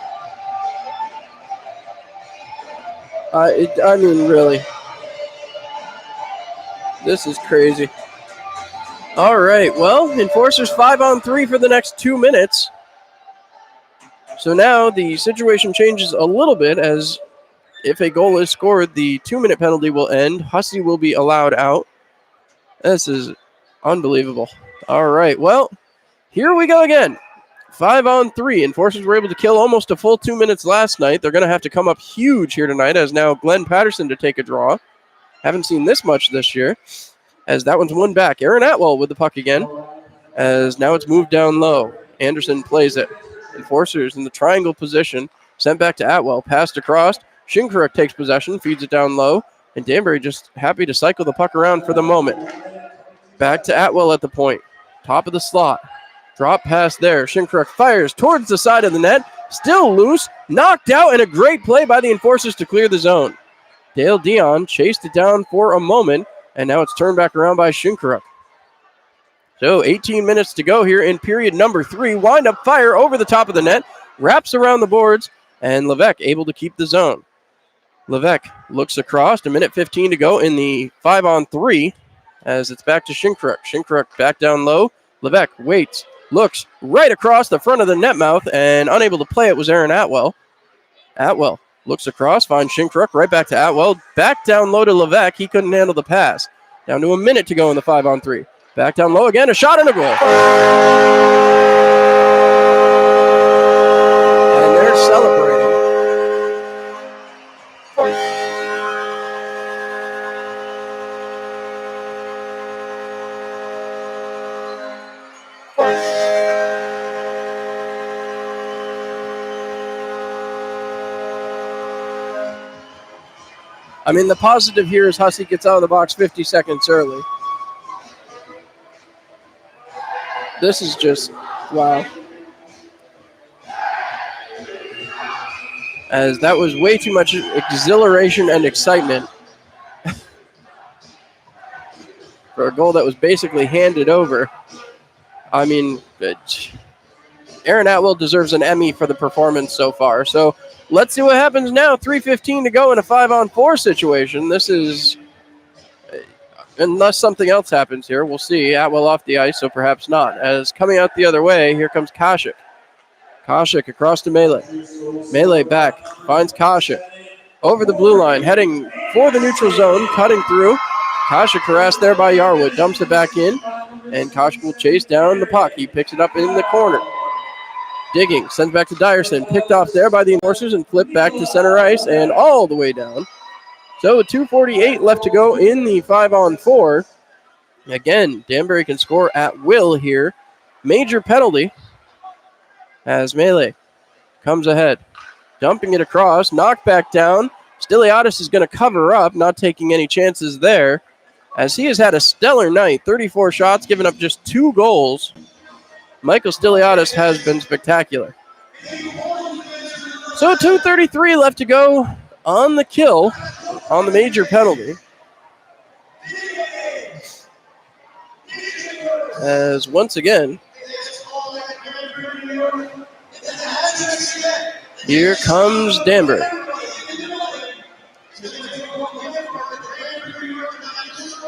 I mean, really. This is crazy. All right, well, Enforcers 5-on-3 for the next 2 minutes. So now the situation changes a little bit, as if a goal is scored, the 2-minute penalty will end. Hussey will be allowed out. This is unbelievable. All right, well, here we go again. 5-on-3. Enforcers were able to kill almost a full 2 minutes last night. They're going to have to come up huge here tonight, as now Glenn Patterson to take a draw. Haven't seen this much this year, as that one's won back. Aaron Atwell with the puck again, as now it's moved down low. Anderson plays it. Enforcers in the triangle position. Sent back to Atwell. Passed across. Shinkaruk takes possession, feeds it down low, and Danbury just happy to cycle the puck around for the moment. Back to Atwell at the point. Top of the slot. Drop pass there. Shinkaruk fires towards the side of the net. Still loose. Knocked out, and a great play by the Enforcers to clear the zone. Dale Dion chased it down for a moment, and now it's turned back around by Shinkaruk. So 18 minutes to go here in period number 3. Wind up fire over the top of the net. Wraps around the boards, and Levesque able to keep the zone. Levesque looks across. 1:15 to go in the 5-on-3 as it's back to Shinkaruk. Shinkaruk back down low. Levesque waits. Looks right across the front of the net mouth, and unable to play it was Aaron Atwell. Atwell looks across, finds Shinkrook, right back to Atwell. Back down low to Levesque. He couldn't handle the pass. Down to a minute to go in the 5-on-3. Back down low again, a shot and a goal. And they're celebrating. I mean, the positive here is Hussey gets out of the box 50 seconds early. This is just, wow. As that was way too much exhilaration and excitement for a goal that was basically handed over. I mean, Aaron Atwell deserves an Emmy for the performance so far. So let's see what happens now. 3:15 to go in a 5-on-4 situation. This is, unless something else happens here, we'll see. Atwell off the ice, so perhaps not. As coming out the other way, here comes Koshik. Koshik across to Melee. Melee back, finds Koshik. Over the blue line, heading for the neutral zone, cutting through. Koshik harassed there by Yarwood, dumps it back in, and Koshik will chase down the puck. He picks it up in the corner. Digging, sends back to Dyerson, picked off there by the Enforcers and flipped back to center ice and all the way down. So with 2:48 left to go in the 5-on-4. Again, Danbury can score at will here. Major penalty as Melee comes ahead. Dumping it across, knocked back down. Stiliadis is going to cover up, not taking any chances there, as he has had a stellar night. 34 shots, giving up just 2 goals. Michael Stiliadis has been spectacular. So 2:33 left to go on the kill, on the major penalty. As once again, here comes Danbury.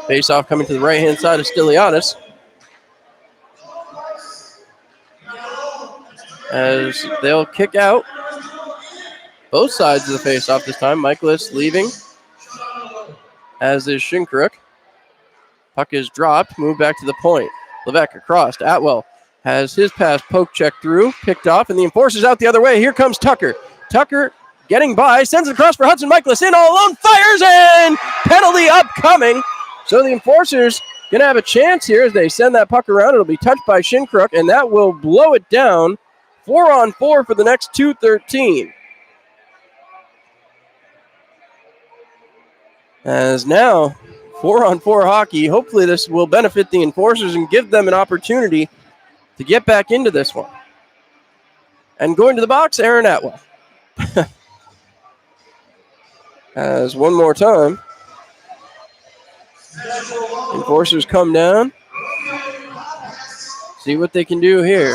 Face-off coming to the right-hand side of Stiliadis. As they'll kick out both sides of the face-off this time. Michaelis leaving, as is Shinkrook. Puck is dropped, moved back to the point. Levesque across. Atwell has his pass poke check through, picked off, and the Enforcer's out the other way. Here comes Tucker. Tucker getting by, sends it across for Hudson Michaelis, in all alone, fires, and penalty upcoming. So the Enforcers going to have a chance here as they send that puck around. It'll be touched by Shinkrook, and that will blow it down. 4-on-4 for the next 2:13. As now, 4-on-4 hockey. Hopefully this will benefit the Enforcers and give them an opportunity to get back into this one. And going to the box, Aaron Atwell. As one more time, Enforcers come down. See what they can do here.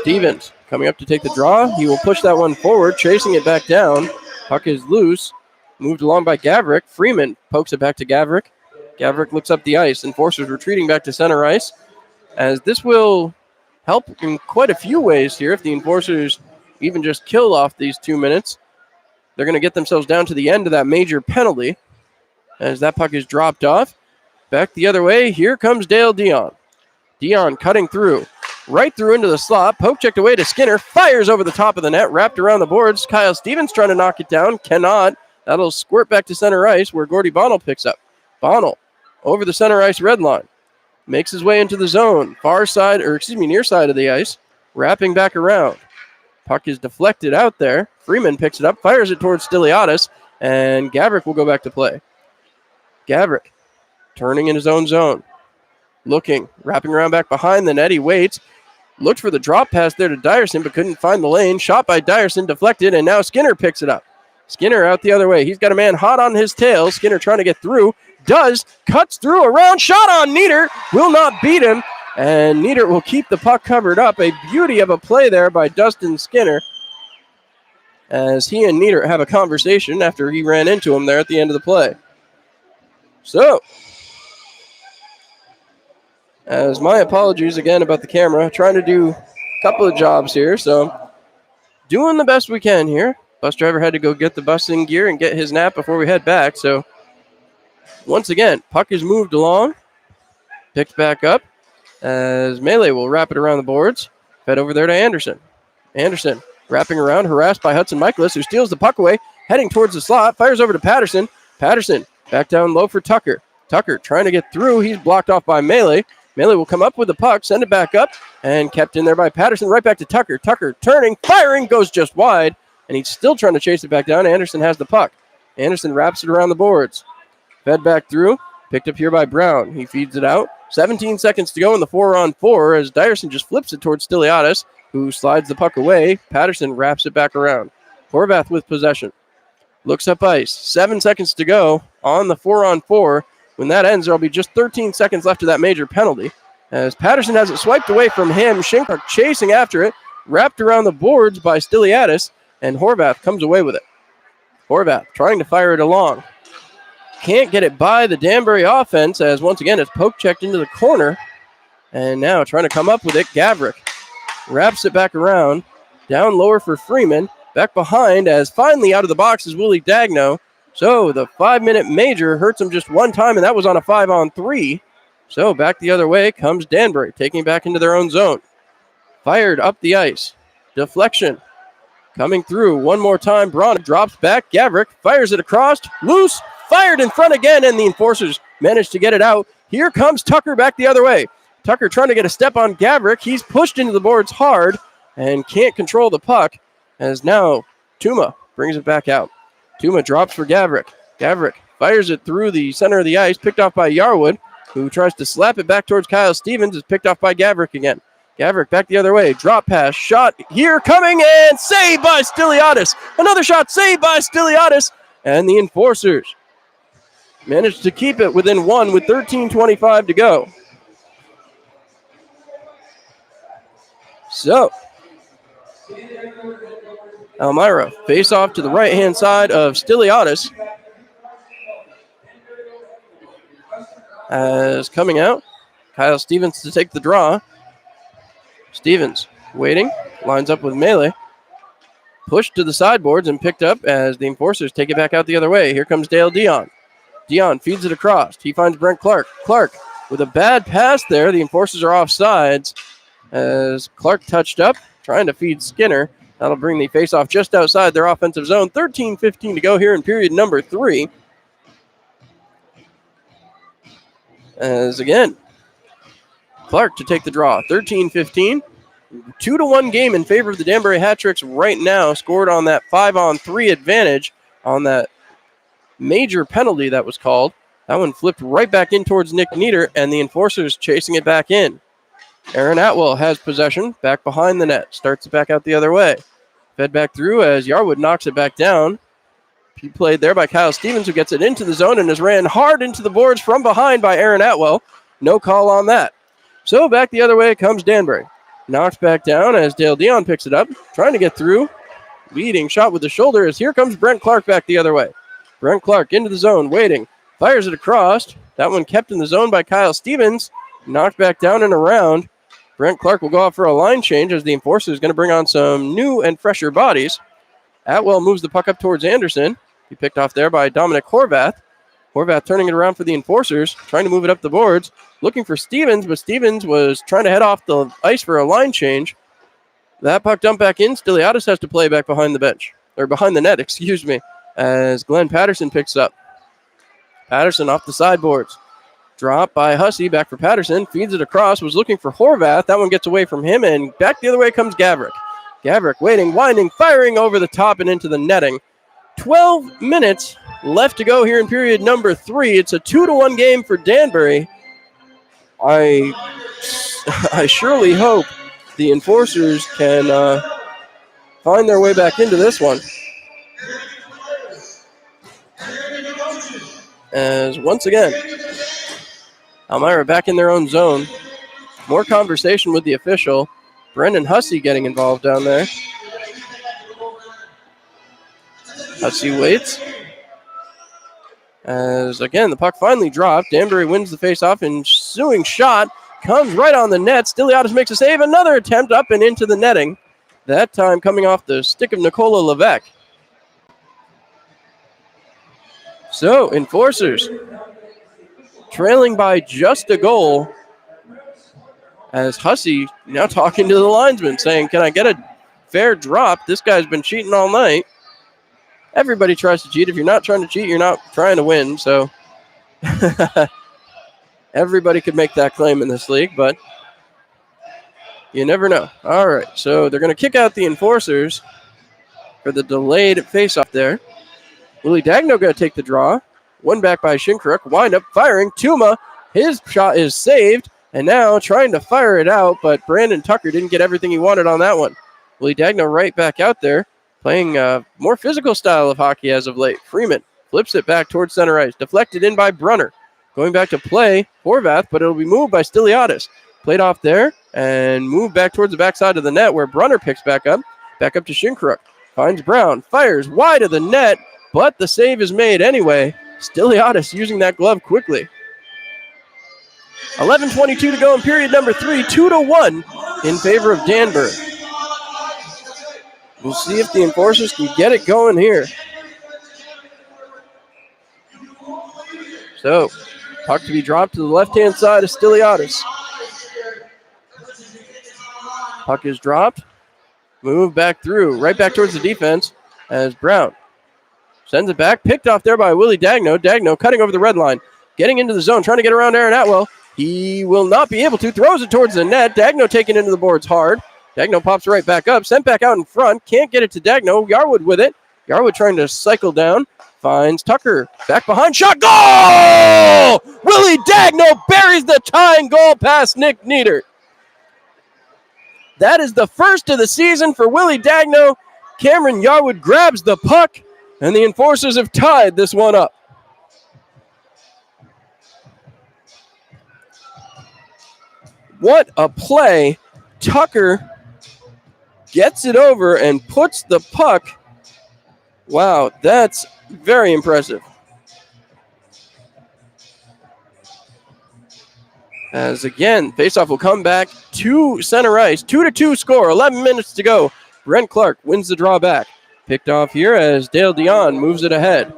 Stevens coming up to take the draw. He will push that one forward, chasing it back down. Puck is loose. Moved along by Gavrik. Freeman pokes it back to Gavrik. Gavrik looks up the ice. Enforcers retreating back to center ice. As this will help in quite a few ways here. If the Enforcers even just kill off these 2 minutes, they're going to get themselves down to the end of that major penalty. As that puck is dropped off. Back the other way. Here comes Dale Dion. Dion cutting through. Right through into the slot. Poke checked away to Skinner. Fires over the top of the net. Wrapped around the boards. Kyle Stevens trying to knock it down. Cannot. That'll squirt back to center ice where Gordy Bonnell picks up. Bonnell over the center ice red line. Makes his way into the zone. Near side of the ice. Wrapping back around. Puck is deflected out there. Freeman picks it up. Fires it towards Stiliadis. And Gavrik will go back to play. Gavrik turning in his own zone. Looking. Wrapping around back behind the net. He waits. Looked for the drop pass there to Dyerson, but couldn't find the lane. Shot by Dyerson, deflected, and now Skinner picks it up. Skinner out the other way. He's got a man hot on his tail. Skinner trying to get through. Does. Cuts through around. Shot on Nieder. Will not beat him. And Nieder will keep the puck covered up. A beauty of a play there by Dustin Skinner. As he and Nieder have a conversation after he ran into him there at the end of the play. So, As my apologies again about the camera. Trying to do a couple of jobs here, so doing the best we can here. Bus driver had to go get the bus in gear and get his nap before we head back. So once again, puck is moved along, picked back up as Melee will wrap it around the boards. Fed over there to Anderson. Anderson wrapping around, harassed by Hudson Michaelis, who steals the puck away, heading towards the slot, fires over to Patterson. Patterson back down low for Tucker. Tucker trying to get through. He's blocked off by Melee. Melee will come up with the puck, send it back up, and kept in there by Patterson. Right back to Tucker. Tucker turning, firing, goes just wide, and he's still trying to chase it back down. Anderson has the puck. Anderson wraps it around the boards. Fed back through, picked up here by Brown. He feeds it out. 17 seconds to go in the 4-on-4 as Dyerson just flips it towards Stiliadis, who slides the puck away. Patterson wraps it back around. Horvath with possession. Looks up ice. 7 seconds to go on the 4-on-4. When that ends, there will be just 13 seconds left of that major penalty. As Patterson has it swiped away from him, Shinkar chasing after it, wrapped around the boards by Stiliadis, and Horvath comes away with it. Horvath trying to fire it along. Can't get it by the Danbury offense as once again it's poke checked into the corner. And now trying to come up with it, Gavrik wraps it back around. Down lower for Freeman. Back behind as finally out of the box is Willie Dagno. So the 5-minute major hurts him just one time, and that was on a 5-on-3. So back the other way comes Danbury, taking back into their own zone. Fired up the ice. Deflection. Coming through one more time. Braun drops back. Gavrik fires it across. Loose. Fired in front again, and the Enforcers managed to get it out. Here comes Tucker back the other way. Tucker trying to get a step on Gavrik. He's pushed into the boards hard and can't control the puck, as now Tuma brings it back out. Tuma drops for Gavrik. Gavrik fires it through the center of the ice, picked off by Yarwood, who tries to slap it back towards Kyle Stevens, is picked off by Gavrik again. Gavrik back the other way. Drop pass. Shot here coming, and saved by Stiliadis. Another shot saved by Stiliadis, and the Enforcers managed to keep it within one with 13:25 to go. So, Elmira face off to the right-hand side of Stiliadis. As coming out, Kyle Stevens to take the draw. Stevens waiting, lines up with Melee. Pushed to the sideboards and picked up as the Enforcers take it back out the other way. Here comes Dale Dion. Dion feeds it across. He finds Brent Clark. Clark with a bad pass there. The Enforcers are offsides as Clark touched up, trying to feed Skinner. That'll bring the faceoff just outside their offensive zone. 13:15 to go here in period number 3. As again, Clark to take the draw. 13-15. 2-1 game in favor of the Danbury Hat-Tricks right now. Scored on that 5-on-3 advantage on that major penalty that was called. That one flipped right back in towards Nick Nieder, and the Enforcers chasing it back in. Aaron Atwell has possession, back behind the net, starts it back out the other way. Fed back through as Yarwood knocks it back down. He played there by Kyle Stevens, who gets it into the zone and is ran hard into the boards from behind by Aaron Atwell. No call on that. So back the other way comes Danbury. Knocked back down as Dale Dion picks it up, trying to get through. Leading shot with the shoulder as here comes Brent Clark back the other way. Brent Clark into the zone, waiting. Fires it across. That one kept in the zone by Kyle Stevens. Knocked back down and around. Brent Clark will go out for a line change as the Enforcer is going to bring on some new and fresher bodies. Atwell moves the puck up towards Anderson. He picked off there by Dominic Horvath. Horvath turning it around for the Enforcers, trying to move it up the boards. Looking for Stevens, but Stevens was trying to head off the ice for a line change. That puck dumped back in. Stiliadis has to play back behind the bench, or behind the net, excuse me, as Glenn Patterson picks up. Patterson off the sideboards. Drop by Hussey, back for Patterson. Feeds it across, was looking for Horvath. That one gets away from him, and back the other way comes Gavrik. Gavrik waiting, winding, firing over the top and into the netting. 12 minutes left to go here in period number 3. It's a 2-1 game for Danbury. I surely hope the Enforcers can find their way back into this one. As once again, Elmira back in their own zone. More conversation with the official. Brendan Hussey getting involved down there. Hussey waits. As again, the puck finally dropped. Danbury wins the faceoff. Ensuing shot comes right on the net. Stiliadis makes a save. Another attempt up and into the netting. That time coming off the stick of Nicola Levesque. So, Enforcers trailing by just a goal as Hussey now talking to the linesman saying, can I get a fair drop? This guy's been cheating all night. Everybody tries to cheat. If you're not trying to cheat, you're not trying to win. So everybody could make that claim in this league, but you never know. All right, so they're going to kick out the Enforcers for the delayed faceoff there. Willie Dagno going to take the draw. One back by Shinkruk. Wind up firing. Tuma, his shot is saved. And now trying to fire it out, but Brandon Tucker didn't get everything he wanted on that one. Willie Dagno right back out there, playing a more physical style of hockey as of late. Freeman flips it back towards center ice. Deflected in by Brunner. Going back to play, Horvath, but it'll be moved by Stiliadis. Played off there and moved back towards the backside of the net where Brunner picks back up. Back up to Shinkruk. Finds Brown. Fires wide of the net, but the save is made anyway. Stiliadis using that glove quickly. 11:22 to go in period number 3, 2-1 in favor of Danbury. We'll see if the Enforcers can get it going here. So, puck to be dropped to the left-hand side of Stiliadis. Puck is dropped. Move back through, right back towards the defense as Brown sends it back. Picked off there by Willie Dagno. Dagno cutting over the red line. Getting into the zone, trying to get around Aaron Atwell. He will not be able to. Throws it towards the net. Dagno taken into the boards hard. Dagno pops right back up. Sent back out in front. Can't get it to Dagno. Yarwood with it. Yarwood trying to cycle down. Finds Tucker. Back behind. Shot. Goal! Willie Dagno buries the tying goal past Nick Nieder. That is the first of the season for Willie Dagno. Cameron Yarwood grabs the puck, and the Enforcers have tied this one up. What a play. Tucker gets it over and puts the puck. Wow, that's very impressive. As again, faceoff will come back to center ice. 2-2 score, 11 minutes to go. Brent Clark wins the draw back. Picked off here as Dale Dion moves it ahead.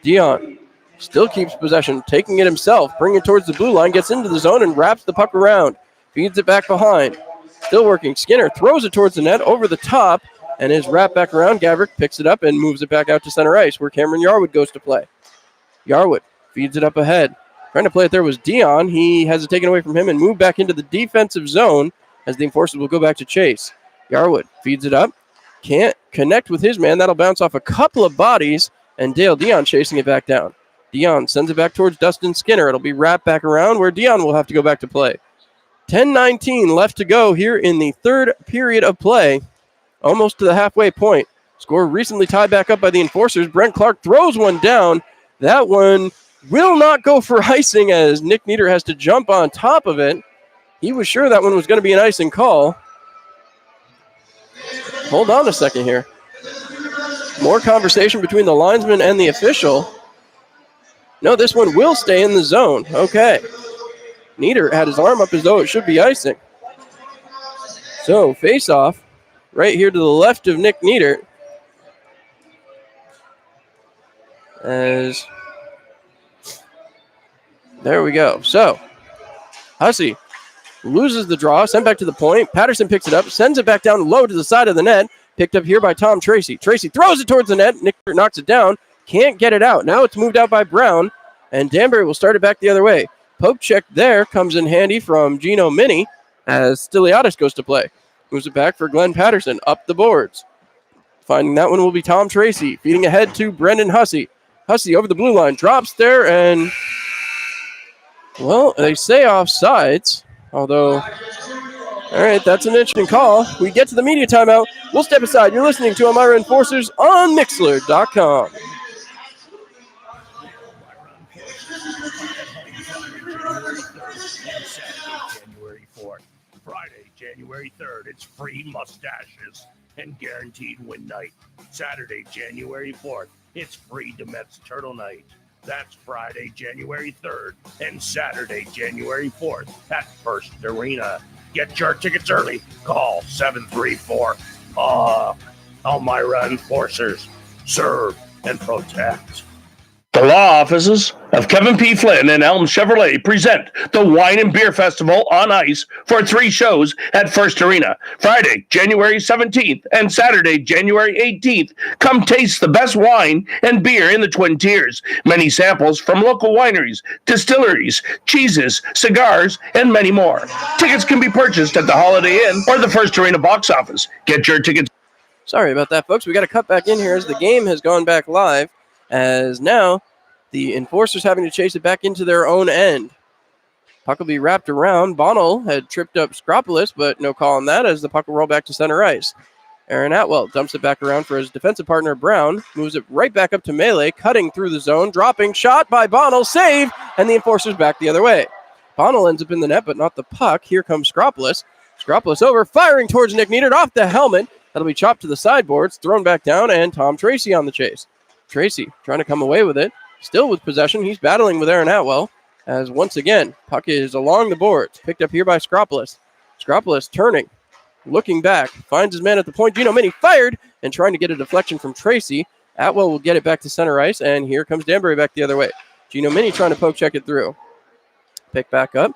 Dion still keeps possession, taking it himself, bringing it towards the blue line, gets into the zone and wraps the puck around. Feeds it back behind. Still working. Skinner throws it towards the net over the top and is wrapped back around. Gavrik picks it up and moves it back out to center ice where Cameron Yarwood goes to play. Yarwood feeds it up ahead. Trying to play it there was Dion. He has it taken away from him and moved back into the defensive zone as the Enforcers will go back to chase. Yarwood feeds it up. Can't connect with his man. That'll bounce off a couple of bodies and Dale Dion chasing it back down. Dion sends it back towards Dustin Skinner. It'll be wrapped back around where Dion will have to go back to play. 10:19 left to go here in the third period of play. Almost to the halfway point. Score recently tied back up by the Enforcers. Brent Clark throws one down. That one will not go for icing as Nick Nieder has to jump on top of it. He was sure that one was going to be an icing call. Hold on a second here. More conversation between the linesman and the official. No, this one will stay in the zone. Okay. Nieder had his arm up as though it should be icing. So, face-off right here to the left of Nick Nieder. As there we go. So, Hussey loses the draw, sent back to the point. Patterson picks it up, sends it back down low to the side of the net. Picked up here by Tom Tracy. Tracy throws it towards the net. Nick knocks it down. Can't get it out. Now it's moved out by Brown, and Danbury will start it back the other way. Poke check there comes in handy from Gino Mini as Stiliadis goes to play. Moves it back for Glenn Patterson up the boards. Finding that one will be Tom Tracy. Feeding ahead to Brendan Hussey. Hussey over the blue line. Drops there and, well, they say offsides. Although, all right, that's an interesting call. We get to the media timeout. We'll step aside. You're listening to Elmira Enforcers on Mixlr.com. January 4th. Friday, January 3rd, it's free mustaches and guaranteed win night. Saturday, January 4th, it's free Demet's Turtle Night. That's Friday, January 3rd and Saturday, January 4th at First Arena. Get your tickets early. Call 734 Elmira Enforcers. Serve and protect. The law offices of Kevin P. Flynn and Elm Chevrolet present the Wine and Beer Festival on ice for 3 shows at First Arena. Friday, January 17th and Saturday, January 18th. Come taste the best wine and beer in the Twin Tiers. Many samples from local wineries, distilleries, cheeses, cigars, and many more. Tickets can be purchased at the Holiday Inn or the First Arena box office. Get your tickets. Sorry about that, folks. We got to cut back in here as the game has gone back live, as now the Enforcers having to chase it back into their own end. Puck will be wrapped around. Bonnell had tripped up Skropolis, but no call on that as the puck will roll back to center ice. Aaron Atwell dumps it back around for his defensive partner, Brown. Moves it right back up to Melee, cutting through the zone, dropping, shot by Bonnell, save, and the Enforcers back the other way. Bonnell ends up in the net, but not the puck. Here comes Skropolis. Skropolis over, firing towards Nick Nieder off the helmet. That'll be chopped to the sideboards, thrown back down, and Tom Tracy on the chase. Tracy trying to come away with it. Still with possession. He's battling with Aaron Atwell. As once again, puck is along the boards. Picked up here by Skropolis. Skropolis turning, looking back, finds his man at the point. Gino Mini fired and trying to get a deflection from Tracy. Atwell will get it back to center ice, and here comes Danbury back the other way. Gino Mini trying to poke check it through. Pick back up.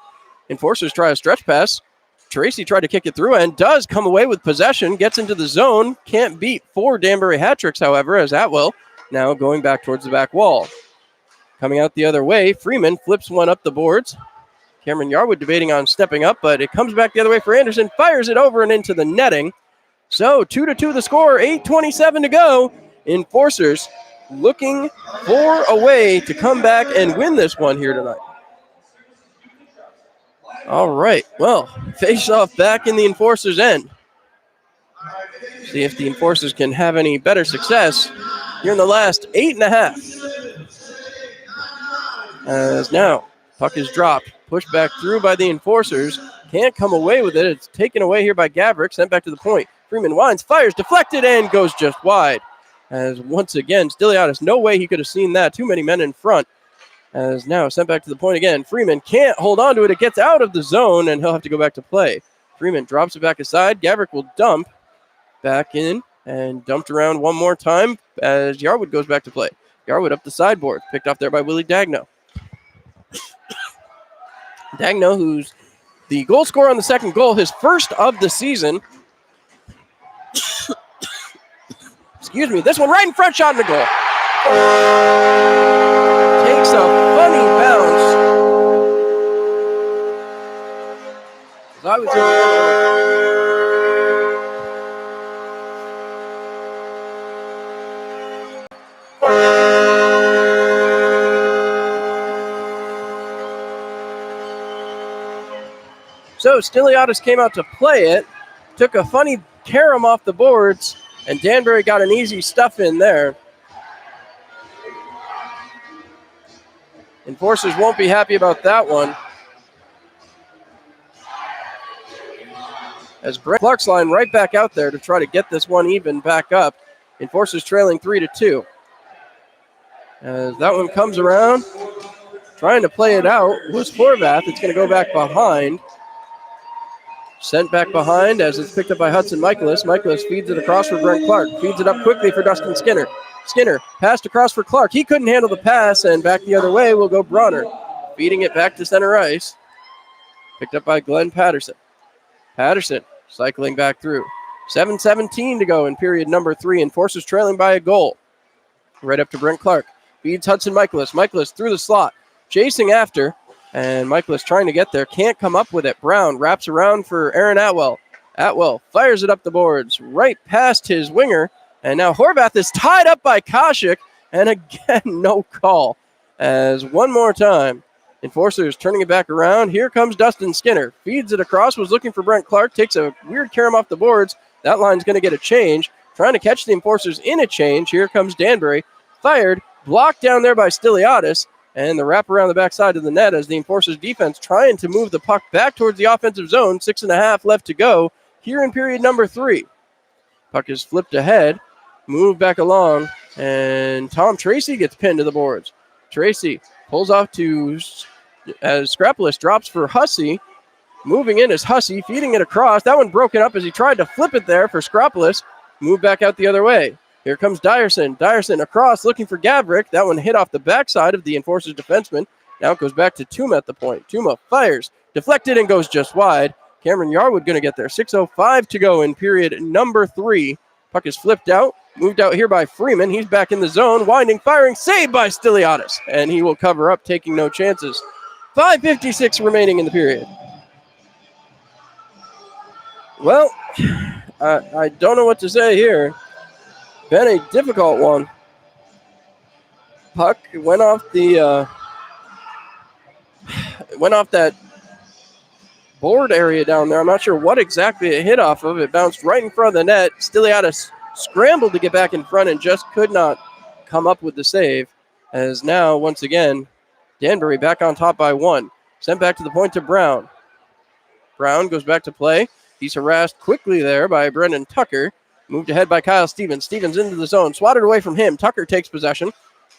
Enforcers try a stretch pass. Tracy tried to kick it through and does come away with possession. Gets into the zone. Can't beat 4 Danbury hat tricks, however, as Atwell now going back towards the back wall. Coming out the other way, Freeman flips one up the boards. Cameron Yarwood debating on stepping up, but it comes back the other way for Anderson. Fires it over and into the netting. So 2-2 the score, 8:27 to go. Enforcers looking for a way to come back and win this one here tonight. All right, well, face-off back in the Enforcers' end. See if the Enforcers can have any better success here in the last 8.5. As now, puck is dropped, pushed back through by the Enforcers. Can't come away with it. It's taken away here by Gavrik, sent back to the point. Freeman winds, fires, deflected, and goes just wide. As once again, Stiliadis, no way he could have seen that. Too many men in front. As now sent back to the point again. Freeman can't hold on to it. It gets out of the zone, and he'll have to go back to play. Freeman drops it back aside. Gavrik will dump back in and dumped around one more time as Yarwood goes back to play. Yarwood up the sideboard, picked off there by Willie Dagno. Dagno, who's the goal scorer on the second goal, his first of the season. Excuse me, this one right in front, shot in the goal. Takes a funny bounce. I was So Stiliadis came out to play it, took a funny carom off the boards, and Danbury got an easy stuff in there. Enforcers won't be happy about that one. As Brent Clark's line right back out there to try to get this one even back up. Enforcers trailing 3-2. As that one comes around, trying to play it out was Horvath. It's going to go back behind. Sent back behind as it's picked up by Hudson Michaelis. Michaelis feeds it across for Brent Clark. Feeds it up quickly for Dustin Skinner. Skinner passed across for Clark. He couldn't handle the pass, and back the other way will go Bronner. Feeding it back to center ice. Picked up by Glenn Patterson. Patterson cycling back through. 7:17 to go in period number 3. Enforcers trailing by a goal. Right up to Brent Clark. Feeds Hudson Michaelis. Michaelis through the slot. Chasing after. And Michaelis trying to get there. Can't come up with it. Brown wraps around for Aaron Atwell. Atwell fires it up the boards. Right past his winger. And now Horvath is tied up by Koshik. And again, no call. As one more time, Enforcers turning it back around. Here comes Dustin Skinner. Feeds it across. Was looking for Brent Clark. Takes a weird carom off the boards. That line's going to get a change. Trying to catch the Enforcers in a change. Here comes Danbury. Fired. Blocked down there by Stiliadis. And the wrap around the backside of the net as the Enforcers defense trying to move the puck back towards the offensive zone. 6.5 left to go here in period number 3. Puck is flipped ahead. Moved back along. And Tom Tracy gets pinned to the boards. Tracy pulls off to as Scrapolis drops for Hussey. Moving in is Hussey, feeding it across. That one broken up as he tried to flip it there for Scropolis. Move back out the other way. Here comes Dyerson. Dyerson across, looking for Gavrick. That one hit off the backside of the Enforcers defenseman. Now it goes back to Tuma at the point. Tuma fires, deflected, and goes just wide. Cameron Yarwood going to get there. 6:05 to go in period number 3. Puck is flipped out, moved out here by Freeman. He's back in the zone, winding, firing, saved by Stiliadis. And he will cover up, taking no chances. 5:56 remaining in the period. Well, I don't know what to say here. Been a difficult one. Puck went off the that board area down there. I'm not sure what exactly it hit off of. It bounced right in front of the net. Stiliadis scrambled to get back in front and just could not come up with the save. As now, once again, Danbury back on top by 1. Sent back to the point to Brown. Brown goes back to play. He's harassed quickly there by Brendan Tucker. Moved ahead by Kyle Stevens. Stevens into the zone. Swatted away from him. Tucker takes possession.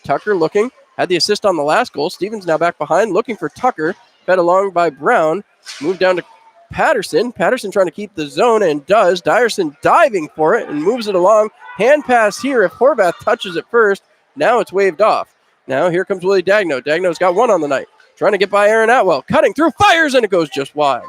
Tucker looking. Had the assist on the last goal. Stevens now back behind. Looking for Tucker. Fed along by Brown. Moved down to Patterson. Patterson trying to keep the zone and does. Dyerson diving for it and moves it along. Hand pass here if Horvath touches it first. Now it's waved off. Now here comes Willie Dagno. Dagno's got 1 on the night. Trying to get by Aaron Atwell. Cutting through. Fires and it goes just wide.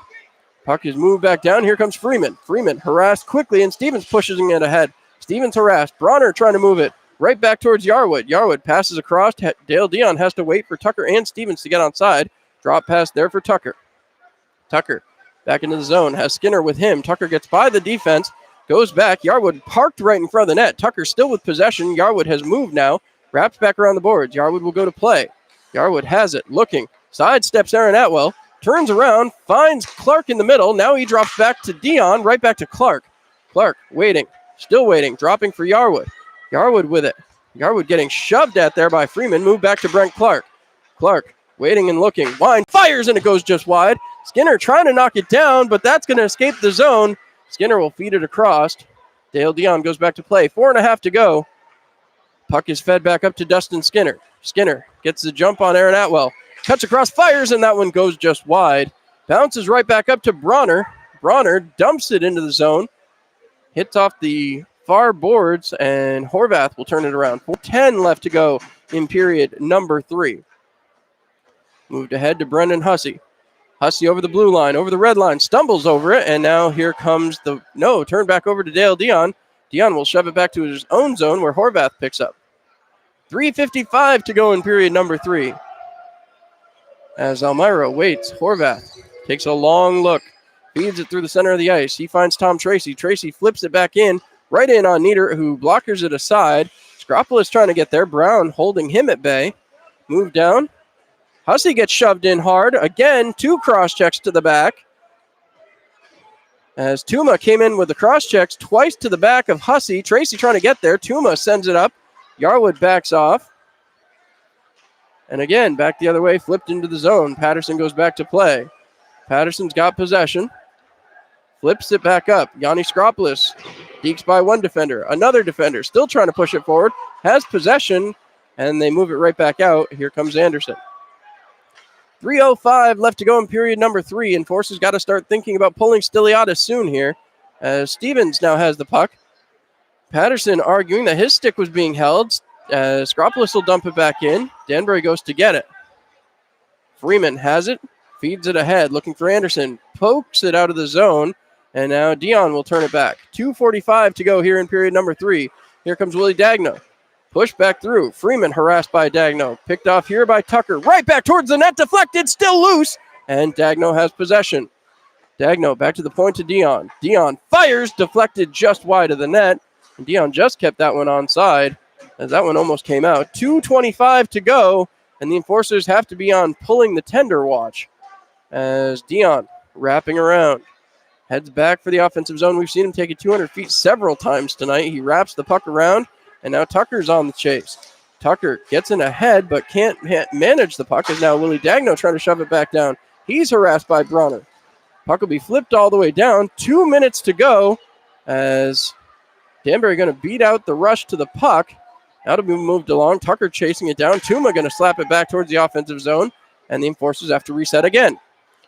Puck is moved back down. Here comes Freeman. Freeman harassed quickly, and Stevens pushes it ahead. Stevens harassed. Bronner trying to move it right back towards Yarwood. Yarwood passes across. Dale Dion has to wait for Tucker and Stevens to get onside. Drop pass there for Tucker. Tucker back into the zone. Has Skinner with him. Tucker gets by the defense. Goes back. Yarwood parked right in front of the net. Tucker still with possession. Yarwood has moved now. Wraps back around the boards. Yarwood will go to play. Yarwood has it. Looking. Sidesteps Aaron Atwell. Turns around, finds Clark in the middle. Now he drops back to Dion, right back to Clark. Clark waiting, still waiting, dropping for Yarwood. Yarwood with it. Yarwood getting shoved at there by Freeman. Move back to Brent Clark. Clark waiting and looking. Wine fires and it goes just wide. Skinner trying to knock it down, but that's going to escape the zone. Skinner will feed it across. Dale Dion goes back to play. 4.5 to go. Puck is fed back up to Dustin Skinner. Skinner gets the jump on Aaron Atwell. Cuts across, fires, and that one goes just wide. Bounces right back up to Bronner. Bronner dumps it into the zone. Hits off the far boards, and Horvath will turn it around. 4:10 left to go in period number 3. Moved ahead to Brendan Hussey. Hussey over the blue line, over the red line, stumbles over it, and now here comes turn back over to Dale Dion. Dion will shove it back to his own zone where Horvath picks up. 3:55 to go in period number 3. As Elmira waits, Horvath takes a long look, feeds it through the center of the ice. He finds Tom Tracy. Tracy flips it back in, right in on Nieder, who blockers it aside. Scropolis trying to get there. Brown holding him at bay. Move down. Hussey gets shoved in hard. Again, 2 cross checks to the back. As Tuma came in with the cross checks twice to the back of Hussey. Tracy trying to get there. Tuma sends it up. Yarwood backs off. And again, back the other way, flipped into the zone. Patterson goes back to play. Patterson's got possession. Flips it back up. Yanni Scropolis dekes by 1 defender. Another defender still trying to push it forward. Has possession, and they move it right back out. Here comes Anderson. 3:05 left to go in period number 3. Enforcers got to start thinking about pulling Stiliadis soon here. As Stevens now has the puck. Patterson arguing that his stick was being held. Scropolis will dump it back in. Danbury goes to get it. Freeman has it. Feeds it ahead. Looking for Anderson. Pokes it out of the zone. And now Dion will turn it back. 2:45 to go here in period number 3. Here comes Willie Dagno. Push back through. Freeman harassed by Dagno. Picked off here by Tucker. Right back towards the net. Deflected. Still loose. And Dagno has possession. Dagno back to the point to Dion. Dion fires. Deflected just wide of the net. And Dion just kept that one onside, as that one almost came out. 2:25 to go, and the Enforcers have to be on pulling the tender watch. As Dion, wrapping around, heads back for the offensive zone. We've seen him take it 200 feet several times tonight. He wraps the puck around, and now Tucker's on the chase. Tucker gets in ahead, but can't manage the puck, as now Willie Dagno trying to shove it back down. He's harassed by Bronner. Puck will be flipped all the way down. 2 minutes to go, as Danbury going to beat out the rush to the puck. Now to be moved along. Tucker chasing it down. Tuma going to slap it back towards the offensive zone. And the Enforcers have to reset again.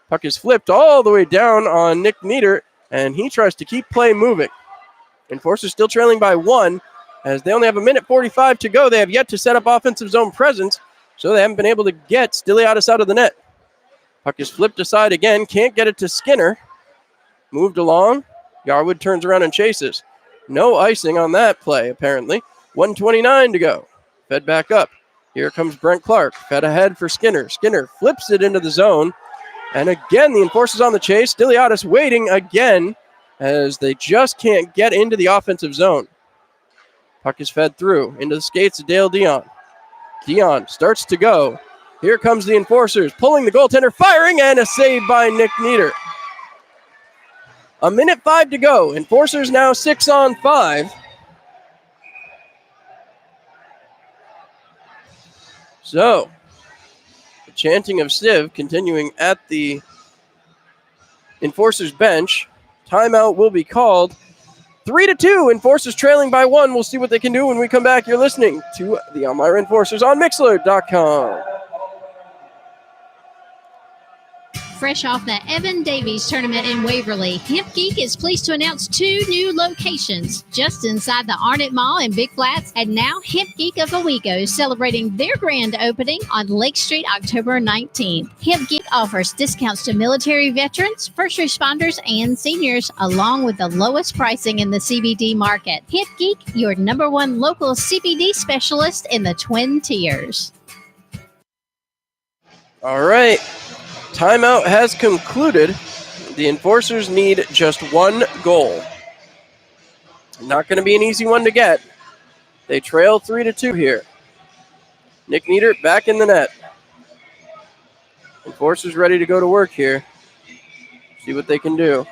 Puck is flipped all the way down on Nick Nieder, and he tries to keep play moving. Enforcers still trailing by 1, as they only have 1:45 to go. They have yet to set up offensive zone presence, so they haven't been able to get Stiliadis out of the net. Puck is flipped aside again. Can't get it to Skinner. Moved along. Yarwood turns around and chases. No icing on that play, apparently. 1:29 to go. Fed back up. Here comes Brent Clark. Fed ahead for Skinner. Skinner flips it into the zone. And again, the Enforcers on the chase. Stiliadis waiting again as they just can't get into the offensive zone. Puck is fed through into the skates of Dale Dion. Dion starts to go. Here comes the Enforcers. Pulling the goaltender, firing, and a save by Nick Nieder. 1:05 to go. Enforcers now 6-on-5. So, the chanting of Civ continuing at the Enforcers bench. Timeout will be called. 3-2. Enforcers trailing by 1. We'll see what they can do when we come back. You're listening to the Elmira Enforcers on Mixlr.com. Fresh off the Evan Davies tournament in Waverly, Hemp Geek is pleased to announce 2 new locations just inside the Arnott Mall in Big Flats, and now Hemp Geek of Owego celebrating their grand opening on Lake Street October 19th. Hemp Geek offers discounts to military veterans, first responders, and seniors, along with the lowest pricing in the CBD market. Hemp Geek, your #1 local CBD specialist in the Twin Tiers. All right. Timeout has concluded. The Enforcers need just 1 goal. Not going to be an easy one to get. They trail 3-2 here. Nick Nieder back in the net. Enforcers ready to go to work here. See what they can do.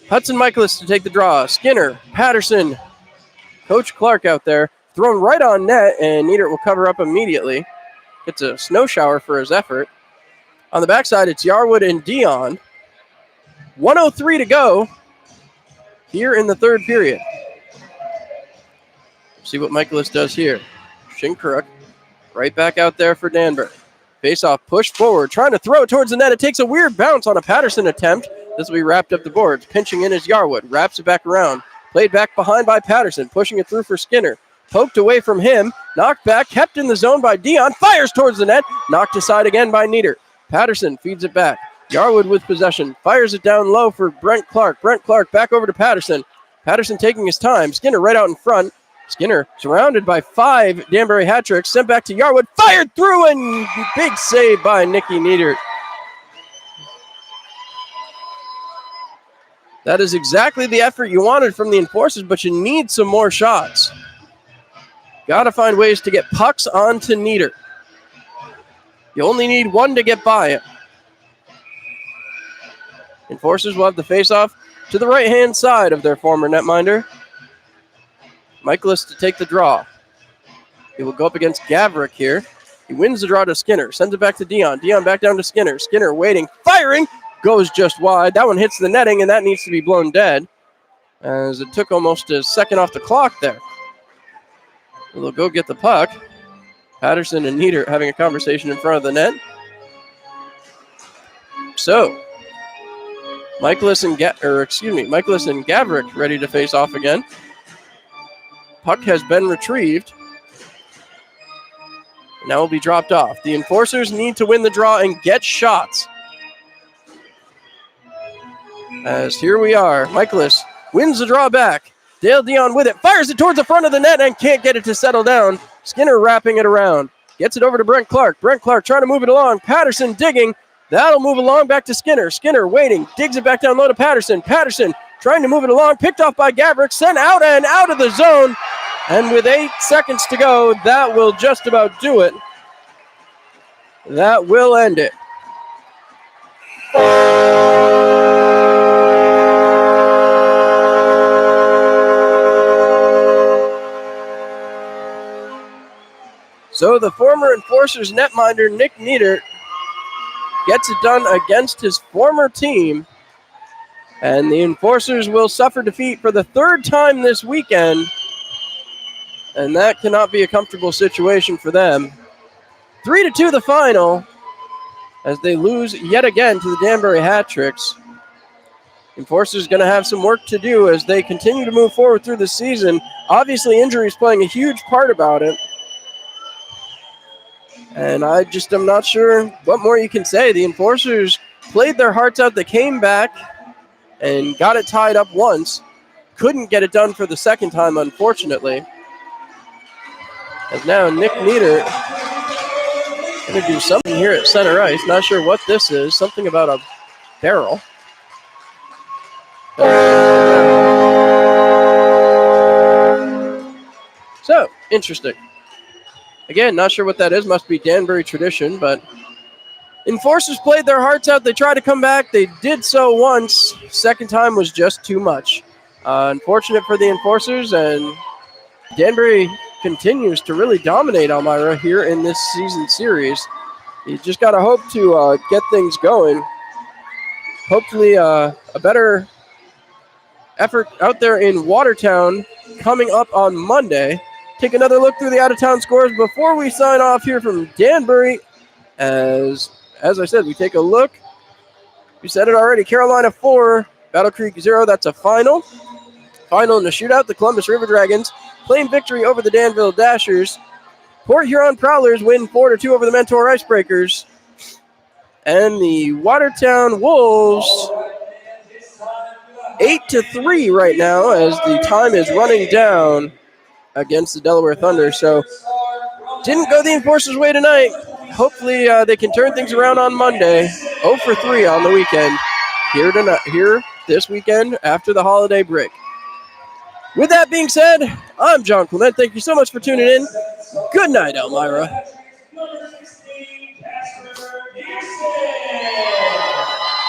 Hudson Michaelis to take the draw. Skinner, Patterson, Coach Clark out there. Thrown right on net, and Nieder will cover up immediately. Gets a snow shower for his effort. On the backside, it's Yarwood and Dion. 1:03 to go here in the third period. See what Michaelis does here. Shinkaruk right back out there for Danbury. Face-off, push forward, trying to throw it towards the net. It takes a weird bounce on a Patterson attempt. This will be wrapped up the boards. Pinching in is Yarwood. Wraps it back around. Played back behind by Patterson. Pushing it through for Skinner. Poked away from him, knocked back, kept in the zone by Dion, fires towards the net, knocked aside again by Nieder. Patterson feeds it back. Yarwood with possession, fires it down low for Brent Clark. Brent Clark back over to Patterson. Patterson taking his time. Skinner right out in front. Skinner surrounded by 5 Danbury hat tricks, sent back to Yarwood, fired through, and big save by Nicky Nieder. That is exactly the effort you wanted from the Enforcers, but you need some more shots. Got to find ways to get pucks onto Nieder. You only need 1 to get by it. Enforcers will have the face-off to the right-hand side of their former netminder. Michaelis to take the draw. He will go up against Gavrik here. He wins the draw to Skinner. Sends it back to Dion. Dion back down to Skinner. Skinner waiting. Firing. Goes just wide. That one hits the netting, and that needs to be blown dead, as it took almost a second off the clock there. They'll go get the puck. Patterson and Nieder having a conversation in front of the net. So, Michaelis and Gavrik ready to face off again. Puck has been retrieved. Now will be dropped off. The Enforcers need to win the draw and get shots. As here we are. Michaelis wins the draw back. Dale Dion with it, fires it towards the front of the net and can't get it to settle down. Skinner wrapping it around. Gets it over to Brent Clark. Brent Clark trying to move it along. Patterson digging. That'll move along back to Skinner. Skinner waiting. Digs it back down low to Patterson. Patterson trying to move it along. Picked off by Gavrik. Sent out and out of the zone. And with 8 seconds to go, that will just about do it. That will end it. So the former Enforcers netminder, Nick Nieder, gets it done against his former team. And the Enforcers will suffer defeat for the 3rd time this weekend and that cannot be a comfortable situation for them. 3-2 the final as they lose yet again to the Danbury Hat-Tricks. Enforcers going to have some work to do as they continue to move forward through the season. Obviously, injuries playing a huge part about it. And I just am not sure what more you can say. The Enforcers played their hearts out. They came back and got it tied up once. Couldn't get it done for the second time, unfortunately. As now Nick Nieder going to do something here at center ice. Not sure what this is. Something about a barrel. So, interesting. Again, not sure what that is. Must be Danbury tradition, but Enforcers played their hearts out. They tried to come back. They did so once. Second time was just too much. Unfortunate for the Enforcers, and Danbury continues to really dominate Elmira here in this season series. You just got to hope to get things going. Hopefully a better effort out there in Watertown coming up on Monday. Take another look through the out-of-town scores before we sign off here from Danbury. As I said, we take a look. We said it already. Carolina 4, Battle Creek 0. That's a final. Final in the shootout, the Columbus River Dragons claim victory over the Danville Dashers. Port Huron Prowlers win 4-2 over the Mentor Icebreakers. And the Watertown Wolves 8-3 right now as the time is running down against the Delaware Thunder. So didn't go the Enforcers' way tonight. Hopefully they can turn things around on Monday. 0-3 on the weekend. Here this weekend after the holiday break. With that being said, I'm John Clement. Thank you so much for tuning in. Good night, Elmira.